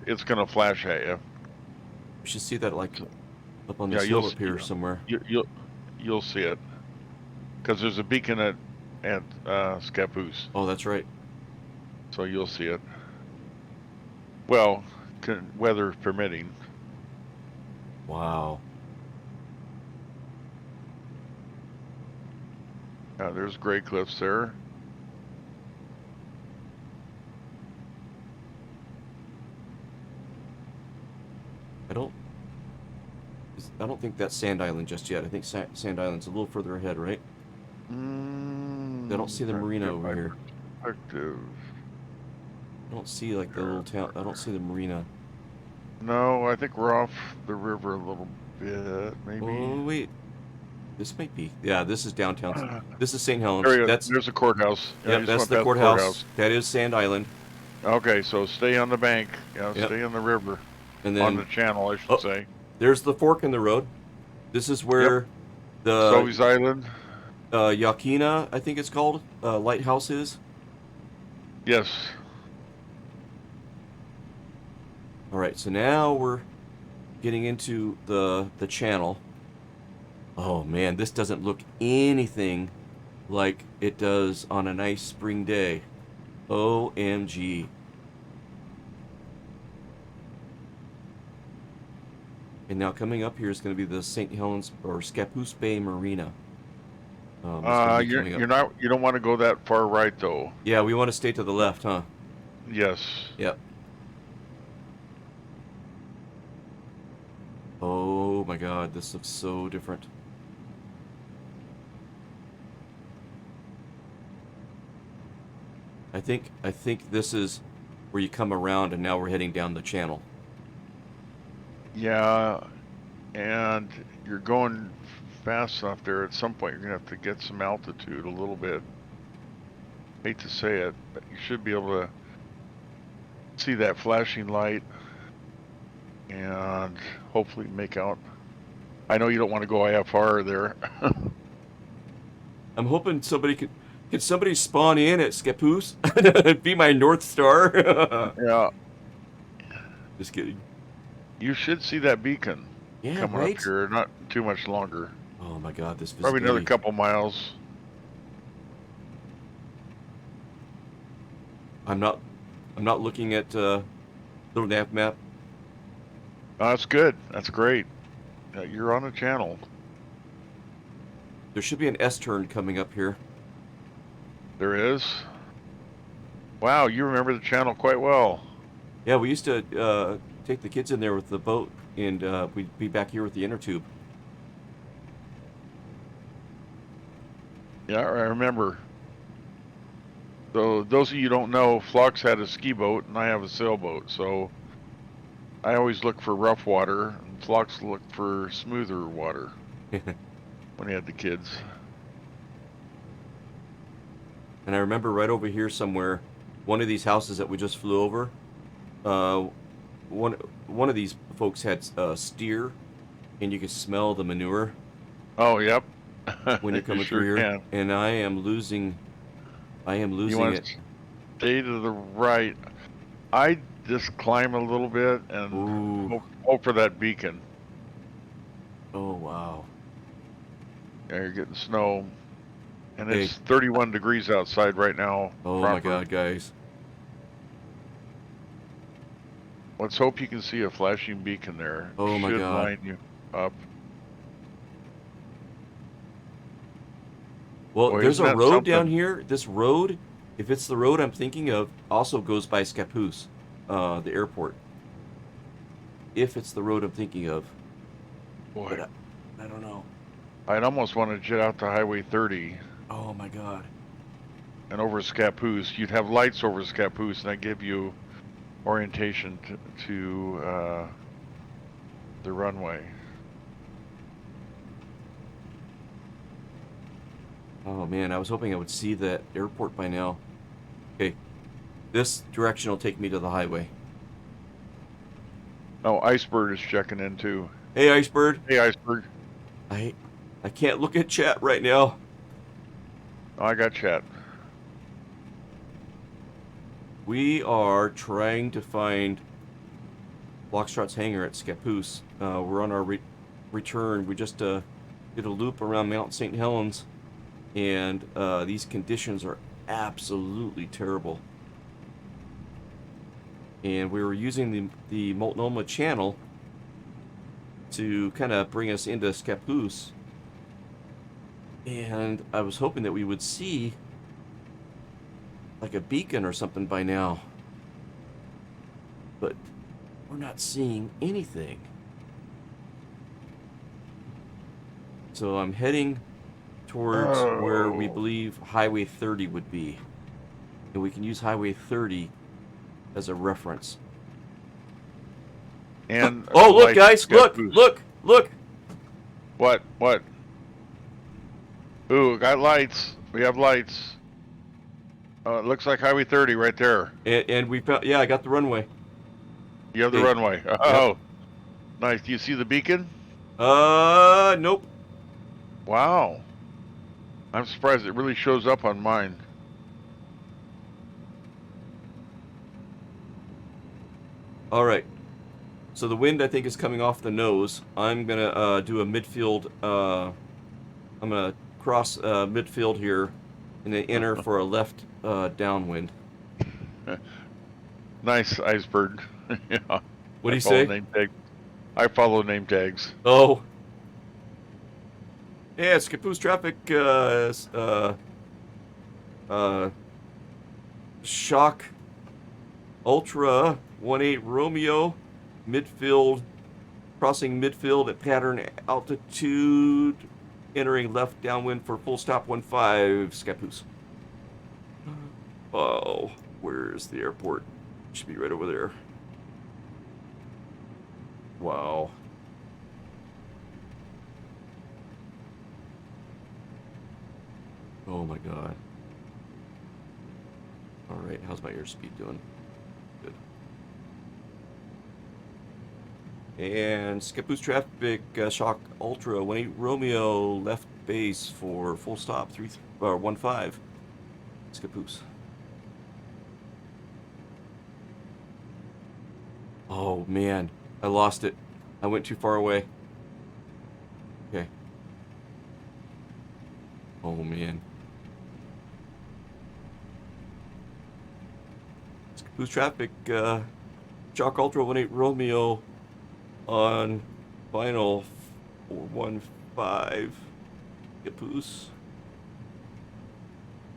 It's gonna flash at you. We should see that, like, up on this hill up here somewhere. You'll see it, because there's a beacon at Scappoose. Oh, that's right. So you'll see it. Well, weather permitting. Wow. There's Gray Cliffs there. I don't think that's Sand Island just yet. I think Sand Island's a little further ahead, right? I don't see the marina over here. Perspective. I don't see, like, the little town. I don't see the marina. No, I think we're off the river a little bit, maybe. Oh, wait. This might be. Yeah, this is downtown. This is St. Helens. There's the courthouse. Yeah, that's the courthouse. That is Sand Island. Okay, so stay on the bank. Stay on the river. And then on the channel, I should say. There's the fork in the road. This is where the Sovi's Island. Yakina, I think it's called, lighthouse is. Yes. All right, so now we're getting into the channel. Oh man, this doesn't look anything like it does on a nice spring day. OMG. And now coming up here is going to be the St. Helens or Scappoose Bay Marina. It's going to be coming up. You don't want to go that far right though. Yeah, we want to stay to the left, huh? Yes. Yep. Oh my God, this looks so different. I think this is where you come around, and now we're heading down the channel. Yeah, and you're going fast enough there. At some point, you're gonna have to get some altitude a little bit. Hate to say it, but you should be able to see that flashing light and hopefully make out. I know you don't want to go IFR there. I'm hoping somebody could somebody spawn in at Scappoose? Be my North Star? Yeah, Just kidding. you should see that beacon Yeah, coming right? up here. Not too much longer. Oh my God, this Probably visibility. another couple miles. I'm not looking at little nav map. Oh, that's good. That's great. You're on the channel. There should be an S-turn coming up here. There is. Wow, you remember the channel quite well. Yeah, we used to take the kids in there with the boat, and we'd be back here with the inner tube. Yeah, I remember. So those of you who don't know, Phlox had a ski boat and I have a sailboat. So I always look for rough water, and Phlox looked for smoother water when he had the kids. And I remember right over here somewhere, one of these houses that we just flew over, one of these folks had steer, and you could smell the manure Oh, yep. when you're coming You sure through here. can. And I am losing You want it. to stay to the right. I just climb a little bit and Ooh. hope for that beacon. Oh wow. Yeah, you're getting snow. And Hey. it's 31 degrees outside right now. Oh proper. my God, guys. Let's hope you can see a flashing beacon there. Oh my Should God. line you up. Well, Boy, there's isn't a that road down something? here. This road, if it's the road I'm thinking of, also goes by Scappoose, the airport. If it's the road I'm thinking of. Boy, But I don't know. I'd almost want to jet out to Highway 30 Oh my God. and over Scappoose. You'd have lights over Scappoose, and that give you orientation to the runway. Oh man, I was hoping I would see that airport by now. Okay, this direction will take me to the highway. Oh, Icebird is checking in too. Hey, Icebird. Hey, Iceberg. I can't look at chat right now. Oh, I got chat. We are trying to find Foxtrot's hangar at Scappoose. We're on our return. We just did a loop around Mount St. Helens, and these conditions are absolutely terrible. And we were using the Multnomah Channel to kind of bring us into Scappoose. And I was hoping that we would see like a beacon or something by now. But we're not seeing anything. So I'm heading towards where we believe Highway 30 would be. And we can use Highway 30 as a reference. And Oh, look, lights guys, look, Scappoose. look. What? Ooh, got lights. We have lights. It looks like Highway 30 right there. And we found, yeah, I got the runway. You have the Hey. runway. Oh, nice. Do you see the beacon? Nope. Wow. I'm surprised it really shows up on mine. All right. So the wind, I think, is coming off the nose. I'm gonna do a midfield. I'm gonna cross midfield here, and then enter for a left downwind. Nice, Icebird. Yeah. What do you I follow say? Name tag. I follow name tags. Oh. Yeah, it's Caboose Traffic, Shock Ultra 1-8 Romeo, midfield, crossing midfield at pattern altitude, entering left downwind for full stop 15, Scappoose. Oh, where's the airport? Should be right over there. Wow. Oh my god. Alright, how's my airspeed doing? Good. And Scappoose Traffic, Shock Ultra 1-8 Romeo, left base for full stop 15. Scappoose. Oh man, I lost it. I went too far away. Okay. Oh man. Scappoose Traffic, Shock Ultra 1-8 Romeo on final 415. Scappoose.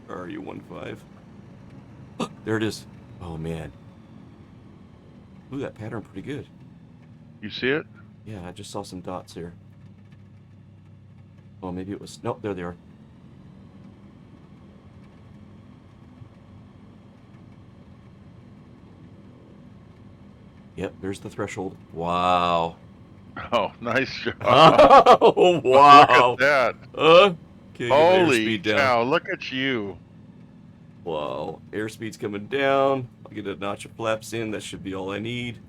Or are you 15? There it is. Oh man. Ooh, that pattern pretty good. You see it? Yeah, I just saw some dots here. Oh, maybe it was... Nope, there they are. Yep, there's the threshold. Wow. Oh, nice job. Oh, wow. Look at that. Okay, get my Holy airspeed down. cow, look at you. Wow, airspeed's coming down. I'll get a notch of flaps in. That should be all I need.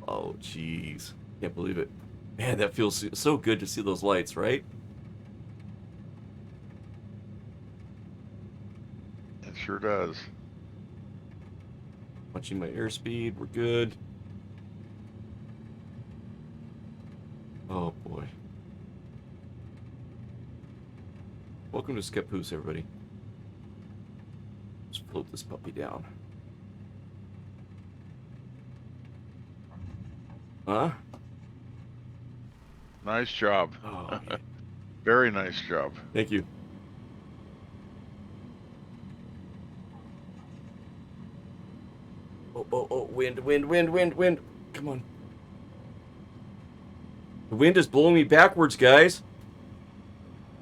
Oh, jeez. Can't believe it. Man, that feels so good to see those lights, right? It sure does. Watching my airspeed. We're good. Oh, boy. Welcome to Scappoose, everybody. Let's float this puppy down. Huh? Nice job. Oh, yeah. Very nice job. Thank you. Oh, wind. Come on. The wind is blowing me backwards, guys.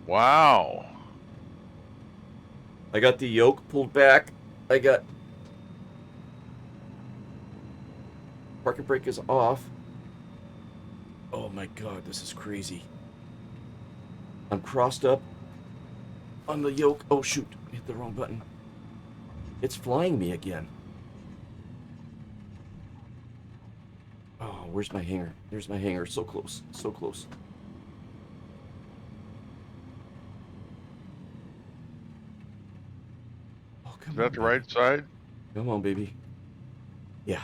Wow. I got the yoke pulled back. I got... Parking brake is off. Oh my god, this is crazy. I'm crossed up on the yoke. Oh shoot, hit the wrong button. It's flying me again. Oh, where's my hanger? There's my hanger. So close. So close. Oh, come Is on. that the right side? Come on, baby. Yeah.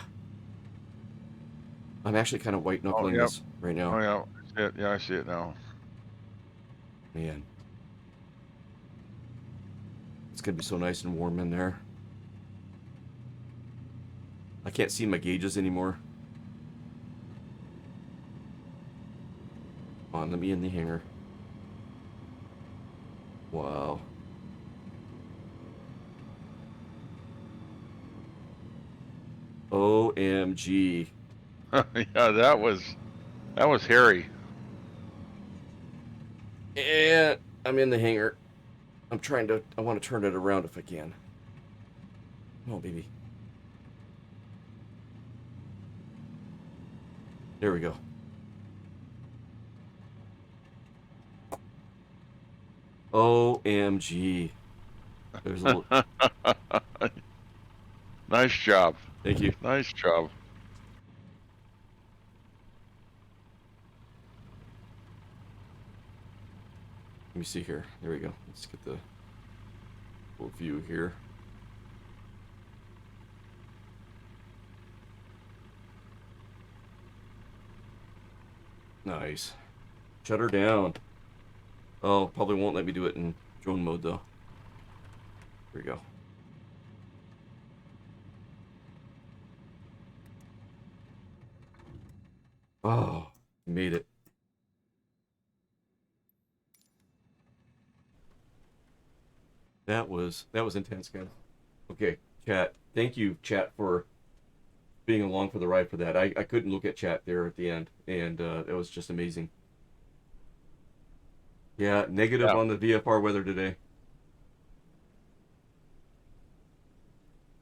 I'm actually kind of white knuckling yep. this right now. Oh, yeah. I see it. Yeah, I see it now. Man. It's going to be so nice and warm in there. I can't see my gauges anymore. Come on, let me in the hangar. Wow. OMG. Yeah, that was hairy. And I'm in the hangar. I want to turn it around if I can. Come on, baby. There we go. OMG. There's a little... Nice job. Thank you. Nice job. Let me see here. There we go. Let's get the full view here. Nice. Shut her down. Oh, probably won't let me do it in drone mode though. Here we go. Oh, made it. That was intense, guys. Okay, chat. Thank you, chat, for being along for the ride for that. I couldn't look at chat there at the end, and it was just amazing. Yeah, negative Yeah. on the VFR weather today.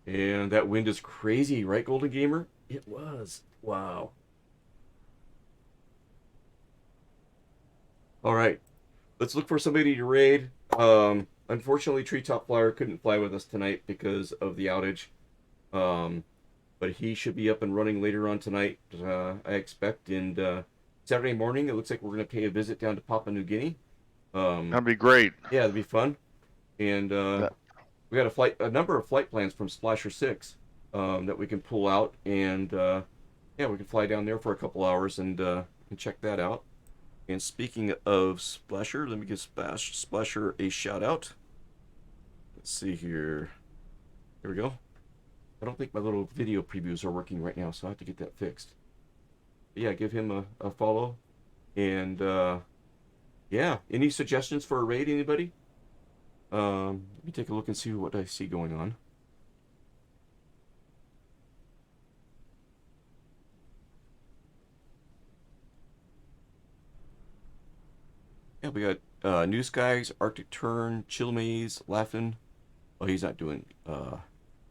And that wind is crazy, right, Golden Gamer? It was. Wow. All right. Let's look for somebody to raid. Unfortunately, Treetop Flyer couldn't fly with us tonight because of the outage. But he should be up and running later on tonight, I expect. And Saturday morning, it looks like we're going to pay a visit down to Papua New Guinea. That'd be great. Yeah, it'll be fun. And That, we got a number of flight plans from Splasher 6 that we can pull out. And yeah, we can fly down there for a couple hours and check that out. And speaking of Splasher, let me give Splasher a shout out. Let's see here. Here we go. I don't think my little video previews are working right now, so I have to get that fixed. But yeah, give him a follow. And yeah, any suggestions for a raid, anybody? Let me take a look and see what I see going on. Yeah, we got New Skies, Arctic Turn, Chill Maze, Laughing. Oh, he's not doing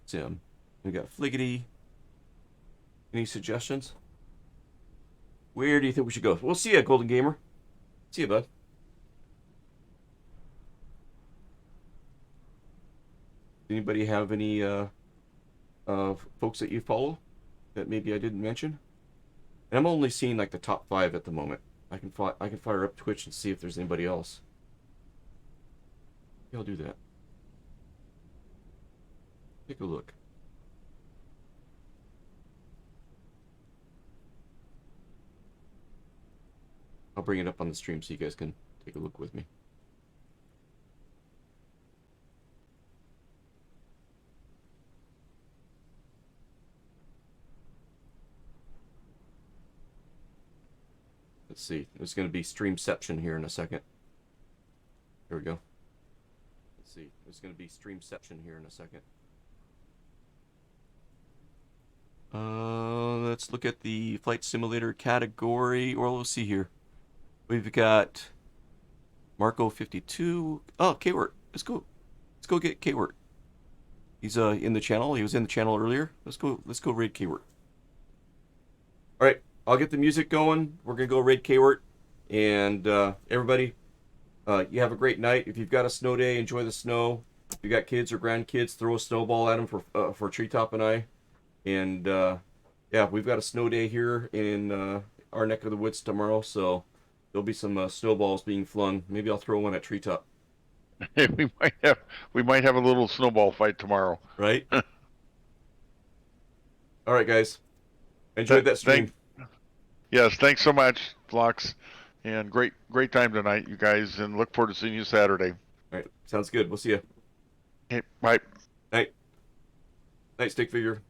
Sim. We got Fliggity. Any suggestions? Where do you think we should go? We'll see you, Golden Gamer. See you, bud. Anybody have any folks that you follow that maybe I didn't mention? And I'm only seeing like the top 5 at the moment. I can fire up Twitch and see if there's anybody else. Yeah, I'll do that. Take a look. I'll bring it up on the stream so you guys can take a look with me. Let's see. There's going to be Streamception here in a second. Here we go. Let's see. There's going to be Streamception here in a second. Let's look at the flight simulator category. Or let's see here. We've got Marco 52. Oh, Kwert. Let's go. Let's go get Kwert. He's in the channel. He was in the channel earlier. Let's go raid Kwert. All right, I'll get the music going. We're gonna go raid Kwert, and everybody, you have a great night. If you've got a snow day, enjoy the snow. If you got kids or grandkids, throw a snowball at them for Treetop and I. And yeah, we've got a snow day here in our neck of the woods tomorrow, so there'll be some snowballs being flung. Maybe I'll throw one at Treetop. we might have a little snowball fight tomorrow. Right? All right, guys. Enjoyed that stream. Yes, thanks so much, Flux, and great time tonight, you guys, and look forward to seeing you Saturday. All right, sounds good. We'll see you. Okay, bye. Night. Night, stick figure.